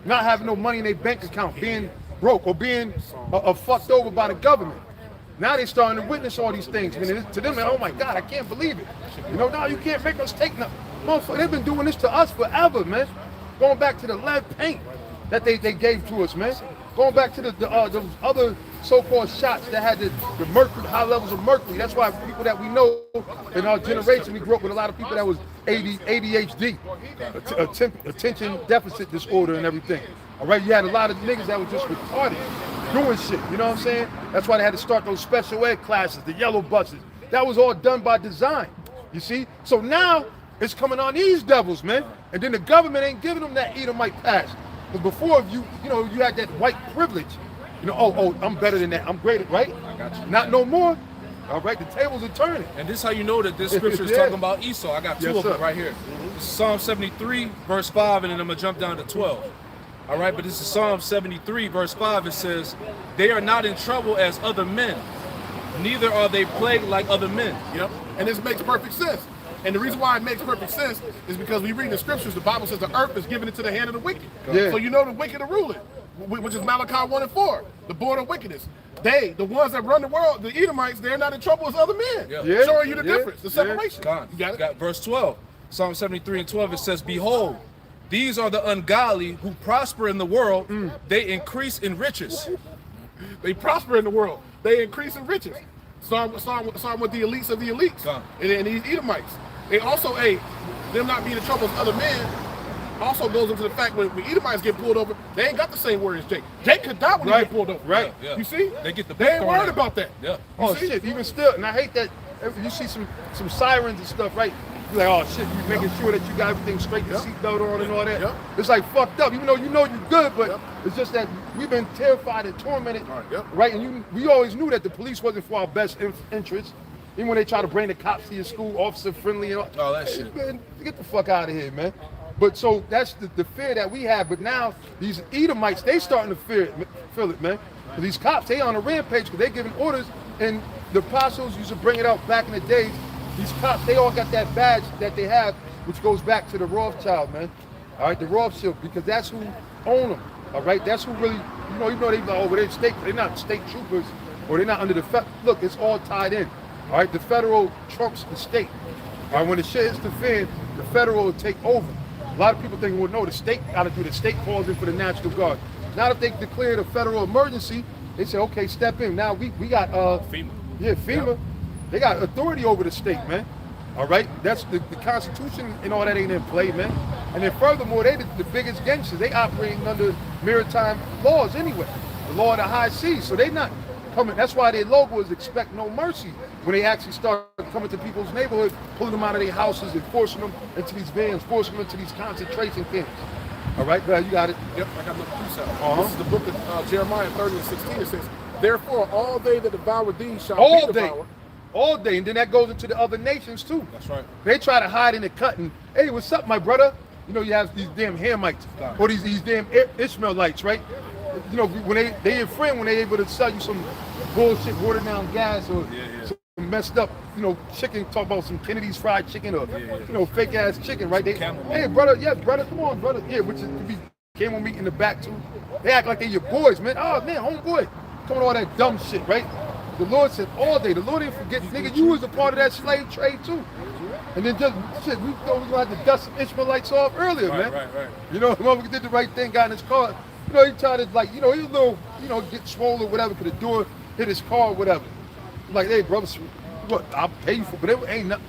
Speaker 4: Not having no money in their bank account, being broke or being fucked over by the government. Now they're starting to witness all these things. And to them, oh my God, I can't believe it. You know, now you can't make us take nothing. Motherfucker, they've been doing this to us forever, man. Going back to the lead paint that they gave to us, man. Going back to those other so-called shots that had the mercury, high levels of mercury. That's why people that we know in our generation, we grew up with a lot of people that was ADHD, attention deficit disorder and everything. All right, you had a lot of niggas that were just retarded, doing shit, you know what I'm saying? That's why they had to start those special ed classes, the yellow buses. That was all done by design, you see? So now, it's coming on these devils, man. And then the government ain't giving them that Edomite pass. Because before, you had that white privilege. You know, oh, I'm better than that. I'm greater, right?
Speaker 1: I got you.
Speaker 4: Not no more. All right, the tables are turning.
Speaker 1: And this is how you know that this scripture is talking about Esau. I got two of them right here. This is Psalm 73, verse 5, and then I'm going to jump down to 12. All right, but this is Psalm 73, verse 5. It says, they are not in trouble as other men, neither are they plagued like other men.
Speaker 2: Yep, and this makes perfect sense. And the reason why it makes perfect sense is because we read the scriptures, the Bible says the earth is given into the hand of the wicked.
Speaker 4: Yeah.
Speaker 2: So you know the wicked are ruling, which is Malachi 1:4, the border of wickedness. They, the ones that run the world, the Edomites, they're not in trouble as other men.
Speaker 1: Yeah.
Speaker 2: Showing you the difference, the separation.
Speaker 1: God,
Speaker 2: You got it?
Speaker 1: got verse 12. Psalm 73 and 12, it says, behold, these are the ungodly who prosper in the world. They increase in riches.
Speaker 2: They prosper in the world. They increase in riches. Psalm with the elites of the elites. And these Edomites. They also, them not being in trouble as other men, also goes into the fact when Edomites get pulled over, they ain't got the same word as Jake. Jake could die when he get pulled over.
Speaker 4: Right.
Speaker 1: Yeah.
Speaker 2: You see?
Speaker 1: They get the
Speaker 2: They ain't worried about that.
Speaker 1: Yeah.
Speaker 4: Oh shit, even still, and I hate that you see some sirens and stuff, right? You're like, oh shit, you making sure that you got everything straight, the seatbelt on and all that.
Speaker 2: Yep.
Speaker 4: It's like fucked up, even though you know you're good, but it's just that we've been terrified and tormented, right? And we always knew that the police wasn't for our best interests. Even when they try to bring the cops to your school, officer friendly and all
Speaker 1: that shit.
Speaker 4: Man, get the fuck out of here, man. But so that's the fear that we have. But now these Edomites, they starting to feel it, man. These cops, they on a rampage because they giving orders. And the apostles used to bring it out back in the days. These cops, they all got that badge that they have, which goes back to the Rothschild, man. All right, the Rothschild, because that's who own them. All right, that's who really, even though they like, they're not state troopers or they're not under the look, it's all tied in. All right, the federal trumps the state. All right, when the shit hits the fan, the federal will take over. A lot of people think, well, no, the state got to do. The state calls in for the National Guard. Now that they declared a federal emergency, they say, okay, step in. Now we got
Speaker 1: FEMA.
Speaker 4: Yeah, FEMA. Yeah. They got authority over the state, man. All right, that's the Constitution and all that ain't in play, man. And then furthermore, they the biggest gangsters. They operating under maritime laws anyway, the law of the high seas. So they not coming. That's why their logo is expect no mercy. When they actually start coming to people's neighborhood, pulling them out of their houses and forcing them into these vans, forcing them into these concentration camps. All right, glad you got it.
Speaker 2: Yep, I got another precept. This is the book of Jeremiah 30 and 16. It says, therefore, all they that devour thee shall be devoured.
Speaker 4: All day, and then that goes into the other nations too.
Speaker 1: That's right.
Speaker 4: They try to hide in the cut and, hey, what's up, my brother? You know, you have these damn Hamites or these damn Ishmaelites, right? You know, when they your friend when they able to sell you some bullshit watered down gas or some messed up, you know, chicken. Talk about some Kennedy's fried chicken or you know, fake ass chicken, right? They, hey, brother, come on, brother, which is to be camel meat in the back too. They act like they your boys, man. Oh man, homeboy, coming all that dumb shit, right? The Lord said all day. The Lord didn't forget, nigga, you was a part of that slave trade too. And then just shit, we thought we were gonna have to dust some Ishmaelites off earlier, man. Right. You know, the motherfucker did the right thing, got in his car. You know, he tried to like, you know, he was a little, you know, get swollen or whatever, could the door hit his car or whatever. I'm like, hey, brother, what? I'll pay you for, but it ain't nothing.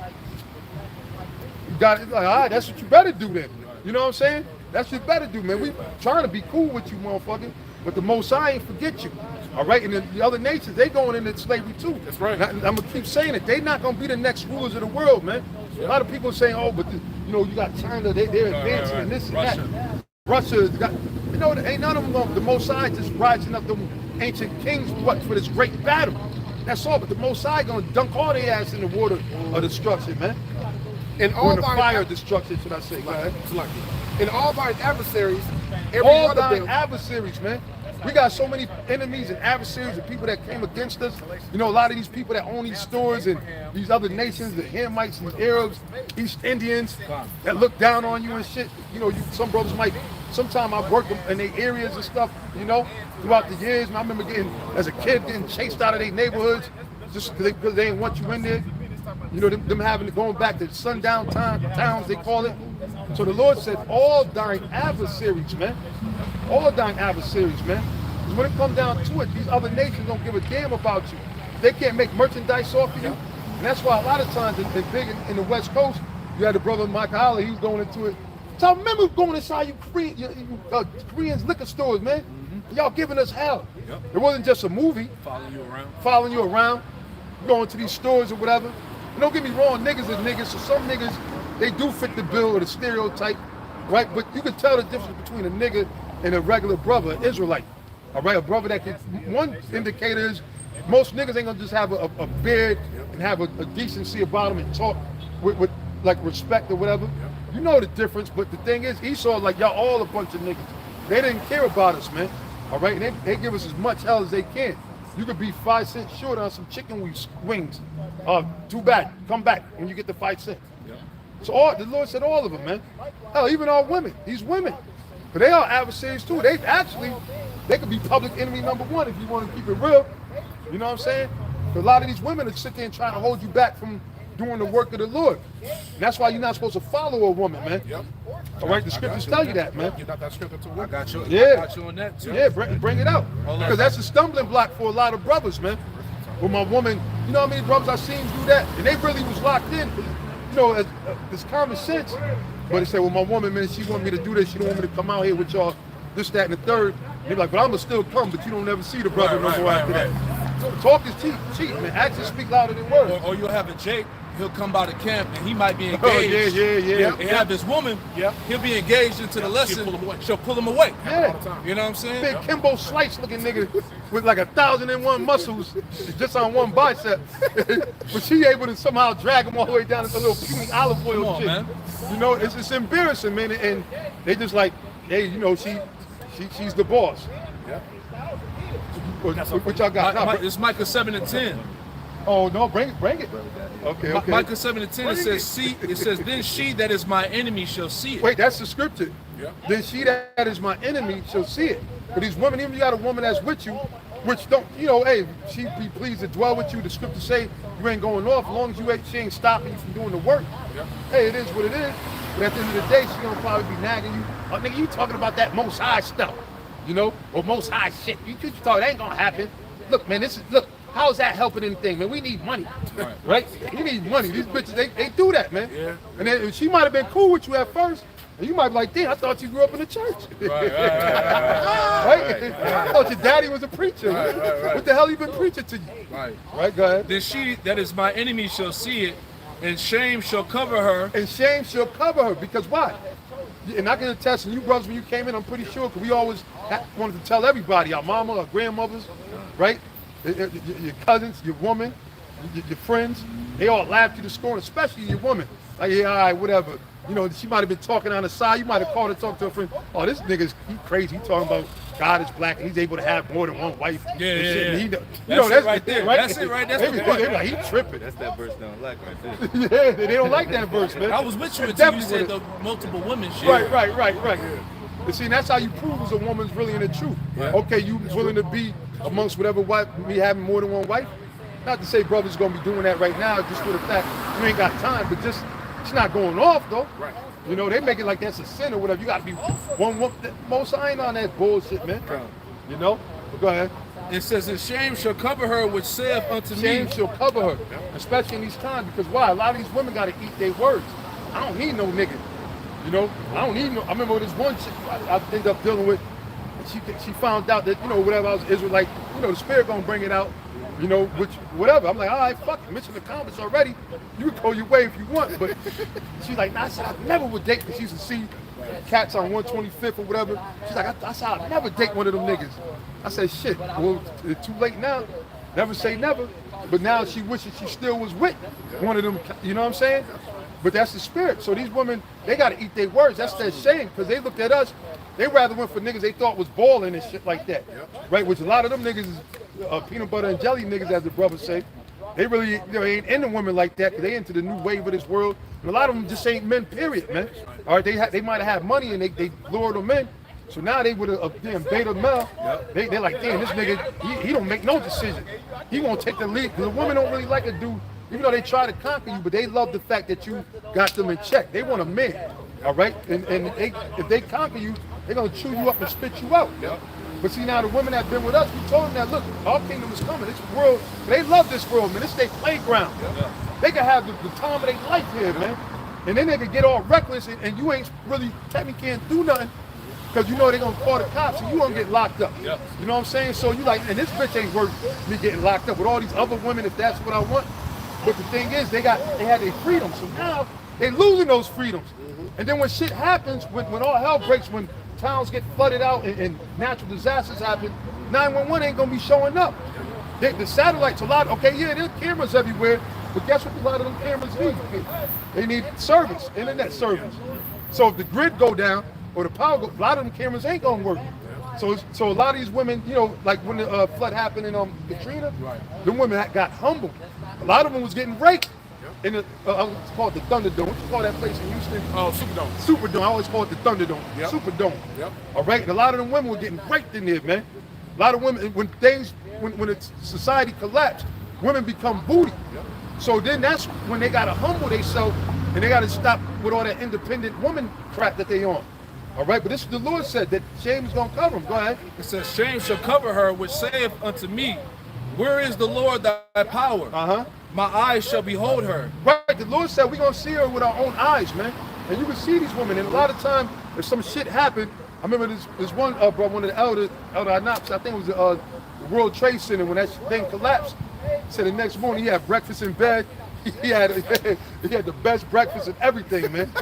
Speaker 4: You got it, like, all right, that's what you better do then. You know what I'm saying? That's what you better do, man. We trying to be cool with you, motherfucker, but the Most High ain't forget you. All right, and the other nations, they going into slavery too.
Speaker 2: That's right.
Speaker 4: I'm gonna keep saying it. They not gonna be the next rulers of the world, man. A lot of people saying, oh, but you know, you got China, they're advancing and this and that. Russia's got, you know, ain't none of them gonna, the Most High just rising up them ancient kings for this great battle. That's all, but the Most High gonna dunk all their ass in the water of destruction, man.
Speaker 2: And all
Speaker 4: the fire of destruction, should I say?
Speaker 2: And all thine adversaries, every
Speaker 4: all
Speaker 2: one of them.
Speaker 4: Adversaries, man. We got so many enemies and adversaries and people that came against us. You know, a lot of these people that own these stores and these other nations, the Hamites and the Arabs, East Indians, that look down on you and shit. You know, some brothers might, sometimes I've worked in their areas and stuff, you know, throughout the years. And I remember as a kid, getting chased out of their neighborhoods just because they didn't want you in there. You know, them having to going back to sundown towns, they call it. So the Lord said, all thine adversaries, man. All thine adversaries, man. Because when it comes down to it, these other nations don't give a damn about you. They can't make merchandise off of you. And that's why a lot of times in the West Coast, you had the brother Micah, he was going into it. So I remember going inside you Koreans liquor stores, man. Y'all giving us hell. It wasn't just a movie. Following you around. Going to these stores or whatever. And don't get me wrong, niggas is niggas. So some niggas, they do fit the bill or the stereotype, right? But you can tell the difference between a nigga and a regular brother, an Israelite. All right, a brother that can, one indicator is most niggas ain't gonna just have a beard and have a decency about them and talk with like respect or whatever. You know the difference, but the thing is, Esau, like y'all all a bunch of niggas. They didn't care about us, man. All right, and they give us as much hell as they can. You could be 5 cents short on some chicken wings. Too bad, come back and you get the 5 cents. So the Lord said all of them, man. Hell, even all women, these women. But they are adversaries too. They could be public enemy number one if you want to keep it real. You know what I'm saying? A lot of these women are sitting there and trying to hold you back from doing the work of the Lord. And that's why you're not supposed to follow a woman, man. All right, the scriptures tell you that, man.
Speaker 2: You got that scripture too?
Speaker 1: I got you.
Speaker 4: Yeah.
Speaker 1: I got you on that too.
Speaker 4: Yeah, bring it out. Because that's a stumbling block for a lot of brothers, man. With my woman, you know how many brothers I seen do that? And they really was locked in, you know, it's common sense. But they say, well, my woman, man, she want me to do this. She don't want me to come out here with y'all, this, that, and the third. They're like, but I'm going to still come, but you don't ever see the brother no more after that. So talk is cheap, man. Actions speak louder than words.
Speaker 1: Or you'll have a Jake. He'll come by the camp and he might be engaged. And have his woman. He'll be engaged into the lesson. She'll pull him away. You know what I'm saying?
Speaker 4: Big Kimbo Slice looking nigga with like 1,001 muscles just on one bicep. But she able to somehow drag him all the way down to a little puny olive oil shit. Man. You know, it's embarrassing, man. And they just like, hey, you know, she's the boss. What y'all got?
Speaker 1: It's Micah 7 and 10.
Speaker 4: Oh no, bring it. Okay.
Speaker 1: Micah 7 and 10, it says, then she that is my enemy shall see it.
Speaker 4: Wait, that's the scripture. Then she that is my enemy shall see it. But these women, even if you got a woman that's with you, which don't, hey, she be pleased to dwell with you. The scriptures say you ain't going off as long as she ain't stopping you from doing the work.
Speaker 2: Yep.
Speaker 4: Hey, it is what it is. But at the end of the day, she gonna probably be nagging you. Oh, nigga, you talking about that most high stuff, or most high shit. You talk, it ain't gonna happen. Look, man, look, how's that helping anything, man? We need money, right? We need money. These bitches, they do that, man.
Speaker 2: Yeah.
Speaker 4: And then she might have been cool with you at first, and you might be like, damn, I thought you grew up in the church.
Speaker 2: Right.
Speaker 4: I thought your daddy was a preacher. What the hell he been preaching to you? Right, go ahead.
Speaker 1: Then she that is my enemy shall see it, and shame shall cover her.
Speaker 4: And shame shall cover her, because why? And I can attest, and you brothers, when you came in, I'm pretty sure, because we always wanted to tell everybody, our mama, our grandmothers, right? Your cousins, your woman, your friends, they all laughed you to scorn, especially your woman. Like, yeah, all right, whatever. She might have been talking on the side. You might have called and talked to a friend. Oh, this nigga's he crazy. He talking about God is black and he's able to have more than one wife.
Speaker 1: Yeah.
Speaker 4: That's
Speaker 1: it right there.
Speaker 4: Right?
Speaker 1: That's it right there. That's the
Speaker 4: they like, he tripping.
Speaker 5: That's that verse they don't like right there.
Speaker 4: Yeah, they don't like that verse, man.
Speaker 1: I was with you
Speaker 4: It
Speaker 1: until you
Speaker 4: definitely
Speaker 1: said the
Speaker 4: would've-
Speaker 1: multiple women shit.
Speaker 4: Right. But see, that's how you prove as a woman's really in the truth.
Speaker 1: Yeah.
Speaker 4: Okay, you willing to be amongst whatever wife, me having more than one wife? Not to say brothers gonna be doing that right now, just for the fact you ain't got time, but just, it's not going off though.
Speaker 2: Right.
Speaker 4: They make it like that's a sin or whatever. You gotta be one woman. Most I ain't on that bullshit, man. But go ahead.
Speaker 1: It says, and shame shall cover her which saith unto
Speaker 4: Shame
Speaker 1: me.
Speaker 4: shall cover her, especially in these times, because why? A lot of these women gotta eat their words. I don't need no nigga. I don't need no. I remember this one chick I ended up dealing with. She found out that whatever I was Israelite, the spirit gonna bring it out. Which whatever. I'm like, all right, fuck it. Mission accomplished already. You can go your way if you want, but she's like, nah, I said I never would date, because she used to see cats on 125th or whatever. She's like, I said I'd never date one of them niggas. I said, shit. Well, it's too late now. Never say never. But now she wishes she still was with one of them. You know what I'm saying? But that's the spirit. So these women, they got to eat their words. That's their shame, because they looked at us. They rather went for niggas they thought was balling and shit like that, right? Which a lot of them niggas is peanut butter and jelly niggas, as the brothers say. They really ain't into women like that, because they into the new wave of this world. And a lot of them just ain't men, period, man. All right, they might have had money and they lured them in. So now they would have damn beta male. They're like, damn, this nigga, he don't make no decision. He won't take the lead, because the women don't really like a dude, even though they try to conquer you, but they love the fact that you got them in check. They want a man, all right? And if they conquer you, they're gonna chew you up and spit you out. But see, now the women that been with us, we told them that, look, our kingdom is coming. This world, they love this world, man. It's their playground. They can have the time of their life here, man. And then they can get all reckless, and you ain't really, technically can't do nothing, because they're gonna call the cops and you gonna get locked up. You know what I'm saying? So you like, and this bitch ain't worth me getting locked up with all these other women if that's what I want. But the thing is, they had their freedom. So now they losing those freedoms. And then when shit happens, when all hell breaks, when towns get flooded out and natural disasters happen, 911 ain't gonna be showing up. The satellites, there's cameras everywhere, but guess what a lot of them cameras need? They need service, internet service. So if the grid go down or the power go, a lot of them cameras ain't gonna work. So a lot of these women, like when the flood happened in Katrina, them women got humbled. A lot of them was getting raped. In the, it's called the Thunderdome. What you call that place in Houston?
Speaker 2: Oh, Superdome.
Speaker 4: Superdome. I always call it the Thunderdome. Superdome. All right. And a lot of them women were getting raped in there, man. A lot of women, when the society collapsed, women become booty. So then that's when they gotta humble themselves and they gotta stop with all that independent woman crap that they on. All right. But this is the Lord said that shame is gonna cover them. Go ahead.
Speaker 1: It says, shame shall cover her which saith unto me, where is the Lord thy power? My eyes shall behold her.
Speaker 4: Right, the Lord said we're going to see her with our own eyes, man. And you can see these women. And a lot of time, if some shit happened, I remember this one, bro, one of the elder Anops, I think it was the World Trade Center, when that thing collapsed. Said the next morning he had breakfast in bed. He had the best breakfast and everything, man.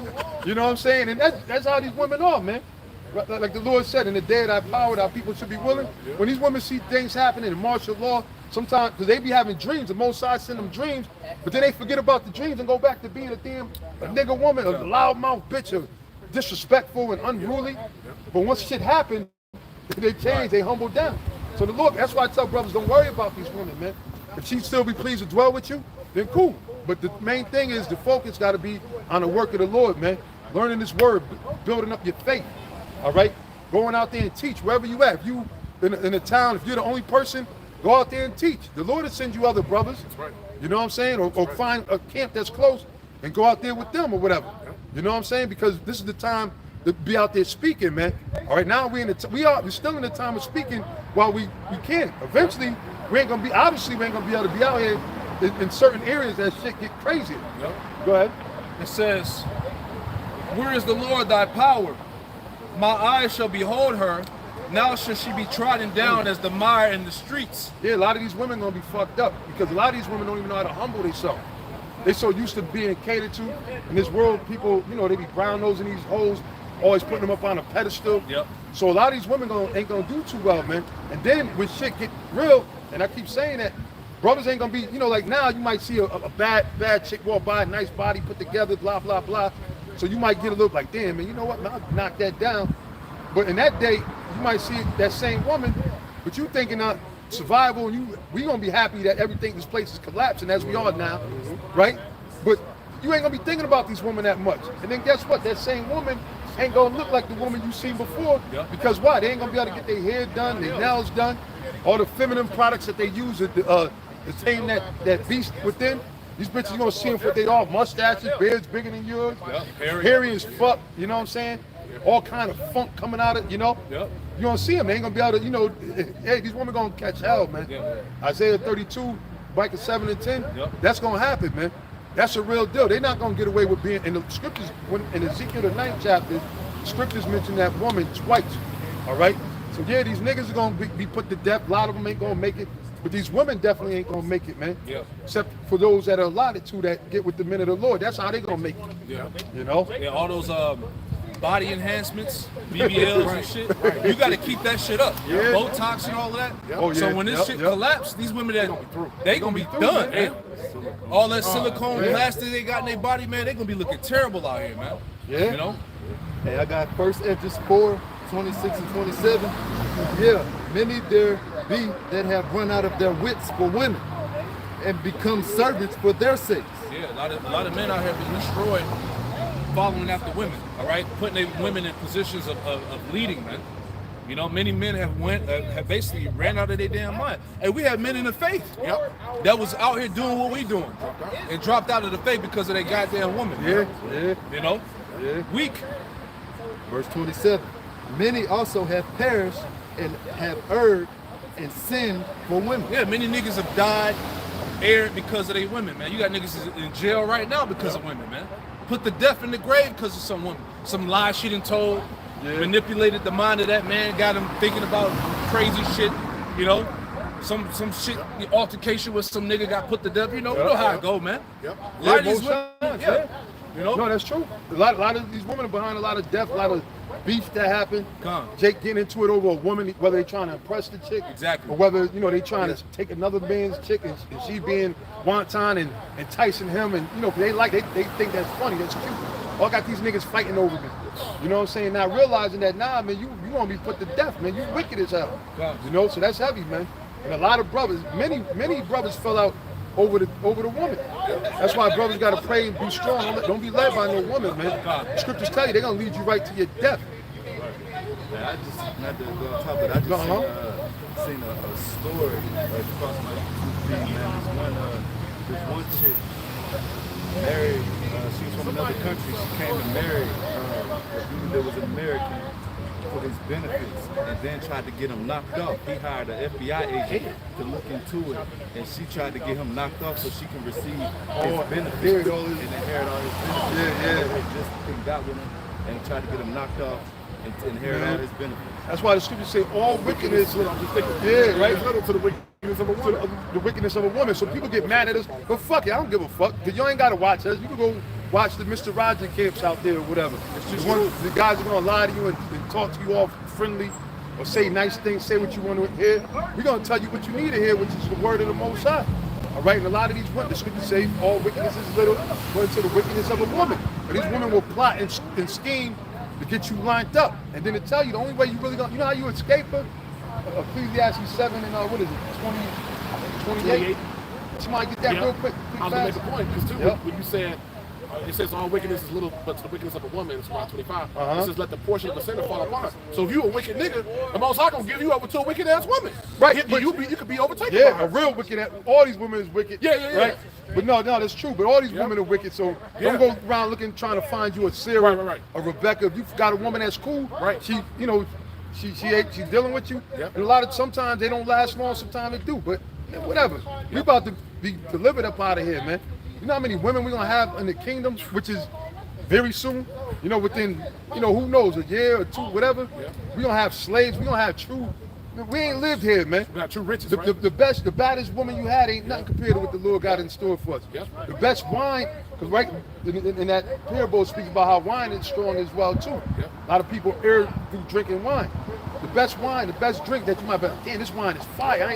Speaker 4: You know what I'm saying? And that's how these women are, man. Like the Lord said, in the day of thy power, our people should be willing. When these women see things happening in martial law, sometimes, because they be having dreams, the Most High send them dreams, but then they forget about the dreams and go back to being a nigga woman, a loudmouth bitch, a disrespectful and unruly. But once shit happens, they change, they humble down. So the Lord, that's why I tell brothers, don't worry about these women, man. If she still be pleased to dwell with you, then cool. But the main thing is the focus got to be on the work of the Lord, man. Learning this word, building up your faith. All right, going out there and teach wherever you at. If you in a town, if you're the only person, go out there and teach. The Lord will send you other brothers.
Speaker 2: That's right.
Speaker 4: You know what I'm saying? Or find a camp that's close and go out there with them or whatever. You know what I'm saying? Because this is the time to be out there speaking, man. All right, now we're still in the time of speaking while we can. Eventually, we ain't gonna be able to be out here in certain areas that shit get crazy.
Speaker 1: Yep.
Speaker 4: Go ahead.
Speaker 1: It says, "Where is the Lord thy power? My eyes shall behold her. Now shall she be trodden down as the mire in the streets."
Speaker 4: Yeah, a lot of these women gonna be fucked up because a lot of these women don't even know how to humble themselves. They so used to being catered to. In this world, people, they be brown nosing these hoes, always putting them up on a pedestal.
Speaker 1: Yep.
Speaker 4: So a lot of these women ain't gonna do too well, man. And then when shit get real, and I keep saying that, brothers ain't gonna be, like now you might see a bad chick walk by, nice body put together, blah, blah, blah. So you might get a look like, damn, man, you know what, man, I'll knock that down. But in that day, you might see that same woman, but you thinking survival, we gonna be happy that this place is collapsing as we are now, right? But you ain't gonna be thinking about these women that much. And then guess what? That same woman ain't gonna look like the woman you seen before.
Speaker 1: Yep.
Speaker 4: Because why? They ain't gonna be able to get their hair done, their nails done, all the feminine products that they use to tame that beast within. These bitches gonna see them for they all mustaches, beards bigger than yours,
Speaker 1: Yep.
Speaker 4: hairy as fuck. You know what I'm saying? All kind of funk coming out of
Speaker 1: Yep.
Speaker 4: You gonna see them. They ain't gonna be able to, hey, these women gonna catch hell, man.
Speaker 1: Yeah.
Speaker 4: Isaiah 32, Micah 7 and 10.
Speaker 1: Yep.
Speaker 4: That's gonna happen, man. That's a real deal. They're not gonna get away with being in the scriptures. In Ezekiel the 9th chapter, the scriptures mention that woman twice. All right. So yeah, these niggas are gonna be put to death. A lot of them ain't gonna make it, but these women definitely ain't gonna make it, man.
Speaker 1: Yeah.
Speaker 4: Except for those that are allotted to that get with the men of the Lord. That's how they gonna make it.
Speaker 1: Yeah.
Speaker 4: You know.
Speaker 1: Yeah, all those body enhancements, BBLs and shit. You got to keep that shit up.
Speaker 4: Yeah.
Speaker 1: Botox and all of that.
Speaker 4: Oh,
Speaker 1: So
Speaker 4: yeah.
Speaker 1: when this
Speaker 4: Yep,
Speaker 1: shit
Speaker 4: yep.
Speaker 1: collapse, these women they gonna be
Speaker 4: through,
Speaker 1: done,
Speaker 4: man.
Speaker 1: man. All that silicone plastic they got in their body, man, they gonna be looking terrible out here, man.
Speaker 4: Yeah.
Speaker 1: You know?
Speaker 3: Hey, I got 1 Esdras 4, 26 and 27. Yeah, many there be that have run out of their wits for women and become servants for their sakes.
Speaker 1: Yeah, a lot of men out here been destroyed following after women, all right? Putting their women in positions of leading, man. You know, many men have basically ran out of their damn mind. And we have men in the faith that was out here doing what we doing and dropped out of the faith because of that goddamn woman.
Speaker 4: Yeah.
Speaker 1: You know?
Speaker 4: Yeah.
Speaker 1: Weak.
Speaker 3: Verse 27. Many also have perished and have erred and sinned for women.
Speaker 1: Yeah, many niggas have died, erred because of their women, man. You got niggas in jail right now because of women, man. Put the death in the grave because of some woman. Some lies she done told, manipulated the mind of that man, got him thinking about crazy shit, you know? Some shit, the altercation with some nigga got put to death, you know how it go, man.
Speaker 2: Yep.
Speaker 1: A lot of these
Speaker 4: most
Speaker 1: women,
Speaker 4: times,
Speaker 1: yeah. You know?
Speaker 4: No, that's true. A lot of these women are behind a lot of death, a lot of beef that happened.
Speaker 1: Come.
Speaker 4: Jake getting into it over a woman, whether they trying to impress the chick,
Speaker 1: Exactly.
Speaker 4: or whether they trying to take another man's chick and she being wanton and enticing him, and they think that's funny, that's cute. All got these niggas fighting over me. You know what I'm saying? Now realizing that, nah, man, you gonna be put to death, man. You wicked as hell.
Speaker 1: Come.
Speaker 4: You know, so that's heavy, man. And a lot of brothers, many brothers fell out over the woman. That's why brothers gotta pray and be strong. Don't be led by no woman, man. The scriptures tell you they're gonna lead you right to your death.
Speaker 5: Man, I just, not to go on top of it, I just seen a story across my YouTube feed, man. This one chick married, she was from another country. She came and married a dude that was an American for his benefits, and then tried to get him knocked off. He hired an FBI agent to look into it, and she tried to get him knocked off so she can receive his benefits and inherit all his benefits. They just picked out with him and tried to get him knocked off and to inherit all his benefits.
Speaker 4: That's why the scriptures say all wickedness. Right.
Speaker 2: Little to the wickedness of a woman.
Speaker 4: The wickedness of a woman. So people get mad at us, but fuck it, I don't give a fuck. Cause you ain't gotta watch us. You can go watch the Mr. Roger camps out there or whatever. The guys are gonna lie to you and talk to you all friendly or say nice things, say what you want to hear. We're gonna tell you what you need to hear, which is the word of the Most High. All right, and a lot of these women, the scriptures say all wickedness is little, according to the wickedness of a woman. But these women will plot and scheme to get you lined up. And then to tell you the only way you really gonna, you know how you escape her? Ecclesiastes 7 and what is it, 28? Somebody get that real quick
Speaker 2: I was gonna make a point because too, when you said It says all wickedness is little, but to the wickedness of a woman, it's around 25. It says let the portion of the sinner fall upon her. So if you a wicked nigga, the Most High gonna give you over to a wicked ass woman.
Speaker 4: Right, but
Speaker 2: You could be overtaken.
Speaker 4: yeah,
Speaker 2: by
Speaker 4: a
Speaker 2: her.
Speaker 4: real wicked. All these women is wicked.
Speaker 2: Yeah.
Speaker 4: Right? But no, that's true. But all these women are wicked. So don't go around looking, trying to find you a Sarah,
Speaker 2: Right.
Speaker 4: a Rebecca. If you've got a woman that's cool,
Speaker 2: Right.
Speaker 4: She's dealing with you.
Speaker 2: Yep.
Speaker 4: And sometimes they don't last long. Sometimes they do. But whatever. We about to be delivered up out of here, man. You know how many women we're gonna have in the kingdom, which is very soon. Within who knows, a year or two, whatever. We're gonna have slaves. We're gonna have true. We ain't lived here, man.
Speaker 2: We got true riches,
Speaker 4: The
Speaker 2: right?
Speaker 4: the baddest woman you had ain't nothing compared to what the Lord got in store for us.
Speaker 2: Yep.
Speaker 4: The best wine, because right in that parable it speaks about how wine is strong as well too.
Speaker 2: Yep.
Speaker 4: A lot of people err through drinking wine. The best wine, the best drink that you might be like, damn, this wine is fire.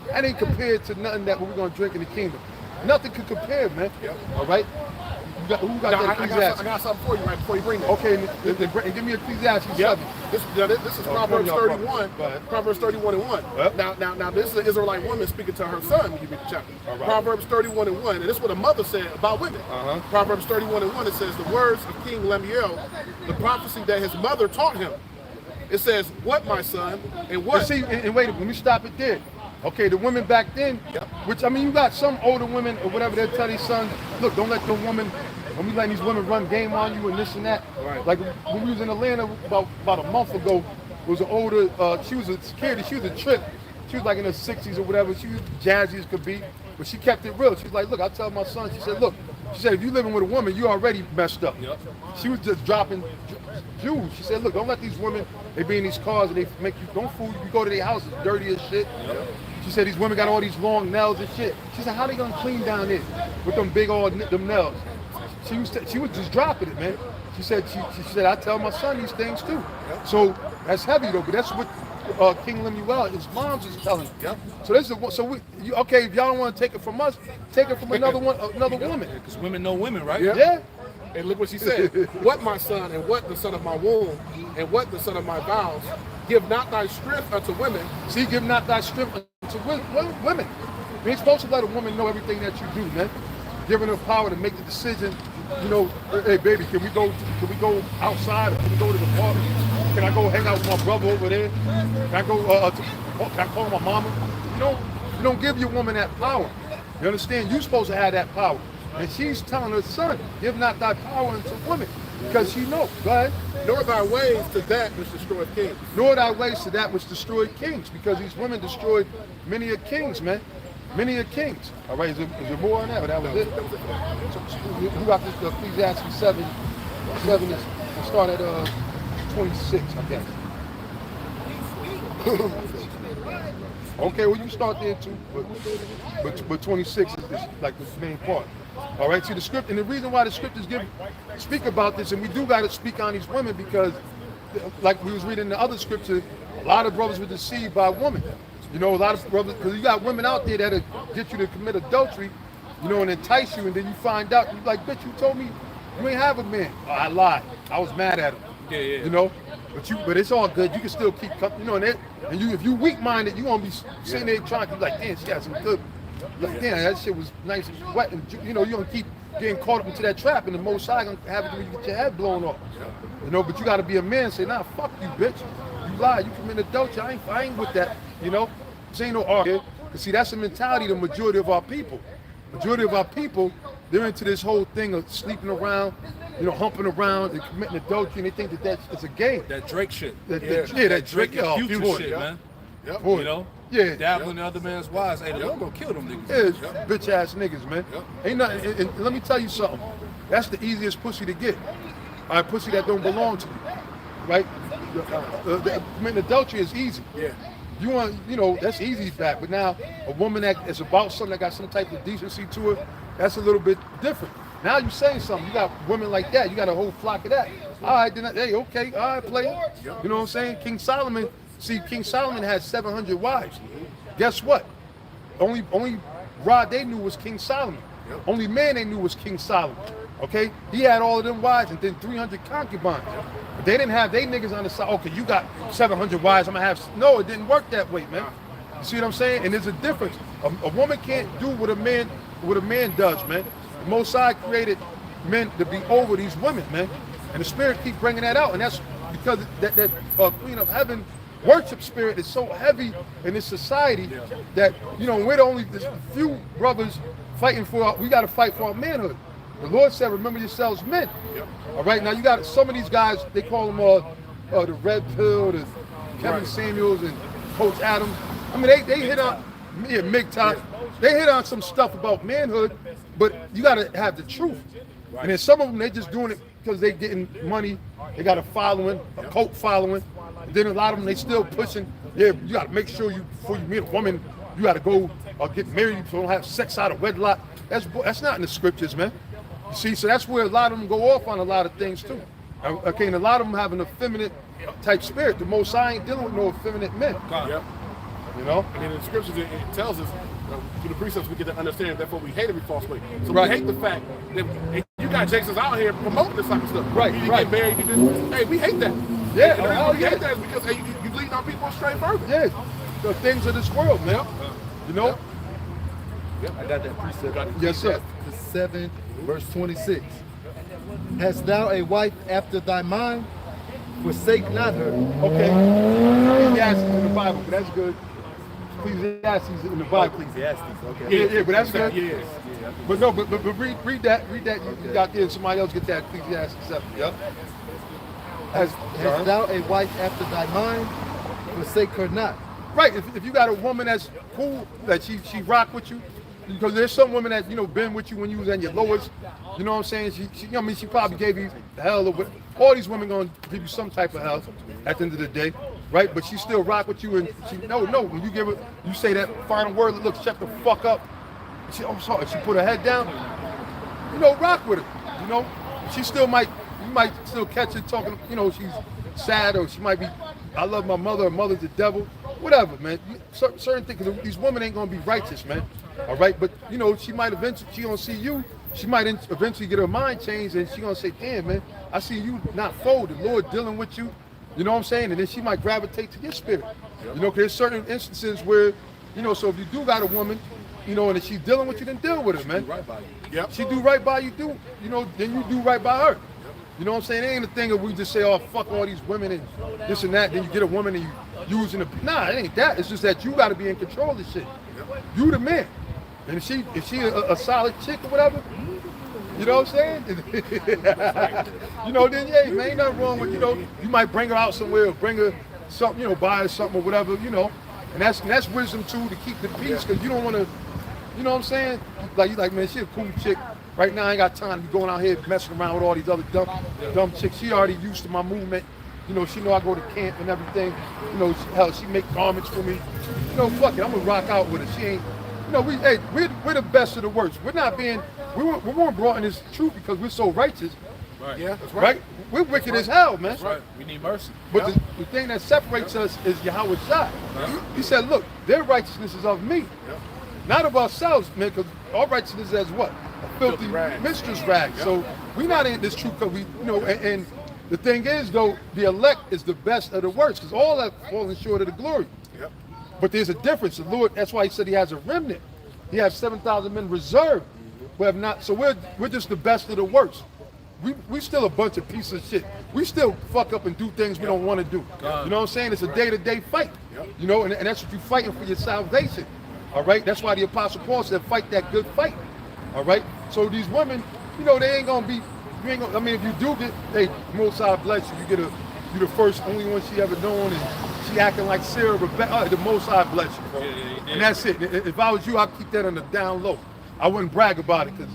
Speaker 4: That ain't compared to nothing that we're gonna drink in the kingdom. Nothing could compare, man.
Speaker 2: Yep.
Speaker 4: All right. Who got
Speaker 2: Now,
Speaker 4: that
Speaker 2: I
Speaker 4: Ecclesiastes?
Speaker 2: got something for you right before you bring that.
Speaker 4: Okay, and give me Ecclesiastes
Speaker 2: Yep.
Speaker 4: 7.
Speaker 2: This is Proverbs 31.
Speaker 4: Go ahead.
Speaker 2: Proverbs 31:1.
Speaker 4: Yep.
Speaker 2: Now this is an Israelite woman speaking to her son when you read the chapter.
Speaker 4: All right.
Speaker 2: Proverbs 31:1, and this is what a mother said about women. Proverbs 31:1, it says the words of King Lemuel, the prophecy that his mother taught him. It says, "What, my son, and what?"
Speaker 4: But see, and wait, let me stop it there. Okay, the women back then, which I mean, you got some older women or whatever, they tell their sons, look, don't let the woman, when we letting these women run game on you and this and that.
Speaker 2: Right.
Speaker 4: Like when we was in Atlanta about a month ago, was an older, she was a security, she was a trip. She was like in her 60s or whatever, she was jazzy as could be, but she kept it real. She was like, look, I tell my son, she said, look, she said, if you living with a woman, you already messed up.
Speaker 2: Yep.
Speaker 4: She was just dropping Jews. She said, look, don't let these women, they be in these cars and they make you, don't fool you, you go to their house, it's dirty as shit. Yep. She said these women got all these long nails and shit. She said, how they gonna clean down there with them big old them nails? She was just dropping it, man. She said, she said, I tell my son these things too. Yep. So that's heavy though, but that's what King Lemuel, his mom's is telling him.
Speaker 2: Yep.
Speaker 4: So this is okay. If y'all don't want to take it from us, take it from another woman.
Speaker 1: Because women know women, right?
Speaker 4: Yeah.
Speaker 2: And look what she said. What, my son, and what the son of my womb, and what the son of my vows, give not thy strength unto women.
Speaker 4: See, give not thy strength unto women. You ain't supposed to let a woman know everything that you do, man. Giving her power to make the decision. Hey baby, can we go outside? Or can we go to the park? Can I go hang out with my brother over there? Can I go? Can I call my mama? You don't give your woman that power. You understand? You're supposed to have that power. And she's telling her son, give not thy power unto women. Because she knows. Go ahead.
Speaker 2: Nor thy ways to that which destroyeth kings.
Speaker 4: Nor thy ways to that which destroyed kings. Because these women destroyed many a kings, man. Many a kings. All right, is there more on that? But that was it. So, who got this Ecclesiastes 7 is, we'll start at 26, I guess. Okay, well, you can start there too, but 26 is like the main part. All right, see the script, and the reason why the scriptures speak about this, and we do got to speak on these women because, like we was reading the other scripture, a lot of brothers were deceived by women. A lot of brothers, because you got women out there that'll get you to commit adultery, and entice you, and then you find out, you're like, bitch, you told me you ain't have a man. Oh, I lied. I was mad at him.
Speaker 1: Yeah.
Speaker 4: But it's all good. You can still keep, and if you weak-minded, you gonna be sitting there trying to be like, damn, she got some good. Like, damn, that shit was nice and wet, and you gonna keep getting caught up into that trap, and the Most High gonna have it when you get your head blown off. But you gotta be a man and say, nah, fuck you, bitch. You lied. You commit adultery. I ain't with that. This ain't no argument. Cause see, that's the mentality of the majority of our people. Majority of our people, they're into this whole thing of sleeping around, humping around and committing adultery, and they think that it's a game.
Speaker 1: That Drake shit.
Speaker 4: That
Speaker 1: Drake and Future shit, man.
Speaker 2: Yep.
Speaker 4: Yeah.
Speaker 1: Dabbling the other man's wives. Hey, they're gonna kill them niggas.
Speaker 4: Yeah, bitch ass niggas, man. Ain't nothing. And let me tell you something. That's the easiest pussy to get. All right, pussy that don't belong to you, right? Committing adultery is easy.
Speaker 2: Yeah.
Speaker 4: You want, that's easy back. But now, a woman that is about something that got some type of decency to her, that's a little bit different. Now you saying something. You got women like that. You got a whole flock of that. All right, then, hey, okay, all right, play. You know what I'm saying? King Solomon had 700 wives. Guess what? Only rod they knew was King Solomon. Only man they knew was King Solomon. Okay? He had all of them wives and then 300 concubines. But they didn't have they niggas on the side. Okay, you got 700 wives, I'm gonna have. No, it didn't work that way, man. You see what I'm saying? And there's a difference. A woman can't do what a man does, man. The Most High created men to be over these women, man. And the Spirit keep bringing that out, and that's because that Queen of Heaven worship spirit is so heavy in this society that, you know, we're the only few brothers fighting for. We got to fight for our manhood. The Lord said, "Remember yourselves, men." All right, now you got some of these guys. They call them the Red Pill, the Kevin Samuels, and Coach Adams. I mean, they hit on Micah. They hit on some stuff about manhood, but you got to have the truth. And then some of them, they just doing it because they getting money. They got a following, a cult following. And then a lot of them, they still pushing. Yeah, you got to make sure before you meet a woman, you got to go get married so don't have sex out of wedlock. That's not in the scriptures, man. You see, so that's where a lot of them go off on a lot of things too. Okay, and a lot of them have an effeminate type spirit. The Most High ain't dealing with no effeminate men.
Speaker 2: Yep.
Speaker 4: You know?
Speaker 2: And in the scriptures, it tells us, through the precepts, we get to understand, therefore we hate every false way. So
Speaker 4: Right.
Speaker 2: we hate the fact that you got Jasons out here promoting this type of stuff.
Speaker 4: Right,
Speaker 2: You
Speaker 4: right.
Speaker 2: get married, you do. Hey, we hate that.
Speaker 4: Yeah,
Speaker 2: And the reason
Speaker 4: oh,
Speaker 2: we
Speaker 4: yeah.
Speaker 2: hate that is because hey, you leading our people astray further.
Speaker 4: Yeah, the things of this world, man. You know?
Speaker 3: I got that precept.
Speaker 4: Yes, sir.
Speaker 3: 7, verse 26. Hast thou a wife after thy mind? Forsake not her.
Speaker 4: Okay. Ecclesiastes in the Bible, but that's good. Ecclesiastes in the Bible.
Speaker 3: Ecclesiastes, okay.
Speaker 4: Yeah, but that's good.
Speaker 2: Yes.
Speaker 4: But no, but read that. You got there, and somebody else get that Ecclesiastes 7. Yep.
Speaker 3: Hast thou a wife after thy mind? Forsake her not.
Speaker 4: Right. If you got a woman that's cool, that she rock with you, because there's some women that, you know, been with you when you was at your lowest. You know what I'm saying? She probably gave you hell. Or what. All these women gonna give you some type of hell at the end of the day, right? But she still rock with you, and no. When you give her, you say that final word. Look, shut the fuck up. I'm sorry. She put her head down. You know, rock with her. You know, she still might. You might still catch her talking. You know, she's sad, or she might be. I love my mother. Her mother's the devil. Whatever, man. Certain things. Cause these women ain't gonna be righteous, man. All right, but you know, she might eventually. She gonna see you. She might eventually get her mind changed, and she gonna say, "Damn, man, I see you not fold. The Lord dealing with you." You know what I'm saying? And then she might gravitate to your spirit. You know, because there's certain instances where, you know, so if you do got a woman, you know, and if she's dealing with you, then deal with her, man.
Speaker 2: Right by you. Yep.
Speaker 4: She do right by you, you know, then you do right by her. You know what I'm saying? It ain't a thing of we just say, "Oh, fuck all these women and this and that." Then you get a woman and you using the. Nah, it ain't that. It's just that you got to be in control of this shit. You the man. And if she a solid chick or whatever, you know what I'm saying? You know, then yeah, man, ain't nothing wrong with, you know, you might bring her out somewhere or bring her something, you know, buy her something or whatever, you know. And that's wisdom too, to keep the peace, because you don't want to, you know what I'm saying? Like, you like, man, she a cool chick. Right now I ain't got time to be going out here messing around with all these other dumb chicks. She already used to my movement. You know, she know I go to camp and everything. You know, hell, she make garments for me. You know, fuck it, I'm gonna rock out with her. She ain't. You know, we're the best of the worst. We're not being, we weren't brought in this truth because we're so righteous.
Speaker 2: Right. Yeah, that's
Speaker 4: Right? We're wicked as hell, man.
Speaker 2: That's right. We need mercy.
Speaker 4: But the thing that separates us is Yahweh Shai. He said, look, their righteousness is of me. Not of ourselves, man, because our righteousness is what? A filthy
Speaker 2: rag.
Speaker 4: mistress rag. So we're not in this truth because we, you know, and the thing is, though, the elect is the best of the worst because all have fallen short of the glory.
Speaker 2: Yep.
Speaker 4: But there's a difference. The Lord, that's why he said he has a remnant. He has 7,000 men reserved. We have not, so we're just the best of the worst. We still a bunch of pieces of shit. We still fuck up and do things we don't want to do. You know what I'm saying? It's a day-to-day fight. You know, and that's what you're fighting for, your salvation. All right? That's why the Apostle Paul said, fight that good fight. All right? So these women, you know, they ain't gonna be, you ain't gonna, I mean, if you do get, hey, Most High bless you, you're the first, only one she ever known, and she acting like Sarah Rebecca, the Most High bless you. And that's it. If I was you, I'd keep that on the down low. I wouldn't brag about it, because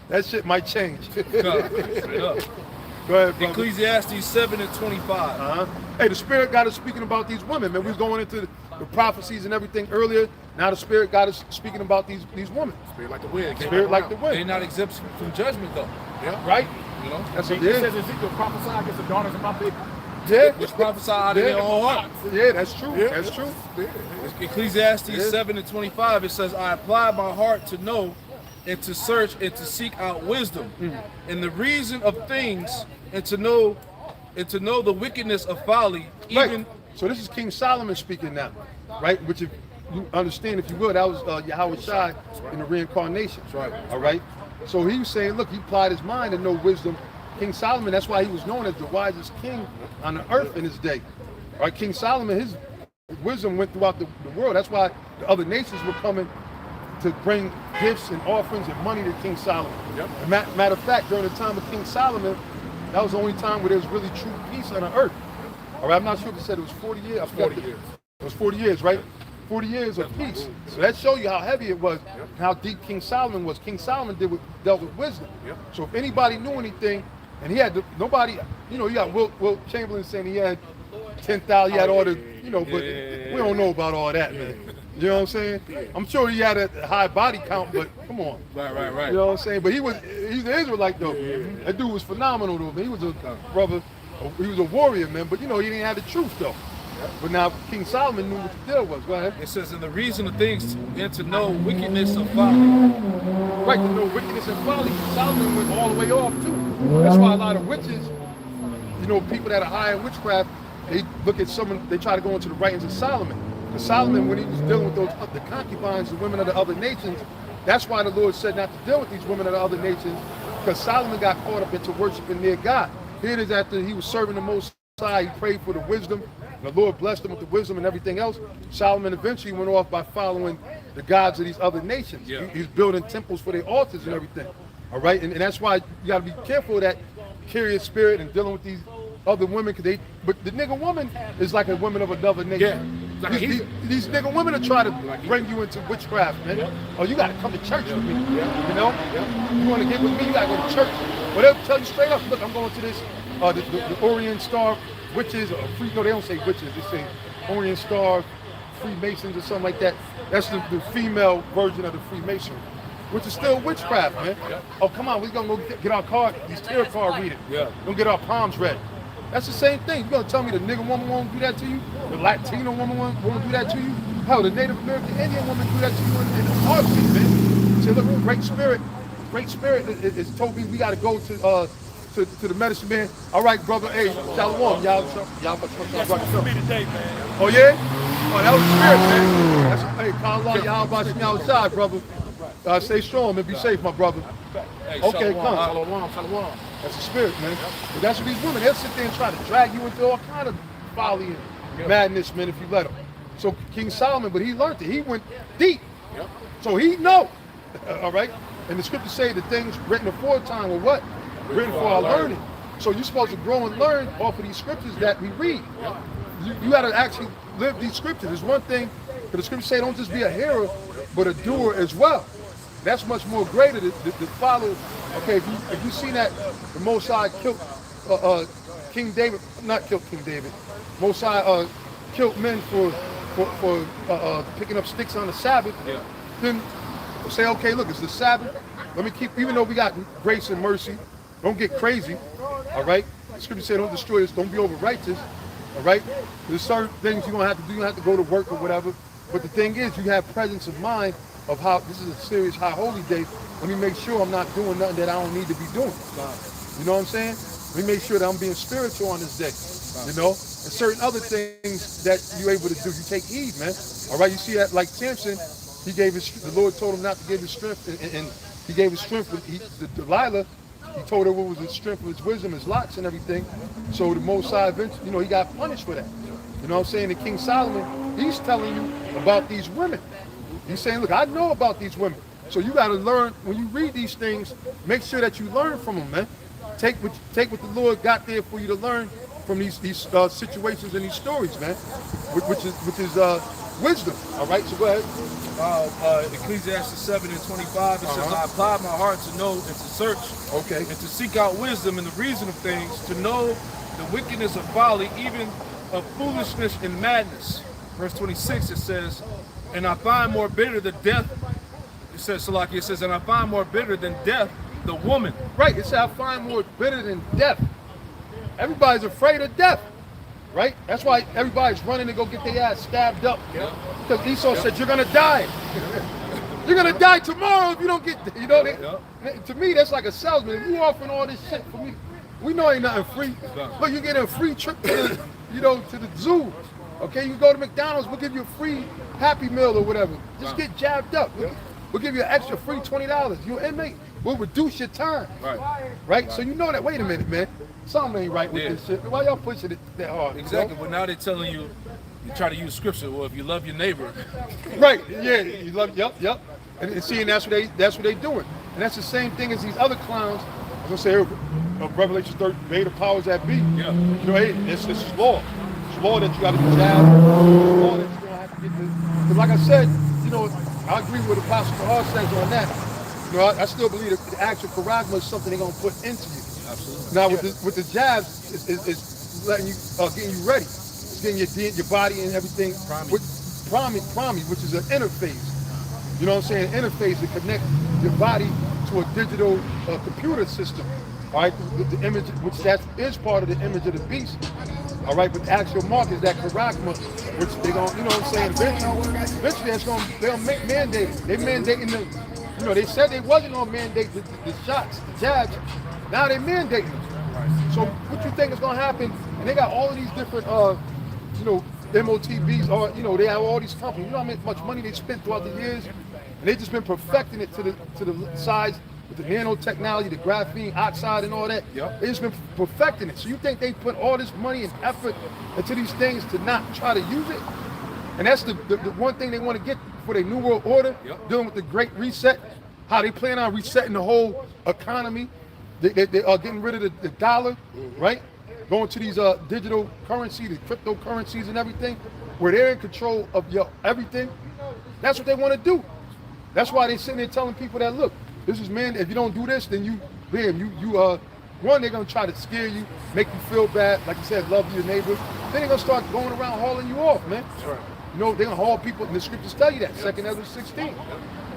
Speaker 4: that shit might change. Go ahead, brother.
Speaker 1: Ecclesiastes 7 and 25.
Speaker 4: Hey, the Spirit got us speaking about these women, man. We was going into the prophecies and everything earlier. Now the Spirit got us speaking about these women.
Speaker 2: Spirit like the wind.
Speaker 4: Spirit like the
Speaker 1: They're
Speaker 4: wind.
Speaker 1: not exempt from judgment, though.
Speaker 2: Yeah.
Speaker 4: Right?
Speaker 1: You know,
Speaker 4: That's
Speaker 2: It
Speaker 4: what it
Speaker 2: says
Speaker 4: is.
Speaker 2: Ezekiel prophesy against the daughters of my people.
Speaker 4: Yeah.
Speaker 1: which prophesy out of their own heart.
Speaker 4: Yeah, that's true.
Speaker 2: Yeah.
Speaker 4: That's true.
Speaker 1: Ecclesiastes 7 and 25, it says, I applied my heart to know and to search and to seek out wisdom and the reason of things and to know the wickedness of folly, even
Speaker 4: Right. So this is King Solomon speaking now, right? Which, if you understand, if you will, that was Yahweh Shai in the reincarnation.
Speaker 2: That's right.
Speaker 4: All right. So he was saying, look, he applied his mind to know wisdom. King Solomon, that's why he was known as the wisest king on the earth in his day. All right, King Solomon, his wisdom went throughout the world. That's why the other nations were coming to bring gifts and offerings and money to King Solomon.
Speaker 2: Yep.
Speaker 4: Matter of fact, during the time of King Solomon, that was the only time where there was really true peace on the earth. All right, I'm not sure if it said it was 40 years. I forgot
Speaker 2: 40 years.
Speaker 4: It was 40 years, right? 40 years of peace. So that shows you how heavy it was, and how deep King Solomon was. King Solomon dealt with wisdom.
Speaker 2: Yep.
Speaker 4: So if anybody knew anything, and he had nobody, you know, you got Wilt Chamberlain saying he had 10,000, he had all the, you know, but we don't know about all that, man. You know what I'm saying? I'm sure he had a high body count, but come on.
Speaker 2: Right.
Speaker 4: You know what I'm saying? But he's an Israelite though. That dude was phenomenal though, man. He was a brother, he was a warrior, man, but you know, he didn't have the truth though. But now King Solomon knew what the deal was. Go ahead.
Speaker 1: It says, and the reason of things and to know wickedness of folly.
Speaker 4: Right, to know wickedness and folly. Solomon went all the way off too. That's why a lot of witches, you know, people that are high in witchcraft, they look at someone, they try to go into the writings of Solomon. Because Solomon, when he was dealing with the concubines, the women of the other nations, that's why the Lord said not to deal with these women of the other nations, because Solomon got caught up into worshiping their God. Here it is, after he was serving the Most High, he prayed for the wisdom. The Lord blessed him with the wisdom and everything else. Solomon eventually went off by following the gods of these other nations.
Speaker 1: Yeah.
Speaker 4: He's building temples for their altars and everything. All right, and that's why you got to be careful of that curious spirit and dealing with these other women. But the nigga woman is like a woman of another nation.
Speaker 1: Yeah. Like
Speaker 4: These nigga women are trying to bring you into witchcraft, man. Oh, you got to come to church with me. You know, you want to get with me, you got to go to church. Well, they'll tell you straight up, look, I'm going to this the Orient Star witches, or no, they don't say witches, they say Orient Star Freemasons or something like that. That's the female version of the Freemasonry, which is still witchcraft, man. Oh, come on, we're gonna go get our card, these tarot card reading.
Speaker 1: Yeah.
Speaker 4: Gonna get our palms read. That's the same thing. You gonna tell me the nigga woman won't do that to you? The Latino woman won't do that to you? Hell, the Native American Indian woman do that to you in the heartbeat, man. Say, look, great spirit is told me we gotta go to the medicine man. All right, brother. Hey, shalom. Y'all
Speaker 2: For me today, man.
Speaker 4: Oh yeah? Oh, that was spirit, man. That's, hey, Kala, y'all about me outside, brother. Stay strong and be safe, my brother.
Speaker 2: Hey,
Speaker 4: Okay,
Speaker 2: shalom,
Speaker 4: come.
Speaker 2: shalom.
Speaker 4: That's the spirit, man. But that's what these women, they'll sit there and try to drag you into all kind of folly and madness, man, if you let them. So King Solomon, but he learned it. He went deep.
Speaker 2: Yep.
Speaker 4: So he know. All right? And the scriptures say the things written aforetime were what? Written for our learning. So you're supposed to grow and learn off of these scriptures that we read. You got to actually live these scriptures. There's one thing, because the scriptures say don't just be a hearer, but a doer as well. That's much more greater to follow. Okay, if you seen that the Most High killed King David, not killed King David, Most High killed men for picking up sticks on the Sabbath, then say, okay, look, it's the Sabbath. Let me keep, even though we got grace and mercy, don't get crazy, all right? The scripture said don't destroy us, don't be over righteous, all right? There's certain things you're gonna have to do, you don't have to go to work or whatever, but the thing is, you have presence of mind of how this is a serious high holy day. Let me make sure I'm not doing nothing that I don't need to be doing. You know what I'm saying? Let me make sure that I'm being spiritual on this day, you know? And certain other things that you're able to do, you take heed, man. All right, you see that, like Samson, the Lord told him not to give his strength, and he gave his strength to Delilah. He told her what was the strength of his wisdom, his locks and everything. So the Most High eventually, you know, he got punished for that. You know what I'm saying? And King Solomon, he's telling you about these women. He's saying, look, I know about these women. So you got to learn, when you read these things, make sure that you learn from them, man. Take what the Lord got there for you to learn from these situations and these stories, man, which is wisdom. All right, so go ahead.
Speaker 1: Ecclesiastes 7:25, it says, I applied my heart to know and to search, and to seek out wisdom and the reason of things, to know the wickedness of folly, even of foolishness and madness. Verse 26, it says, and I find more bitter than death. It says, Salaki, it says, and I find more bitter than death the woman.
Speaker 4: Right, it says, I find more bitter than death. Everybody's afraid of death. Right? That's why everybody's running to go get their ass stabbed up. Because Esau said, you're going to die. You're going to die tomorrow if you don't get, you know, to me, that's like a salesman. If you offering all this shit for me, we know ain't nothing free. But you get a free trip to the, to the zoo. Okay, you go to McDonald's, we'll give you a free Happy Meal or whatever. Just get jabbed up. We'll give you an extra free $20. You're an inmate. will reduce your time. Right? So you know that, wait a minute, man. Something ain't right with this shit. Why y'all pushing it that hard?
Speaker 1: Exactly, but now they're telling you, you try to use scripture. Well, if you love your neighbor,
Speaker 4: Right? Yeah, you love. Yep. And seeing that's what they doing, and that's the same thing as these other clowns. I was gonna say, Revelation 30, obey the powers that be.
Speaker 1: Yeah.
Speaker 4: You know, hey, this is law. It's law that you got to be jabbed. It's law that you're gonna have to get to. Because like I said, you know, I agree with Apostle Kahar says on that. You know, I still believe that the actual charagma is something they're gonna put into you.
Speaker 1: absolutely.
Speaker 4: Now with the jabs, is letting you getting you ready. It's getting your body and everything. Prami, which is an interface. You know what I'm saying? An interface to connect your body to a digital computer system. All right, the image, which that is part of the image of the beast. All right, but the actual mark is that charagma, which they're gonna, you know what I'm saying? Eventually they'll mandate it. They mandating the, you know, they said they wasn't gonna mandate the shots, the jabs. Now they're mandating them. So what you think is gonna happen? And they got all of these different, you know, MOTVs, or you know, they have all these companies. You know how much money they spent throughout the years, and they just been perfecting it to the size with the nanotechnology, the graphene oxide, and all that.
Speaker 1: Yep.
Speaker 4: They just been perfecting it. So you think they put all this money and effort into these things to not try to use it? And that's the one thing they want to get for their New World Order, dealing with the Great Reset, how they plan on resetting the whole economy. They are getting rid of the dollar, right? Going to these digital currency, the cryptocurrencies and everything, where they're in control of your everything. That's what they want to do. That's why they're sitting there telling people that, look, this is, man, if you don't do this, then one, they're going to try to scare you, make you feel bad, like you said, love your neighbor. Then they're going to start going around hauling you off, man.
Speaker 1: That's right.
Speaker 4: You know, they're going to haul people, and the scriptures tell you that, 2 Ezra 16.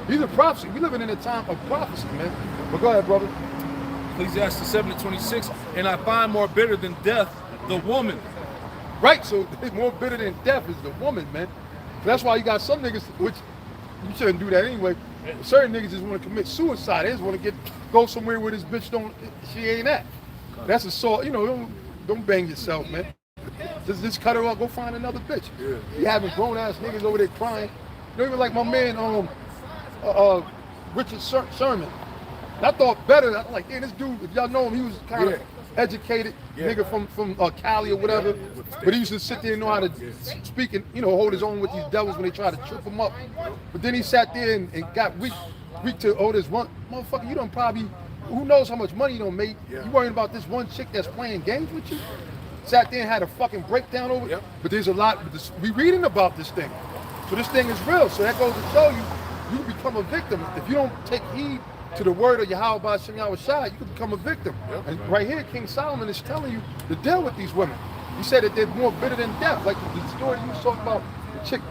Speaker 4: These are prophecy. We're living in a time of prophecy, man. But go ahead, brother.
Speaker 1: Ecclesiastes 7:26, and I find more bitter than death the woman.
Speaker 4: Right, so it's more bitter than death is the woman, man. That's why you got some niggas, which you shouldn't do that anyway. Certain niggas just want to commit suicide. They just want to go somewhere where this bitch she ain't at. That's assault. You know, don't bang yourself, man. Just cut her off. Go find another bitch. Yeah. You having grown ass niggas over there crying. You know, even like my man, Richard Sherman. I thought better. I was like, yeah, this dude, if y'all know him, he was kind of educated, nigga from Cali or whatever. But he used to sit there and know how to speak and, you know, hold his own with these devils when they try to trip him up. But then he sat there and got weak to, this one motherfucker, you done probably, who knows how much money you done made. You worrying about this one chick that's playing games with you? Sat there and had a fucking breakdown over it. But there's a lot, we reading about this thing. So this thing is real. So that goes to show you become a victim. If you don't take heed to the word of Yahweh Ba'Shem Yahweh Shai, you can become a victim. And right here, King Solomon is telling you to deal with these women. He said that they're more bitter than death. Like the story you was talking about, the chick,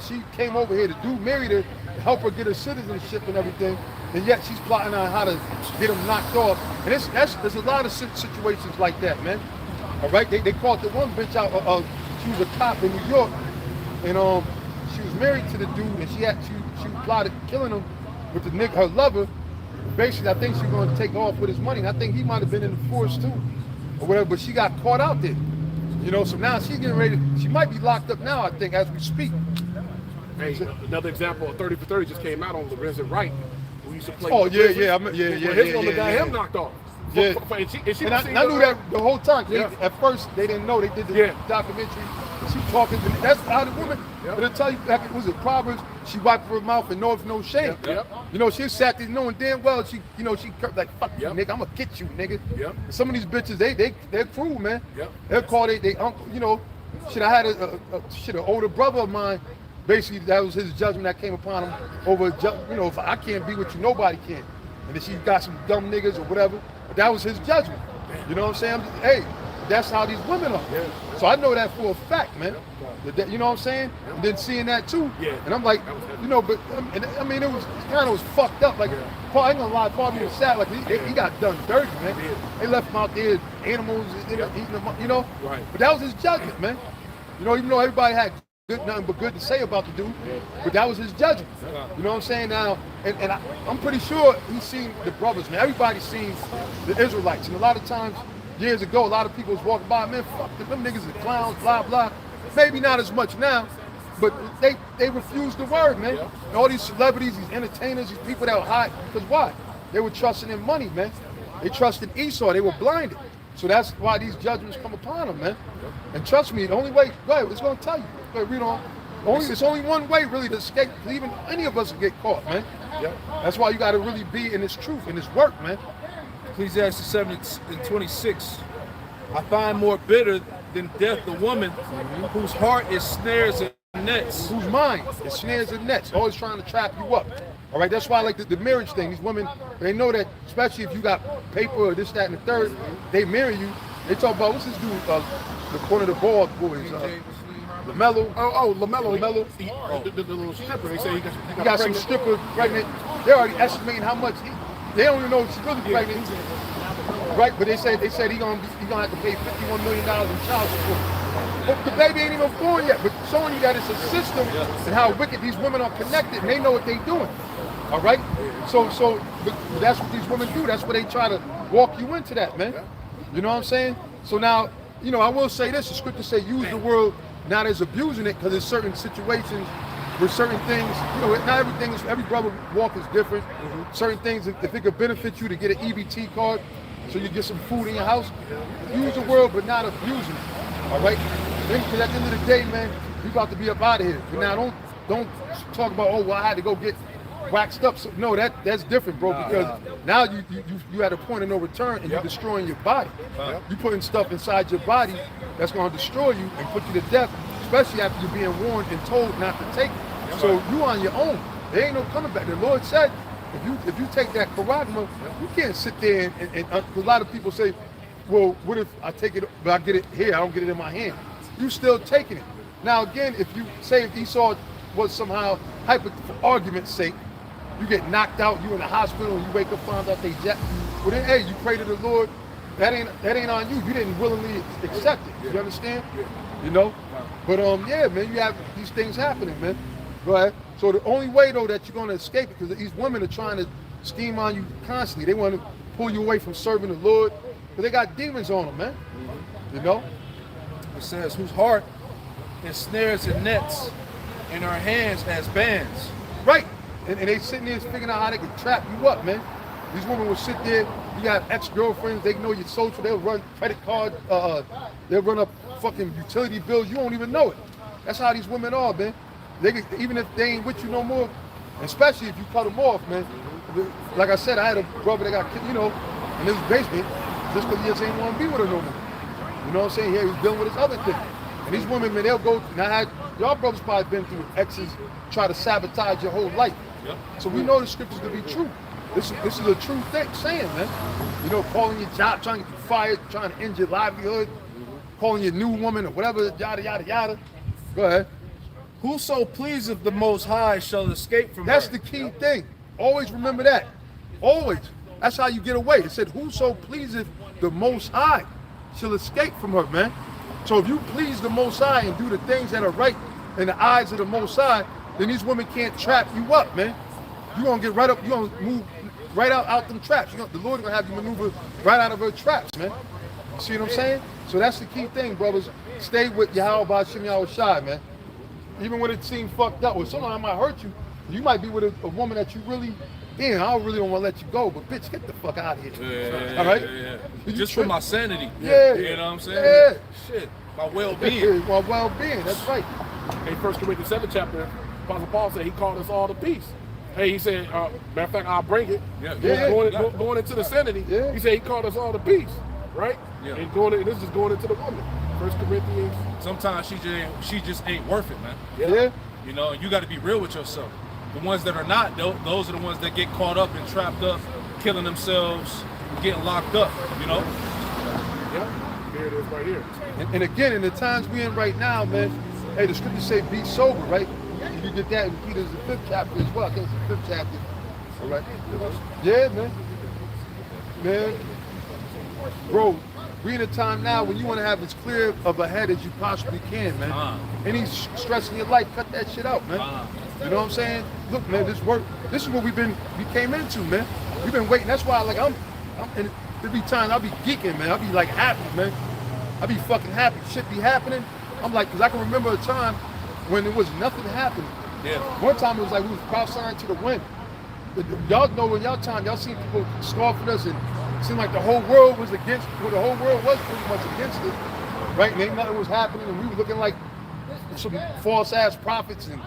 Speaker 4: she came over here, the dude married her, to help her get her citizenship and everything, and yet she's plotting on how to get him knocked off. And there's a lot of situations like that, man. All right, they caught the one bitch out, she was a cop in New York, and she was married to the dude, and she plotted killing him with the nigga, her lover. Basically, I think she's going to take off with his money. And I think he might have been in the force too, or whatever. But she got caught out there, you know. So now she's getting ready. She might be locked up now, I think, as we speak.
Speaker 2: Hey, another example of 30 for 30 just came out on Lorenzo Wright, who used to play.
Speaker 4: Oh yeah.
Speaker 2: His woman got him knocked off.
Speaker 4: Yeah.
Speaker 2: And
Speaker 4: I knew that the whole time. At first, they didn't know. They did the documentary. She talking. That's how the woman. But it'll tell you, back, was it Proverbs? She wiped her mouth and knoweth no shame. You know, she sat there knowing damn well she like, fuck you, nigga. I'm gonna get you, nigga. Some of these bitches, they're cruel, man. They'll call they uncle. You know, shit. I had an older brother of mine. Basically, that was his judgment that came upon him over. You know, if I can't be with you, nobody can. And then she got some dumb niggas or whatever. But that was his judgment. You know what I'm saying? Hey, that's how these women are. So I know that for a fact, man. You know what I'm saying? And then seeing that too. And I'm like, you know, but I mean, it kind of was fucked up. Like, Paul, I ain't gonna lie, Paul was sad. Like, he got done dirty, man. They left him out there, animals, eating them up, you know? But that was his judgment, man. You know, even though everybody had nothing but good to say about the dude, but that was his judgment. You know what I'm saying? Now, and I'm pretty sure he's seen the brothers, man. Everybody's seen the Israelites. And a lot of times, years ago, a lot of people was walking by, man, fuck them niggas are clowns, blah, blah. Maybe not as much now, but they refuse the word, man. And all these celebrities, these entertainers, these people that are hot, because why? They were trusting in money, man. They trusted Esau. They were blinded. So that's why these judgments come upon them, man. And trust me, the only way, go ahead, it's going to tell you. Go ahead, read on. There's only one way really to escape, even any of us can get caught, man.
Speaker 2: Yep.
Speaker 4: That's why you got to really be in this truth, in this work, man.
Speaker 1: Ecclesiastes 7:26. I find more bitter than death the woman whose heart is snares and nets.
Speaker 4: Whose mind is snares and nets, always trying to trap you up. All right, that's why I like the marriage thing. These women, they know that, especially if you got paper or this, that, and the third, they marry you. They talk about, what's this dude, one of the bald boys, LaMelo.
Speaker 2: LaMelo. The little stripper. They say he
Speaker 4: got some stripper pregnant. They're already estimating how much. They don't even know if she's really pregnant. Right, but they said he gonna have to pay $51 million in child support. But the baby ain't even born yet. But showing you that it's a system and how wicked these women are connected, and they know what they're doing. All right, so but that's what these women do. That's where they try to walk you into that, man. You know what I'm saying? So now, I will say this: the scripture say use the word not as abusing it, because there's certain situations where certain things, not everything is, every brother walk is different. Certain things, if it could benefit you to get an EBT card, so you get some food in your house, use the word, but not abusing it. All right? Because at the end of the day, man, you got to be up out of here. But now don't talk about, oh, well, I had to go get waxed up. So, no, that's different, bro. Because now you at a point of no return, and you're destroying your body. You're putting stuff inside your body that's going to destroy you and put you to death, especially after you're being warned and told not to take it. So you on your own. There ain't no coming back. The Lord said, if you take that charagma, you can't sit there and a lot of people say, well, what if I take it, but I get it here, I don't get it in my hand. You still taking it. Now again, if Esau was somehow, for argument's sake, you get knocked out, you in the hospital, and you wake up, find out they jet. Well then, hey, you pray to the Lord. That ain't on you. You didn't willingly accept it. You understand? But yeah, man, you have these things happening, man. Go ahead. So the only way though that you're gonna escape it, because these women are trying to scheme on you constantly. They want to pull you away from serving the Lord, but they got demons on them, man.
Speaker 1: It says, whose heart is snares and nets, and her hands as bands.
Speaker 4: Right. And they sitting there figuring out how they can trap you up, man. These women will sit there. You got ex-girlfriends. They know your social. They'll run credit card. They'll run up fucking utility bills. You won't even know it. That's how these women are, man. Even if they ain't with you no more, especially if you cut them off, man. Like I said, I had a brother that got killed, in his basement, just because he just ain't want to be with her no more. You know what I'm saying? Yeah, he was dealing with his other thing. And these women, man, they'll go. Now, y'all brothers probably been through exes try to sabotage your whole life.
Speaker 1: Yep.
Speaker 4: So we know the scriptures to be true. This is a true thing, saying, man. Calling your job, trying to get you fired, trying to end your livelihood, calling your new woman or whatever, yada, yada, yada. Go ahead.
Speaker 1: Whoso pleaseth the Most High shall escape from
Speaker 4: That's
Speaker 1: her.
Speaker 4: the key thing. Always remember that. Always. That's how you get away. It said, whoso pleaseth the Most High shall escape from her, man. So if you please the Most High and do the things that are right in the eyes of the Most High, then these women can't trap you up, man. You're going to get right up, you're going to move right out them traps. The Lord's going to have you maneuver right out of her traps, man. You see what I'm saying? So that's the key thing, brothers. Stay with Yahweh B'Shem Yahweh Shai, man. Even when it seems fucked up, or someone might hurt you, you might be with a woman that you really, I really don't want to let you go, but bitch, get the fuck out of here. All right?
Speaker 1: Yeah. Just for my sanity.
Speaker 4: Yeah.
Speaker 1: You know what I'm saying?
Speaker 4: Yeah.
Speaker 1: Shit. My well-being.
Speaker 4: My well-being, that's right.
Speaker 2: In 1 Corinthians 7 chapter, Apostle Paul said he called us all to peace. Hey, he said, matter of fact, I'll bring it. Going into the sanity, he said he called us all to peace, right?
Speaker 1: Yeah.
Speaker 2: And this is going into the woman. 1 Corinthians.
Speaker 1: Sometimes she just ain't worth it, man.
Speaker 4: Yeah.
Speaker 1: You got to be real with yourself. The ones that are not, those are the ones that get caught up and trapped up, killing themselves, getting locked up,
Speaker 2: Yeah, here it is right here.
Speaker 4: And again, in the times we're in right now, man, hey, the scriptures say be sober, right? You get that in Peter's the 5th chapter as well. I think it's the 5th chapter. All right. Yeah, man. Bro, we're in a time now when you want to have as clear of a head as you possibly can, man. Any stress in your life, cut that shit out, man. You know what I'm saying? Look, man, this is what we came into, man. We've been waiting. That's why, like, and there be times I'll be geeking, man. I'll be like happy, man. I'll be fucking happy. Shit be happening. I'm like, because I can remember a time when there was nothing happening.
Speaker 1: Yeah.
Speaker 4: One time it was like we was prophesying to the wind. Y'all know in y'all time, y'all seen people scoffing us and it seemed like the whole world was against, well, the whole world was pretty much against it, right? And ain't nothing was happening, and we were looking like some false-ass prophets and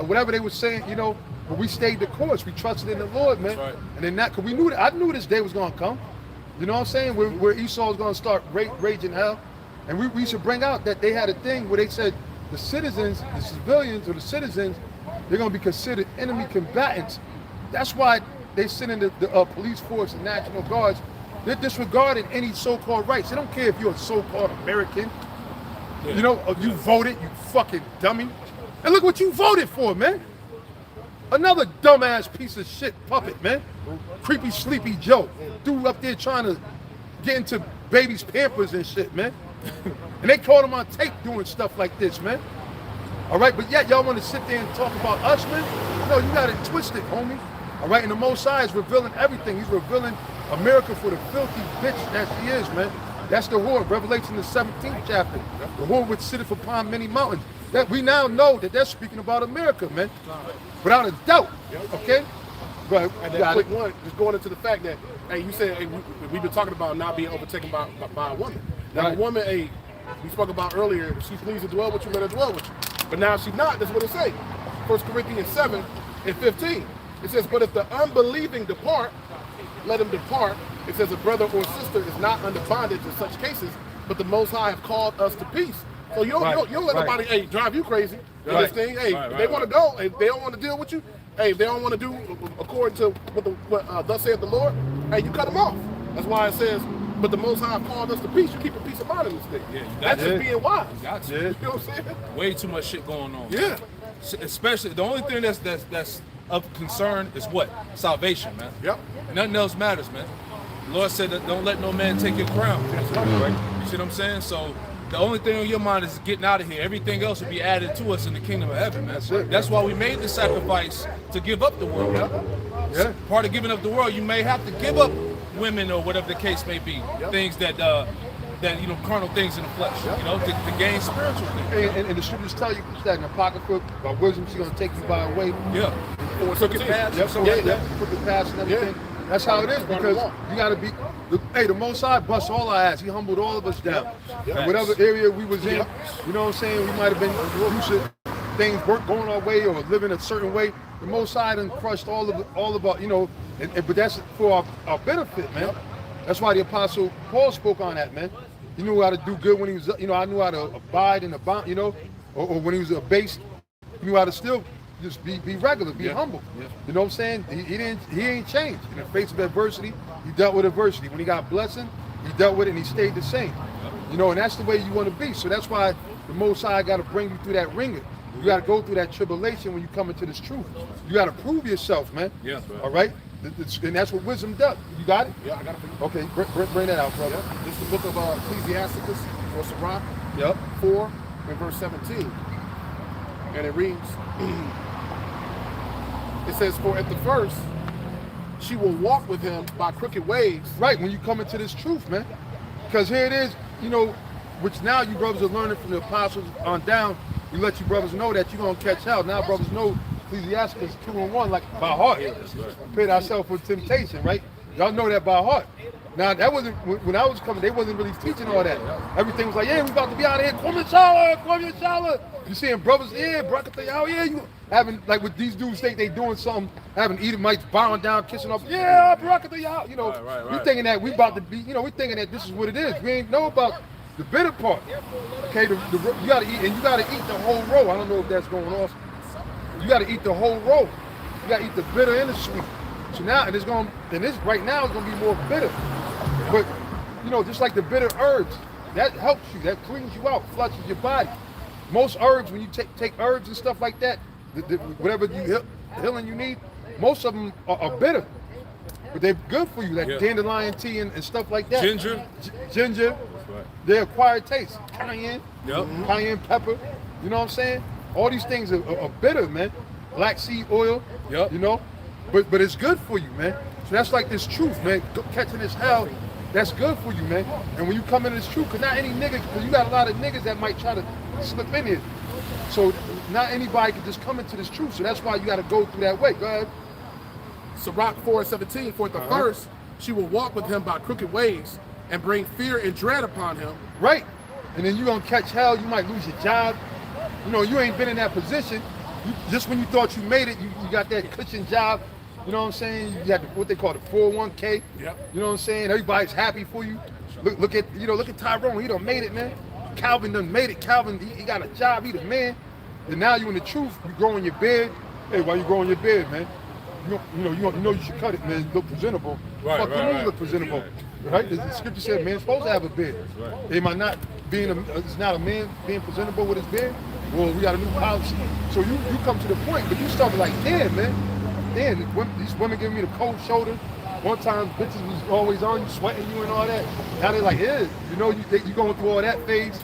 Speaker 4: whatever they were saying, you know. But we stayed the course. We trusted in the Lord, man.
Speaker 1: Right.
Speaker 4: And then because we knew that, I knew this day was going to come. You know what I'm saying? Where Esau was going to start raging hell. And we should bring out that they had a thing where they said the citizens, the civilians or the citizens, they're going to be considered enemy combatants. That's why they send in the police force and National Guards. They're disregarding any so-called rights. They don't care if you're a so-called American.
Speaker 1: Yeah.
Speaker 4: You know, you voted, you fucking dummy. And look what you voted for, man. Another dumbass piece of shit puppet, man. Creepy Sleepy Joe. Dude up there trying to get into babies' Pampers and shit, man. And they caught him on tape doing stuff like this, man. All right, but yet y'all want to sit there and talk about us, man? No, you got it twisted, homie. All right, and the Most High is revealing everything. He's revealing America for the filthy bitch that she is, man. That's the whore, Revelation the 17th chapter. The whore which sitteth upon many mountains. That we now know that they're speaking about America, man. Without a doubt, okay? But
Speaker 2: And that quick one, just going into the fact that, hey, you said hey, we've been talking about not being overtaken by a woman. Now,
Speaker 4: Right.
Speaker 2: a woman, hey, we spoke about earlier, if she's pleased to dwell with you, let her dwell with you. But now if she's not, that's what it says. 1 Corinthians 7:15. It says, but if the unbelieving depart, let him depart. It says a brother or sister is not under bondage in such cases, but the Most High have called us to peace. So you don't let
Speaker 4: Right.
Speaker 2: nobody, hey, drive you crazy.
Speaker 4: Right.
Speaker 2: This thing, hey, if they want to go, if they don't want to deal with you, hey, if they don't want to do according to what thus saith the Lord, hey, you cut them off. That's why it says, but the Most High have called us to peace. You keep a peace of mind in this thing.
Speaker 1: Yeah, you got
Speaker 2: That's
Speaker 1: to.
Speaker 2: just being wise.
Speaker 1: Got to.
Speaker 2: You know what I'm saying?
Speaker 1: Way too much shit going on.
Speaker 2: Yeah.
Speaker 1: Especially the only thing that's of concern is what? Salvation, man.
Speaker 2: Yep.
Speaker 1: Nothing else matters, man. The Lord said that don't let no man take your crown. Right? You see what I'm saying? So the only thing on your mind is getting out of here. Everything else will be added to us in the kingdom of heaven, man. That's why we made the sacrifice to give up the world.
Speaker 4: Yeah.
Speaker 1: Part of giving up the world, you may have to give up women or whatever the case may be. Things that you know, carnal things in the flesh. You know, to gain spiritual things.
Speaker 4: And the scriptures tell you that in the Apocrypha, by wisdom she's gonna take you by a way.
Speaker 1: Yeah.
Speaker 2: Crooked paths.
Speaker 4: Crooked paths and everything. That's how it is, because you gotta be. The Most High bust all our ass. He humbled all of us down. And whatever area we was in, you know what I'm saying, we might have been used to things weren't going our way or living a certain way. The Most High done crushed all of our, you know, but that's for our benefit, man. That's why the Apostle Paul spoke on that, man. He knew how to do good when he was, you know, I knew how to abide and abound, you know, or when he was abased, he knew how to still just be regular, be humble. You know what I'm saying? He ain't changed. In the face of adversity, he dealt with adversity. When he got blessing, he dealt with it and he stayed the same. You know, and that's the way you want to be. So that's why the Most High got to bring you through that ringer. You got to go through that tribulation when you come into this truth. You got to prove yourself, man.
Speaker 1: Yeah.
Speaker 4: All right? And that's what wisdom does. You got it?
Speaker 2: Yeah, I got it for you.
Speaker 4: Okay, bring that out, brother.
Speaker 2: This is the book of Ecclesiasticus, or Sirach,
Speaker 4: Yep.
Speaker 2: 4 and verse 17. And it reads, it says, for at the first, she will walk with him by crooked ways.
Speaker 4: Right, when you come into this truth, man. Because here it is, you know, which now you brothers are learning from the apostles on down. We let you brothers know that you're going to catch hell. Now brothers know Ecclesiasticus 2 and 1 like by heart. Prepare ourselves for temptation, right? Y'all know that by heart. Now that wasn't, when I was coming, they wasn't really teaching all that. Everything was like, yeah, we about to be out of here. Come in shower. You seeing brothers, yeah, brakatay, oh yeah, you having, like with these dudes think they doing something, having Edomites bowing down, kissing up, yeah, brakatay, you know, we thinking that we about to be, you know, we thinking that this is what it is. We ain't know about the bitter part. Okay, you gotta eat, and you gotta eat the whole row. I don't know if that's going off. You gotta eat the whole row. You gotta eat the bitter and the sweet. So now, and this right now is gonna be more bitter. But you know, just like the bitter herbs, that helps you, that cleans you out, flushes your body. Most herbs, when you take herbs and stuff like that, whatever healing you need, most of them are bitter, but they're good for you, like dandelion tea and stuff like that. Ginger, they acquired taste. Cayenne, cayenne pepper, you know what I'm saying? All these things are bitter, man. Black seed oil, you know, but it's good for you, man. So that's like this truth, man. Catching this hell, that's good for you, man. And when you come into this truth, because not any nigga, because you got a lot of niggas that might try to slip in here. So not anybody can just come into this truth. So that's why you got to go through that way. Go ahead.
Speaker 2: Sirach 4:17, for at the first she will walk with him by crooked ways and bring fear and dread upon him.
Speaker 4: Right. And then you're going to catch hell. You might lose your job. You know, you ain't been in that position. Just when you thought you made it, you got that cushion job. You know what I'm saying? You got what they call the 401k.
Speaker 2: Yep.
Speaker 4: You know what I'm saying? Everybody's happy for you. Look at Tyrone. He done made it, man. Calvin done made it. Calvin, he got a job. He the man. And now you in the truth. You growing your beard. Hey, why you growing your beard, man? You know you should cut it, man. Look presentable. Fuck, you look presentable. Right? The scripture said man's supposed to have a beard. Am I not being it's not a man being presentable with his beard? Well, we got a new policy. So you come to the point, but you started like, damn, man. Damn, these women giving me the cold shoulder. One time, bitches was always on you, sweating you and all that. Now they're like, yeah, you know, you going through all that phase,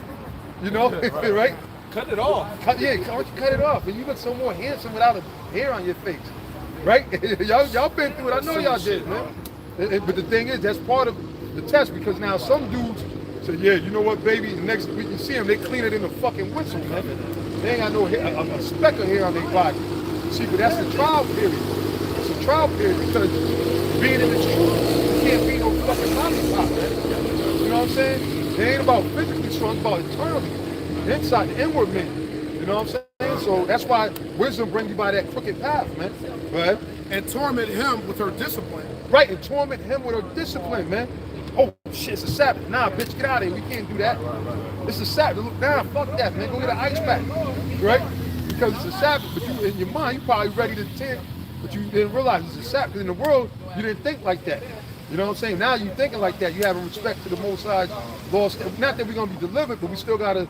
Speaker 4: you know, right?
Speaker 1: Cut it off.
Speaker 4: Why don't you cut it off? And you look so more handsome without a hair on your face, right? y'all been through it. I know y'all did, man. But the thing is, that's part of the test, because now some dudes say, yeah, you know what, baby, the next week you see them, they clean it in a fucking whistle, man. They ain't got no hair, a speck of hair on their body. See, but that's the trial period. It's a trial period because being in the truth, you can't be no fucking lollipop, man. You know what I'm saying? It ain't about physically strong, it's about internally. The inside, the inward man. You know what I'm saying? So that's why wisdom brings you by that crooked path, man. Right?
Speaker 2: And torment him with her discipline.
Speaker 4: Right, and torment him with her discipline, man. Oh shit, it's a Sabbath. Nah, bitch, get out of here. We can't do that. It's a Sabbath. Look, nah, fuck that, man. Go get an ice pack. Right? Because it's a Sabbath, but you in your mind, you probably ready to tent, but you didn't realize it's a Sabbath. In the world, you didn't think like that. You know what I'm saying? Now you thinking like that. You having respect to the Most High's laws. Not that we're gonna be delivered, but we still gotta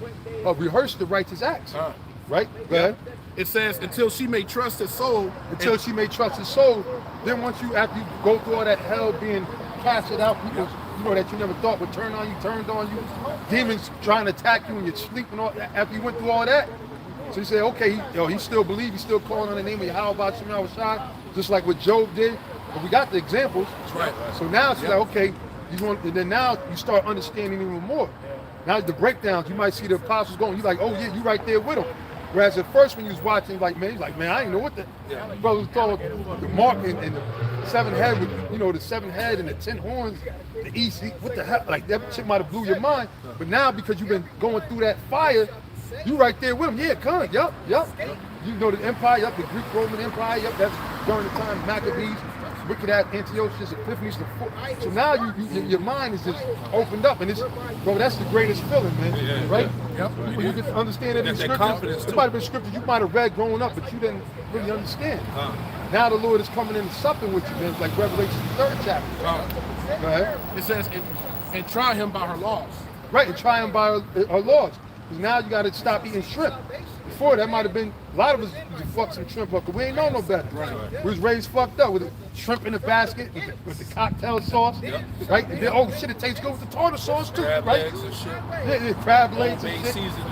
Speaker 4: rehearse the righteous acts. Right? Go ahead.
Speaker 2: It says, until she may trust his soul.
Speaker 4: Until she may trust his soul. Then once you, after you go through all that hell being casted out, people you know that you never thought would turn on you, turned on you, demons trying to attack you in your sleep and all that, after you went through all that. So you say, okay, he still believes, he's still calling on the name of Yahweh Shem Shai, just like what Job did. But we got the examples.
Speaker 2: Right.
Speaker 4: So now it's like, okay, and then now you start understanding even more. Now the breakdowns, you might see the apostles going, you're like, oh yeah, you right there with them. Whereas at first when you was watching, like, man, I didn't know what the brothers thought the mark and the seven head with, you know, the seven head and the 10 horns, the east, what the hell, like that shit might have blew your mind. But now because you've been going through that fire, you right there with them. Yeah, come, yup. You know the empire, yup, the Greek Roman Empire, yup, that's during the time of Maccabees, wicked at Antiochus, Epiphanes, so now your mind is just opened up, and it's, bro, that's the greatest feeling, man, right?
Speaker 2: Yep.
Speaker 4: When you can understand it in scriptures, it might have been scriptures you might have read growing up, but you didn't really understand. Now the Lord is coming in and supping with you, man. It's like Revelation 3rd chapter. Go ahead.
Speaker 2: It says, and try him by her laws.
Speaker 4: Right, and try him by her laws. Because now you got to stop eating shrimp. Before, that might have been, a lot of us used to fuck some shrimp up, because we ain't know no better. Right. We was raised fucked up with the shrimp in the basket, with the cocktail sauce, right? And then, oh shit, it tastes good with the tartar sauce too,
Speaker 1: Crab
Speaker 4: right?
Speaker 1: legs and shit.
Speaker 4: Yeah, crab legs and shit.
Speaker 1: Seasoning.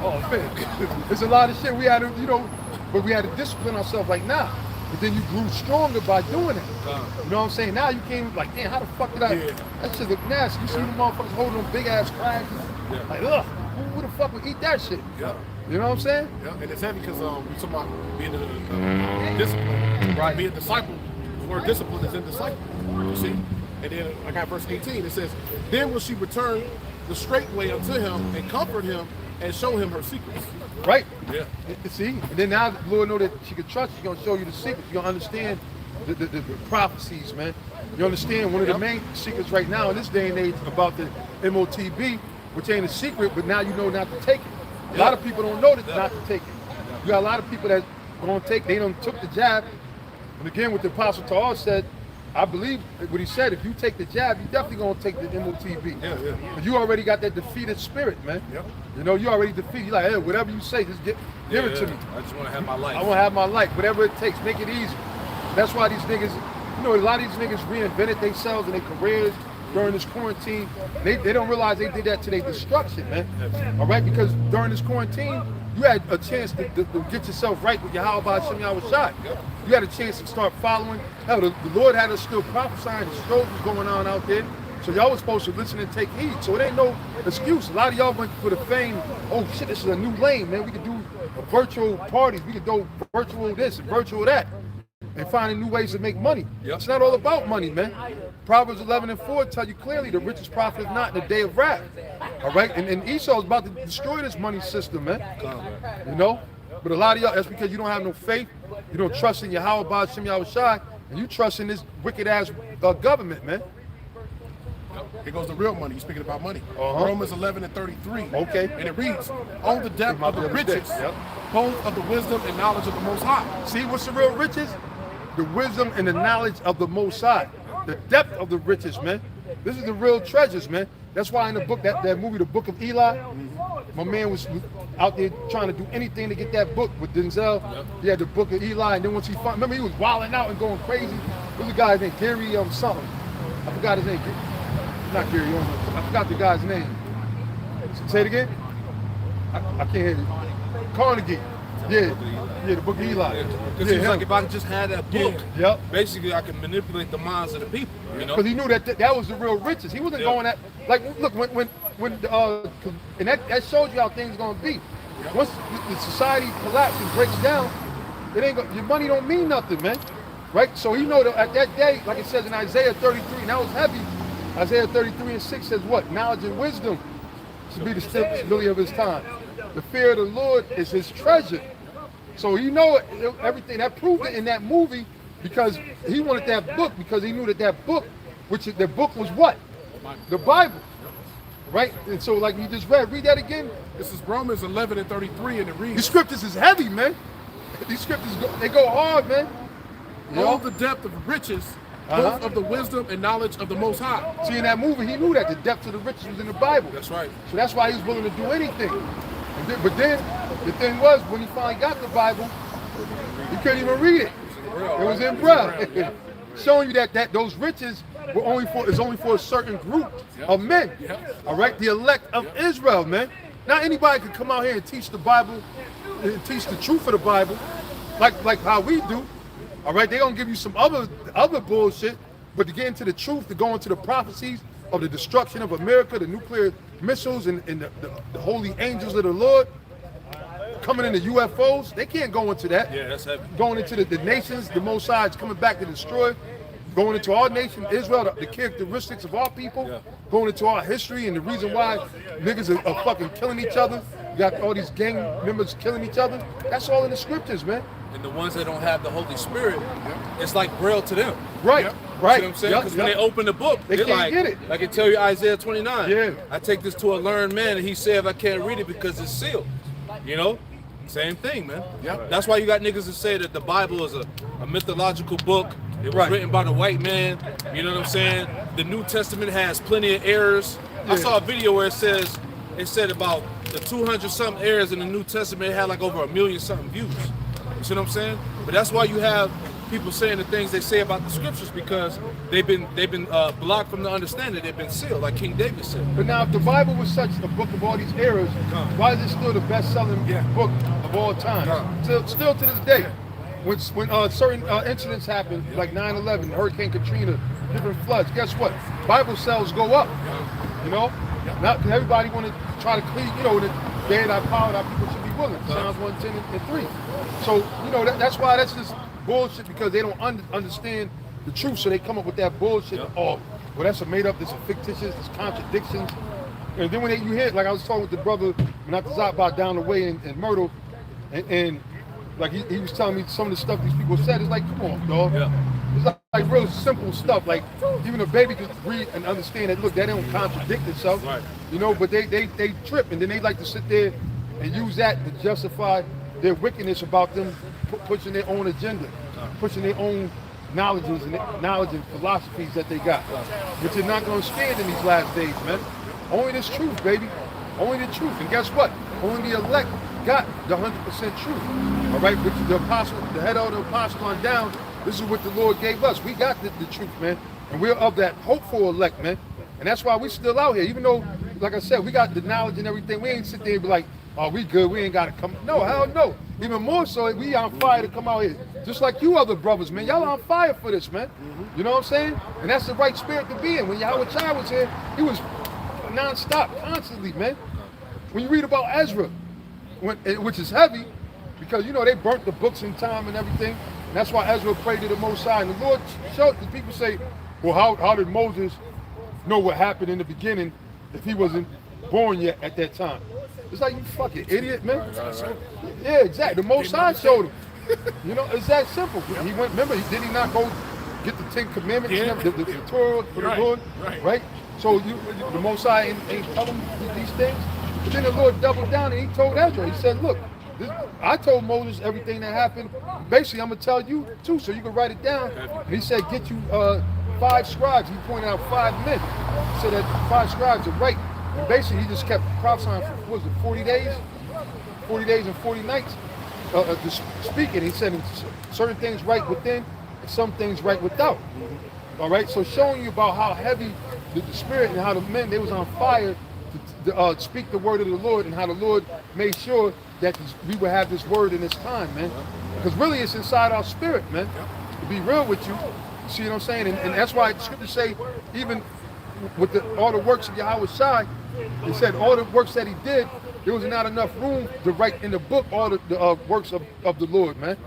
Speaker 4: Oh man, there's a lot of shit we had to, you know, but we had to discipline ourselves like nah. But then you grew stronger by doing it. You know what I'm saying? Now you came like, damn, how the fuck did I?
Speaker 2: Yeah.
Speaker 4: That shit look nasty. You see the motherfuckers holding them big ass crabs, like ugh, who the fuck would eat that shit?
Speaker 2: Yeah.
Speaker 4: You know what I'm saying?
Speaker 2: Yeah. And it's heavy because we talking about being a discipline,
Speaker 4: Right.
Speaker 2: Being a disciple. The word discipline is in disciple. You see? And then I got verse 18. It says, then will she return the straight way unto him and comfort him and show him her secrets.
Speaker 4: Right.
Speaker 2: Yeah.
Speaker 4: See? And then now the Lord know that she can trust you. She's gonna show you the secrets. You're gonna understand the prophecies, man. You understand one of the main secrets right now in this day and age about the MOTB, which ain't a secret, but now you know not to take it. A lot of people don't know that not to take it. You got a lot of people that gonna take, they done took the jab. And again, what the Apostle Ta'al said, I believe what he said, if you take the jab, you definitely gonna take the MOTB.
Speaker 2: Yeah.
Speaker 4: But you already got that defeated spirit, man.
Speaker 2: Yep.
Speaker 4: You know, you already defeated. You're like, hey, whatever you say, just give it to me.
Speaker 1: I just want to have my life.
Speaker 4: I want to have my life, whatever it takes, make it easy. That's why these niggas, you know, a lot of these niggas reinvented themselves and their careers during this quarantine. They don't realize they did that to their destruction, man. All right, because during this quarantine, you had a chance to get yourself right with Yahweh Shem Shai. You had a chance to start following. Hell, the Lord had us still prophesying, the stroke was going on out there. So y'all was supposed to listen and take heed. So it ain't no excuse. A lot of y'all went for the fame, oh shit, this is a new lane, man. We could do virtual parties. We could do virtual this and virtual that. and finding new ways to make money.
Speaker 1: Yep.
Speaker 4: It's not all about money, man. Proverbs 11:4 tell you clearly the richest profit is not in the day of wrath. All right, and Esau is about to destroy this money system, man. You know, but a lot of y'all, that's because you don't have no faith. You don't trust in Yahweh Ba'Shem Yahushai, and you trust in this wicked ass government, man.
Speaker 2: Here goes the real money. You're speaking about money. Romans 11:33.
Speaker 4: Okay.
Speaker 2: And it reads, "Oh, the depth of the riches,
Speaker 4: Yep.
Speaker 2: both of the wisdom and knowledge of the Most High."
Speaker 4: See what's the real riches? The wisdom and the knowledge of the Most High. The depth of the riches, man. This is the real treasures, man. That's why in the book, that movie, The Book of Eli, my man was out there trying to do anything to get that book with Denzel. He had the Book of Eli, and then once he found, remember he was wilding out and going crazy. There was a guy named Gary something. I forgot his name. Not Gary, I forgot the guy's name. Say it again. I can't hear you. Carnegie. Yeah, the Book of Eli.
Speaker 1: Because he was like, if I just had that book,
Speaker 4: Yep.
Speaker 1: basically I can manipulate the minds of the people. You know,
Speaker 4: Because he knew that was the real riches. He wasn't going at, like, look, when and that shows you how things gonna be. Once the society collapses and breaks down, it ain't your money don't mean nothing, man. Right? So he know that at that day, like it says in Isaiah 33, and that was heavy. Isaiah 33:6 says what? Knowledge and wisdom should be the stability of his time. The fear of the Lord is his treasure. So you know everything that proved it in that movie because he wanted that book because he knew that book, the book was what? The Bible, right? And so like you just read that again.
Speaker 2: This is Romans 11:33, and it reads,
Speaker 4: These scriptures is heavy, man. These scriptures they go hard, man. You
Speaker 2: "Oh,
Speaker 4: know?
Speaker 2: the depth of riches, both of the wisdom and knowledge of the Most High."
Speaker 4: See, in that movie, he knew that the depth of the riches was in the Bible.
Speaker 1: that's right.
Speaker 4: So that's why he was willing to do anything. But then the thing was, when he finally got the Bible, he couldn't even read it. It was in braille, showing you that those riches were only for a certain group of men. All right, the elect of Israel, man. Not anybody can come out here and teach the Bible, and teach the truth of the Bible, like how we do. All right, they gonna give you some other bullshit, but to get into the truth, to go into the prophecies of the destruction of America, the nuclear missiles, and the holy angels of the Lord coming in the UFOs, they can't go into that.
Speaker 1: Yeah, that's heavy.
Speaker 4: Going into the nations, the Most High is coming back to destroy. Going into our nation, Israel, the characteristics of our people, going into our history and the reason why niggas are fucking killing each other. You got all these gang members killing each other. That's all in the scriptures, man.
Speaker 1: And the ones that don't have the Holy Spirit, it's like braille to them.
Speaker 4: Right, right.
Speaker 1: You know what I'm saying? Because when they open the book,
Speaker 4: They
Speaker 1: they're
Speaker 4: can't
Speaker 1: like,
Speaker 4: get it.
Speaker 1: I can tell you Isaiah 29.
Speaker 4: Yeah.
Speaker 1: I take this to a learned man, and he said I can't read it because it's sealed. You know? Same thing, man.
Speaker 2: Yep.
Speaker 1: That's why you got niggas that say that the Bible is a mythological book. It was written by the white man. You know what I'm saying? The New Testament has plenty of errors. I saw a video where it said about the 200 something errors in the New Testament. It had like over 1 million something views. You see what I'm saying? But that's why you have people saying the things they say about the scriptures because they've been blocked from the understanding. They've been sealed, like King David said.
Speaker 4: But now, if the Bible was such a book of all these errors, why is it still the best-selling book of all time? Still to this day. When certain incidents happen, like 9/11, Hurricane Katrina, different floods, guess what? Bible sales go up. You know? Not everybody want to try to clean, you know, the day of our power, our people should be willing. Psalms 110 and 3. So, you know, that's why that's just bullshit because they don't understand the truth, so they come up with that bullshit. Oh, well, that's a made up, this is fictitious, this contradictions. And then when you hear, like I was talking with the brother, not the Zotbot down the way in Myrtle, and like he was telling me some of the stuff these people said, it's like, come on, dog. It's like real simple stuff. Like even a baby could read and understand that, look, that don't contradict itself. Right. You know, but they trip, and then they like to sit there and use that to justify their wickedness about them pushing their own agenda, pushing their own knowledge and philosophies that they got, which are not going to stand in these last days, man. Only this truth, baby. Only the truth. And guess what? Only the elect got the 100% truth. All right, which the apostle, the head of the apostle on down, this is what the Lord gave us. We got the truth, man. And we're of that hopeful elect, man. And that's why we still out here. Even though, like I said, we got the knowledge and everything. We ain't sit there and be like, oh, we good, we ain't got to come. No, hell no. Even more so, we on fire to come out here. Just like you other brothers, man. Y'all on fire for this, man. You know what I'm saying? And that's the right spirit to be in. When Yahweh Chai was here, he was non-stop, constantly, man. When you read about Ezra, which is heavy, because, you know, they burnt the books in time and everything. And that's why Ezra prayed to the Most High. And the Lord showed, the people say, well, how did Moses know what happened in the beginning if he wasn't born yet at that time? It's like, you fucking idiot, man.
Speaker 2: Right.
Speaker 4: Yeah, exactly. The Most High showed him. You know, it's that simple. He went, remember, did he not go get the 10 Commandments,
Speaker 2: Yeah.
Speaker 4: the Torah for the Lord? Right? So the Most High ain't telling these things. But then the Lord doubled down and he told Ezra, he said, look, I told Moses everything that happened. Basically, I'm going to tell you too, so you can write it down. And he said, get you 5 scribes. He pointed out 5 men. He said that 5 scribes are right. And basically, he just kept prophesying for, what was it, 40 days? 40 days and 40 nights. Just speaking. He said certain things right within and some things right without. All right? So showing you about how heavy the spirit and how the men, they was on fire to speak the word of the Lord, and how the Lord made sure that we would have this word in this time, man. Because really it's inside our spirit, man. To be real with you. See what I'm saying? And that's why the scriptures say, even with all the works of Yahweh Shai, he said all the works that he did, there was not enough room to write in the book all the works of the Lord, man.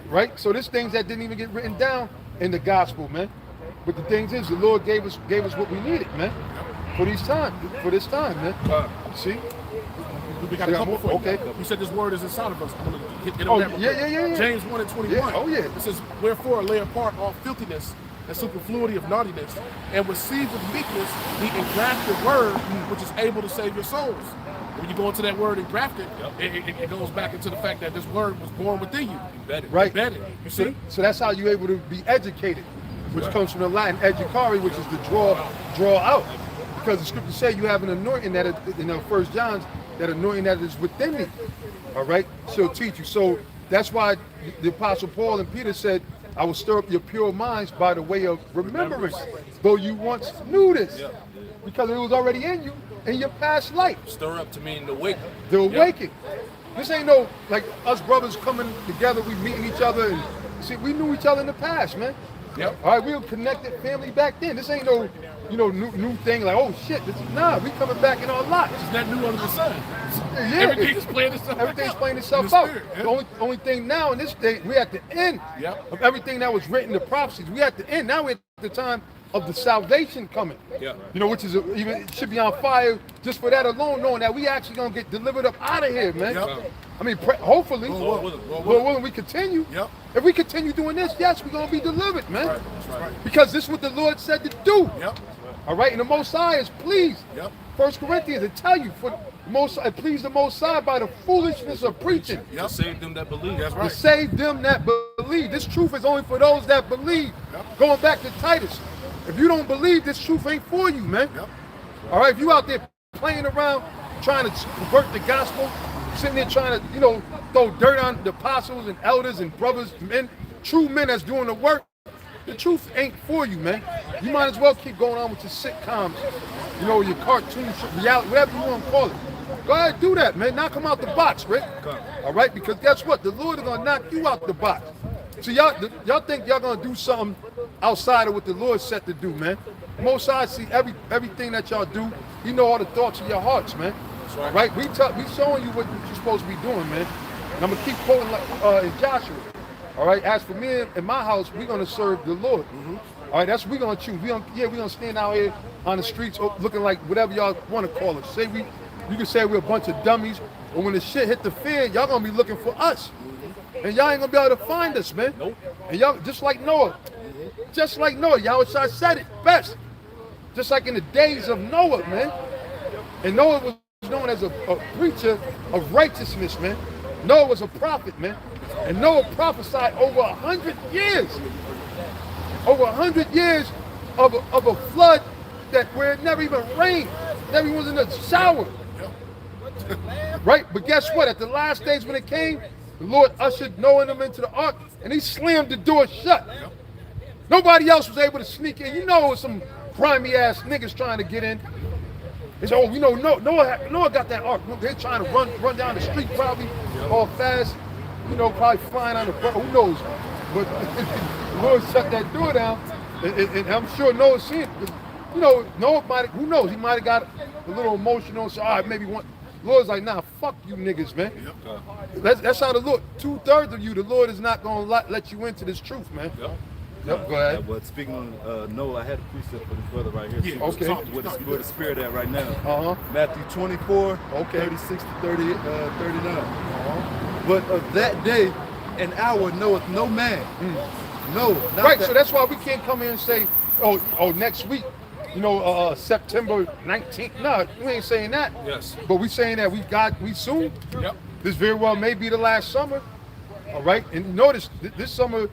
Speaker 4: Right? So there's things that didn't even get written down in the gospel, man. But the thing is, the Lord gave us what we needed, man. For this time, man. See?
Speaker 2: We got a couple for you.
Speaker 4: Okay.
Speaker 2: You said this word is inside of us. I'm going to hit
Speaker 4: Oh,
Speaker 2: on that.
Speaker 4: yeah.
Speaker 2: James 1 and 21.
Speaker 4: Yeah. Oh, yeah.
Speaker 2: It says, wherefore lay apart all filthiness and superfluity of naughtiness, and receive with meekness the engrafted word, which is able to save your souls. When you go into that word engrafted, it goes back into the fact that this word was born within you. Embedded.
Speaker 4: Right.
Speaker 2: Embedded. You see?
Speaker 4: So that's how you're able to be educated, which comes from the Latin educare, which is to draw out. Because the scriptures say you have an anointing that, in 1 John, that anointing that is within me. All right? She'll teach you. So that's why the Apostle Paul and Peter said, I will stir up your pure minds by the way of remembrance, though you once knew this. Because it was already in you in your past life.
Speaker 1: Stir up to mean the awaken.
Speaker 4: The awakening. This ain't no, like, us brothers coming together, we meeting each other, and see, we knew each other in the past, man. All right, we were connected family back then. This ain't no, new thing like, oh shit, nah, we coming back in our lots.
Speaker 2: It's not new under the sun.
Speaker 4: Yeah.
Speaker 2: Everything's playing itself
Speaker 4: Everything's
Speaker 2: out.
Speaker 4: playing itself
Speaker 2: In the
Speaker 4: out.
Speaker 2: spirit,
Speaker 4: The only thing now in this day, we're at the end of everything that was written, the prophecies. We at the end. Now we're at the time of the salvation coming. Which is even it should be on fire just for that alone, knowing that we actually gonna get delivered up out of here, man. I mean, hopefully, Lord willing, we continue. If we continue doing this, yes, we're gonna be delivered, man. Because this is what the Lord said to do. All right, and the Most High is pleased. 1 Corinthians, it tell you, for the Most High, please the Most High by the foolishness of preaching.
Speaker 1: To save them that believe. That's
Speaker 4: To save them that believe. This truth is only for those that believe. Going back to Titus, if you don't believe, this truth ain't for you, man. All right, if you out there playing around, trying to pervert the gospel, sitting there trying to, throw dirt on the apostles and elders and brothers, men, true men that's doing the work, the truth ain't for you, man. You might as well keep going on with your sitcoms, your cartoons, reality, whatever you want to call it. Go ahead, do that, man. Knock them out the box, Rick. All right, because guess what? The Lord is gonna knock you out the box. So y'all think y'all gonna do something outside of what the Lord set to do, man. Most High see everything that y'all do. He know all the thoughts of your hearts, man. All right, we showing you what you're supposed to be doing, man. And I'm gonna keep quoting in Joshua. All right, as for me and my house, we're gonna serve the Lord. All right, that's what we're gonna choose. We're gonna stand out here on the streets looking like whatever y'all want to call us. You can say we're a bunch of dummies, but when the shit hit the fan, y'all gonna be looking for us. And y'all ain't gonna be able to find us, man. And y'all, just like Noah, Yahweh Shai said it best. Just like in the days of Noah, man. And Noah was known as a preacher of righteousness, man. Noah was a prophet, man. And Noah prophesied over 100 years. Over 100 years of a flood where it never even rained. Never even was in a shower. Right? But guess what? At the last days when it came, the Lord ushered Noah and them into the ark, and he slammed the door shut. Nobody else was able to sneak in. It was some grimy ass niggas trying to get in. They said, Noah got that ark. They're trying to run down the street probably all fast. Probably flying on the boat. Who knows? But the Lord shut that door down, and I'm sure Noah seen it. Noah might, who knows? He might have got a little emotional. So, maybe Lord's like, nah, fuck you niggas, man. That's how the Lord, 2/3 of you, the Lord is not going to let you into this truth, man. Yep, go ahead.
Speaker 5: But speaking on Noah, I had a precept for this brother right here.
Speaker 1: Yeah,
Speaker 5: too.
Speaker 4: okay.
Speaker 5: Where the spirit at right now.
Speaker 4: Uh-huh.
Speaker 5: Matthew 24,
Speaker 4: Okay.
Speaker 5: 36 to 39. But of that day and hour knoweth no man. No, not
Speaker 4: Right,
Speaker 5: that.
Speaker 4: so that's why we can't come here and say, oh, next week, September 19th. No, we ain't saying that.
Speaker 1: Yes.
Speaker 4: But we saying that we soon.
Speaker 1: Yep.
Speaker 4: This very well may be the last summer. All right, and notice this summer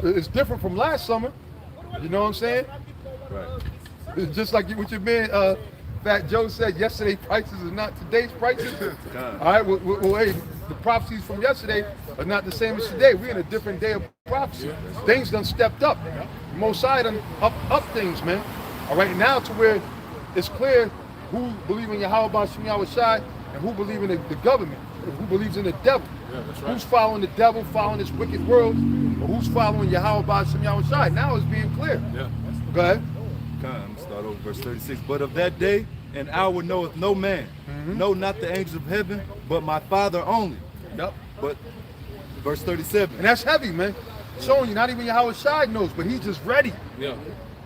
Speaker 4: is different from last summer. You know what I'm saying?
Speaker 5: Right.
Speaker 4: It's just like what your man Fat Joe said, yesterday's prices are not today's prices.
Speaker 5: God.
Speaker 4: All right, well, hey, the prophecies from yesterday are not the same as today. We're in a different day of prophecy. Things done stepped up. Most High done up things, man. All right, now to where it's clear who believe in Yahweh Shem Yahweh Shai and who believe in the government, who believes in the devil.
Speaker 1: Yeah, that's right.
Speaker 4: Who's following the devil, following this wicked world, or who's following Yahweh Shem Yahweh Shai? Now it's being clear.
Speaker 1: Yeah.
Speaker 4: Go ahead.
Speaker 5: Come, start over verse 36. But of that day and hour knoweth no man. No, not the angels of heaven, but my Father only.
Speaker 4: Yep.
Speaker 5: But verse 37.
Speaker 4: And that's heavy, man. Showing you, not even Yahweh Shai knows, but he's just ready.
Speaker 1: Yeah.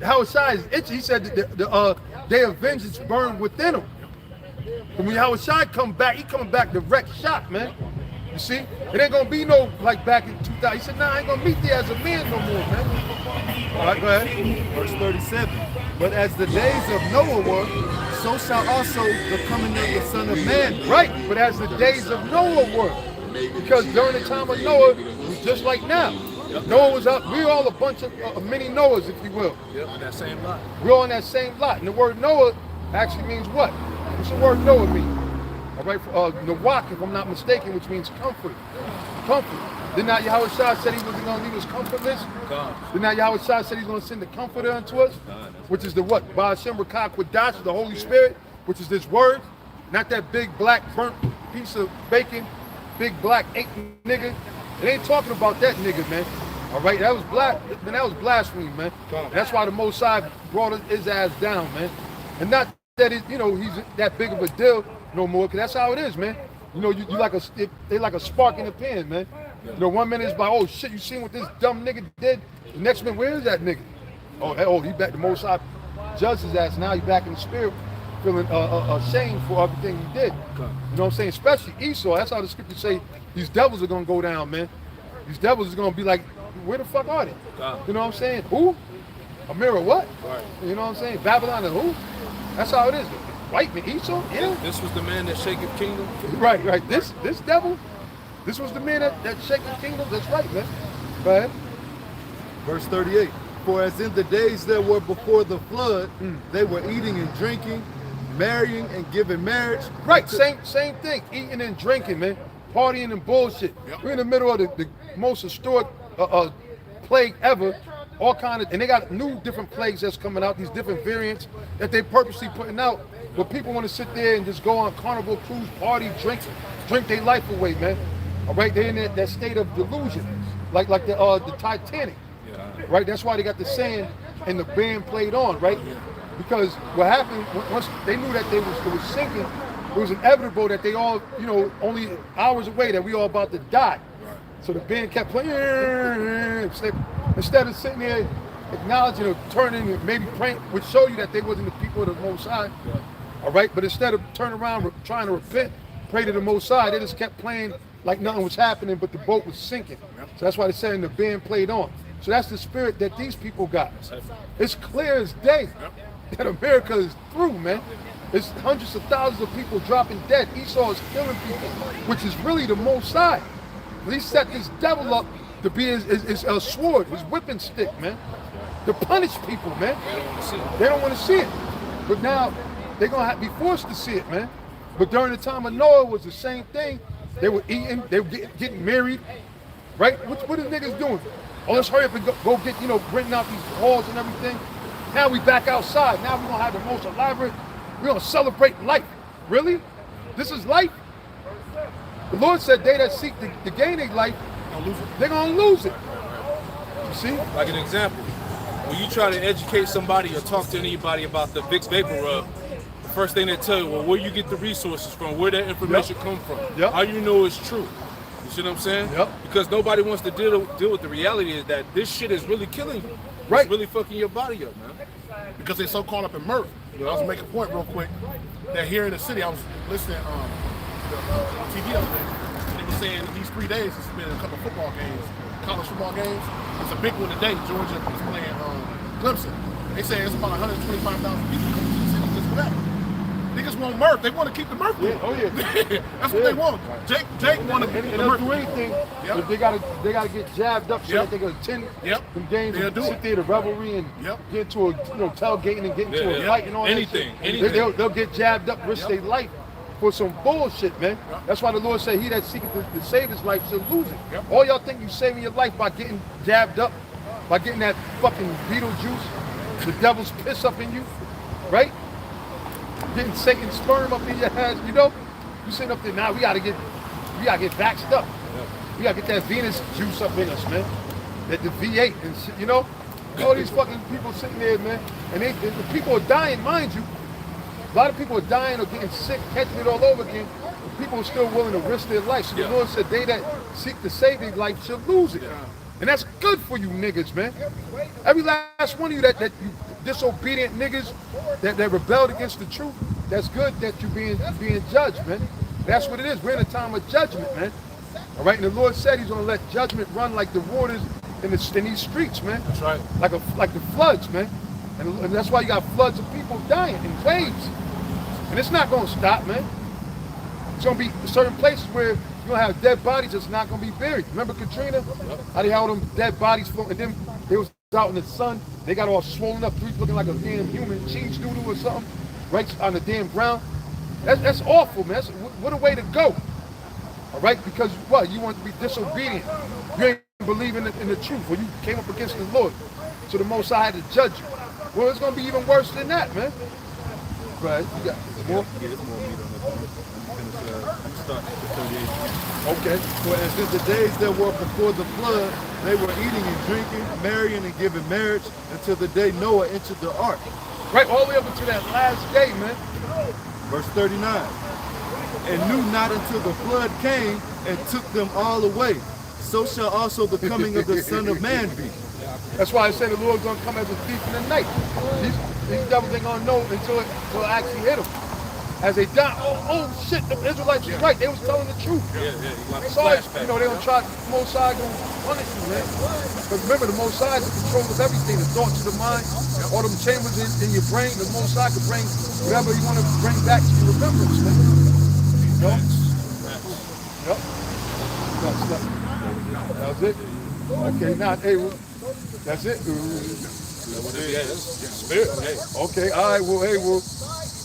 Speaker 4: Yahweh Shai is itchy. He said that the day of vengeance burned within him. And when Yahweh Shai come back, he coming back direct shot, man. You see? It ain't gonna be no like back in 2000. He said, nah, I ain't gonna meet thee as a man no more, man. All right, go ahead.
Speaker 5: Verse 37. But as the days of Noah were, so shall also the coming of the Son of Man be.
Speaker 4: Right, but as the days of Noah were, because during the time of Noah, it was just like now. Noah was up, we're all a bunch of mini Noahs, if you will.
Speaker 1: Yeah, that same lot.
Speaker 4: We're all in that same lot. And the word Noah actually means what? What's the word Noah mean? All right, Nawak, if I'm not mistaken, which means comfort. Comfort. Did not Yahweh Shai said he wasn't going to leave us comfortless? Did not Yahweh Shai said he's going to send the comforter unto us? Which is the what? Ba'ashem Rakak Wadash, the Holy Spirit, which is this word. Not that big black burnt piece of bacon, big black ink nigga. It ain't talking about that nigga, man. All right, that was man, that was blasphemy, man. That's why the Most High brought his ass down, man. And not that he's that big of a deal no more, because that's how it is, man. You know, you like they like a spark in the pan, man. You know, 1 minute is like, oh shit, you seen what this dumb nigga did? The next minute, where is that nigga? Oh, he back. The Most High judged his ass. Now he back in the spirit, feeling ashamed for everything he did. You know what I'm saying? Especially Esau. That's how the scriptures say these devils are gonna go down, man. These devils are gonna be like, where the fuck are they? You know what I'm saying? Who? Amira what?
Speaker 1: Right.
Speaker 4: You know what I'm saying? Babylon and who? That's how it is. White man, Esau? Yeah.
Speaker 1: This was the man that shaketh kingdom.
Speaker 4: Right. This devil, this was the man that shaken kingdom. That's right, man. Go ahead.
Speaker 5: Verse 38. For as in the days that were before the flood, they were eating and drinking, marrying and giving marriage.
Speaker 4: Right, same thing. Eating and drinking, man. Partying and bullshit.
Speaker 1: Yep.
Speaker 4: We're in the middle of the most historic plague ever. All kind of, and they got new different plagues that's coming out, these different variants that they purposely putting out. But people want to sit there and just go on carnival cruise, party, drink their life away, man. All right, they're in that state of delusion, like the Titanic. Right, that's why they got the sand and the band played on, right? Because what happened once they knew that it was sinking, it was inevitable that they all, only hours away that we all about to die. So the band kept playing instead of sitting there acknowledging or turning and maybe praying, which show you that they wasn't the people of the Most High. All right, but instead of turning around trying to repent, pray to the Most High, they just kept playing like nothing was happening, but the boat was sinking. So that's why they're saying the band played on. So that's the spirit that these people got. It's clear as day that America is through, man. It's hundreds of thousands of people dropping dead. Esau is killing people, which is really the Most High. He set this devil up to be his sword, his whipping stick, man. To punish people, man. They don't want to see it. But now they're going to be forced to see it, man. But during the time of Noah, it was the same thing. They were eating, they were getting married, right? What are niggas doing? Oh, let's hurry up and go get, renting out these halls and everything. Now we back outside. Now we're going to have the most elaborate, we're going to celebrate life. Really? This is life? The Lord said they that seek to gain their life, they're going to lose it. You see?
Speaker 1: Like an example, when you try to educate somebody or talk to anybody about the Vicks Vapor Rub, first thing they tell you, well, where you get the resources from, where that information come from,
Speaker 2: Yep.
Speaker 1: how you know it's true. You see what I'm saying?
Speaker 2: Yep.
Speaker 1: Because nobody wants to deal with the reality is that this shit is really killing you.
Speaker 2: Right.
Speaker 1: It's really fucking your body up, man.
Speaker 2: Because they're so caught up in mirth. I was making a point real quick that here in the city, I was listening to TV the other day, and they were saying these 3 days, there's been a couple of football games, college football games. It's a big one today. Georgia is playing Clemson. They say it's about 125,000 people coming to the city just for that. Niggas want mirth. They want to keep the mirth.
Speaker 4: Yeah, oh yeah.
Speaker 2: That's what they want. Jake want to keep
Speaker 4: And
Speaker 2: the
Speaker 4: they'll
Speaker 2: mirth.
Speaker 4: do anything,
Speaker 2: Yep.
Speaker 4: but they gotta get jabbed up so
Speaker 2: Yep.
Speaker 4: that they can attend
Speaker 2: Yep.
Speaker 4: some games
Speaker 2: They'll
Speaker 4: and
Speaker 2: do
Speaker 4: sit
Speaker 2: it.
Speaker 4: there to revelry and
Speaker 2: Yep.
Speaker 4: get into a tailgating and get into
Speaker 1: Yeah,
Speaker 4: a
Speaker 1: yeah.
Speaker 4: fight and all
Speaker 1: Anything,
Speaker 4: that shit.
Speaker 1: anything.
Speaker 4: They'll get jabbed up, risk their life for some bullshit, man.
Speaker 2: Yep.
Speaker 4: That's why the Lord said, "He that seeketh to save his life shall lose it."
Speaker 2: Yep.
Speaker 4: All y'all think you saving your life by getting jabbed up, by getting that fucking Beetlejuice, the devil's piss up in you, right? Getting Satan's sperm up in your hands, you know? You sitting up there now, we gotta get vaxxed up. We gotta get that Venus juice up in us, man. That the V8 and shit, you know? All these fucking people sitting there, man, and the people are dying, mind you. A lot of people are dying or getting sick, catching it all over again. But people are still willing to risk their life. So the Lord said, "They that seek to save their life shall lose it." And that's good for you niggas, man. Every last one of you that you disobedient niggas that rebelled against the truth, that's good that you being judged, man. That's what it is. We're in a time of judgment, man. All right, and the Lord said He's gonna let judgment run like the waters in these streets, man.
Speaker 1: That's right.
Speaker 4: Like the floods, man. And that's why you got floods of people dying in waves. And it's not gonna stop, man. It's gonna be certain places where you're gonna have dead bodies that's not gonna be buried. Remember Katrina? How they had all them dead bodies floating, and then they was out in the sun. They got all swollen up, looking like a damn human cheese doodle or something, right on the damn ground. That's awful, man. What a way to go. All right, because what? You want to be disobedient. You ain't believing in the truth, or you came up against the Lord. So the Most High had to judge you. Well, it's gonna be even worse than that, man. Right? You got more?
Speaker 5: Yeah, there's more meat on the bone. I'm starting at 38.
Speaker 4: Okay.
Speaker 5: For as in the days that were before the flood, they were eating and drinking, marrying and giving marriage, until the day Noah entered the ark.
Speaker 4: Right, all the way up until that last day, man.
Speaker 5: Verse 39. And knew not until the flood came and took them all away. So shall also the coming of the Son of Man be.
Speaker 4: That's why I say the Lord's gonna come as a thief in the night. These devils ain't gonna know until it actually hit them. As they die, oh shit, the Israelites was right. They was telling the truth.
Speaker 1: Yeah, you want to
Speaker 4: Sorry,
Speaker 1: flashback.
Speaker 4: you know, they don't try, the Most High gonna punish you, man. But remember, the Most High is in control of everything, the thoughts of the mind, all them chambers in your brain, the Most High can bring whatever you want to bring back to your remembrance, man. You know? Yep. That's it. Okay, now, hey, that's it.
Speaker 1: Spirit. Hey.
Speaker 4: Okay, all right, well, hey, well,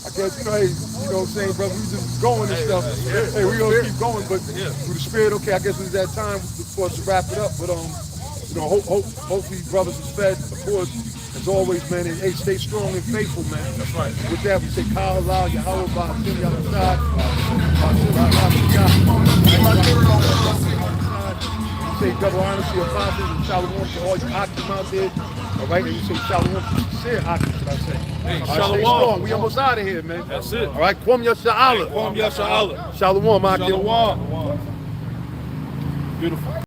Speaker 4: I guess, hey, you know what I'm saying, brother, we just going and stuff. Hey, we gonna keep going, but through the Spirit, okay, I guess it's that time for us to wrap it up, but, you know, hopefully brothers is fed, of course, as always, man, and hey, stay strong and faithful, man. That's right. With that, we say, Kyle, Allah, Yahweh, Ba'asim, Yahweh, say double honor to your fathers and shalom to all your occupants out there. All right, and you say shalom to sincere occupants, should I say.
Speaker 1: Hey,
Speaker 4: All right,
Speaker 1: shalom.
Speaker 4: stay strong. We almost out of here, man.
Speaker 1: That's it.
Speaker 4: All right, Kwam Yasha Allah.
Speaker 1: Kwam Yasha Allah.
Speaker 4: Shalom, Akim.
Speaker 1: Shalom. Beautiful.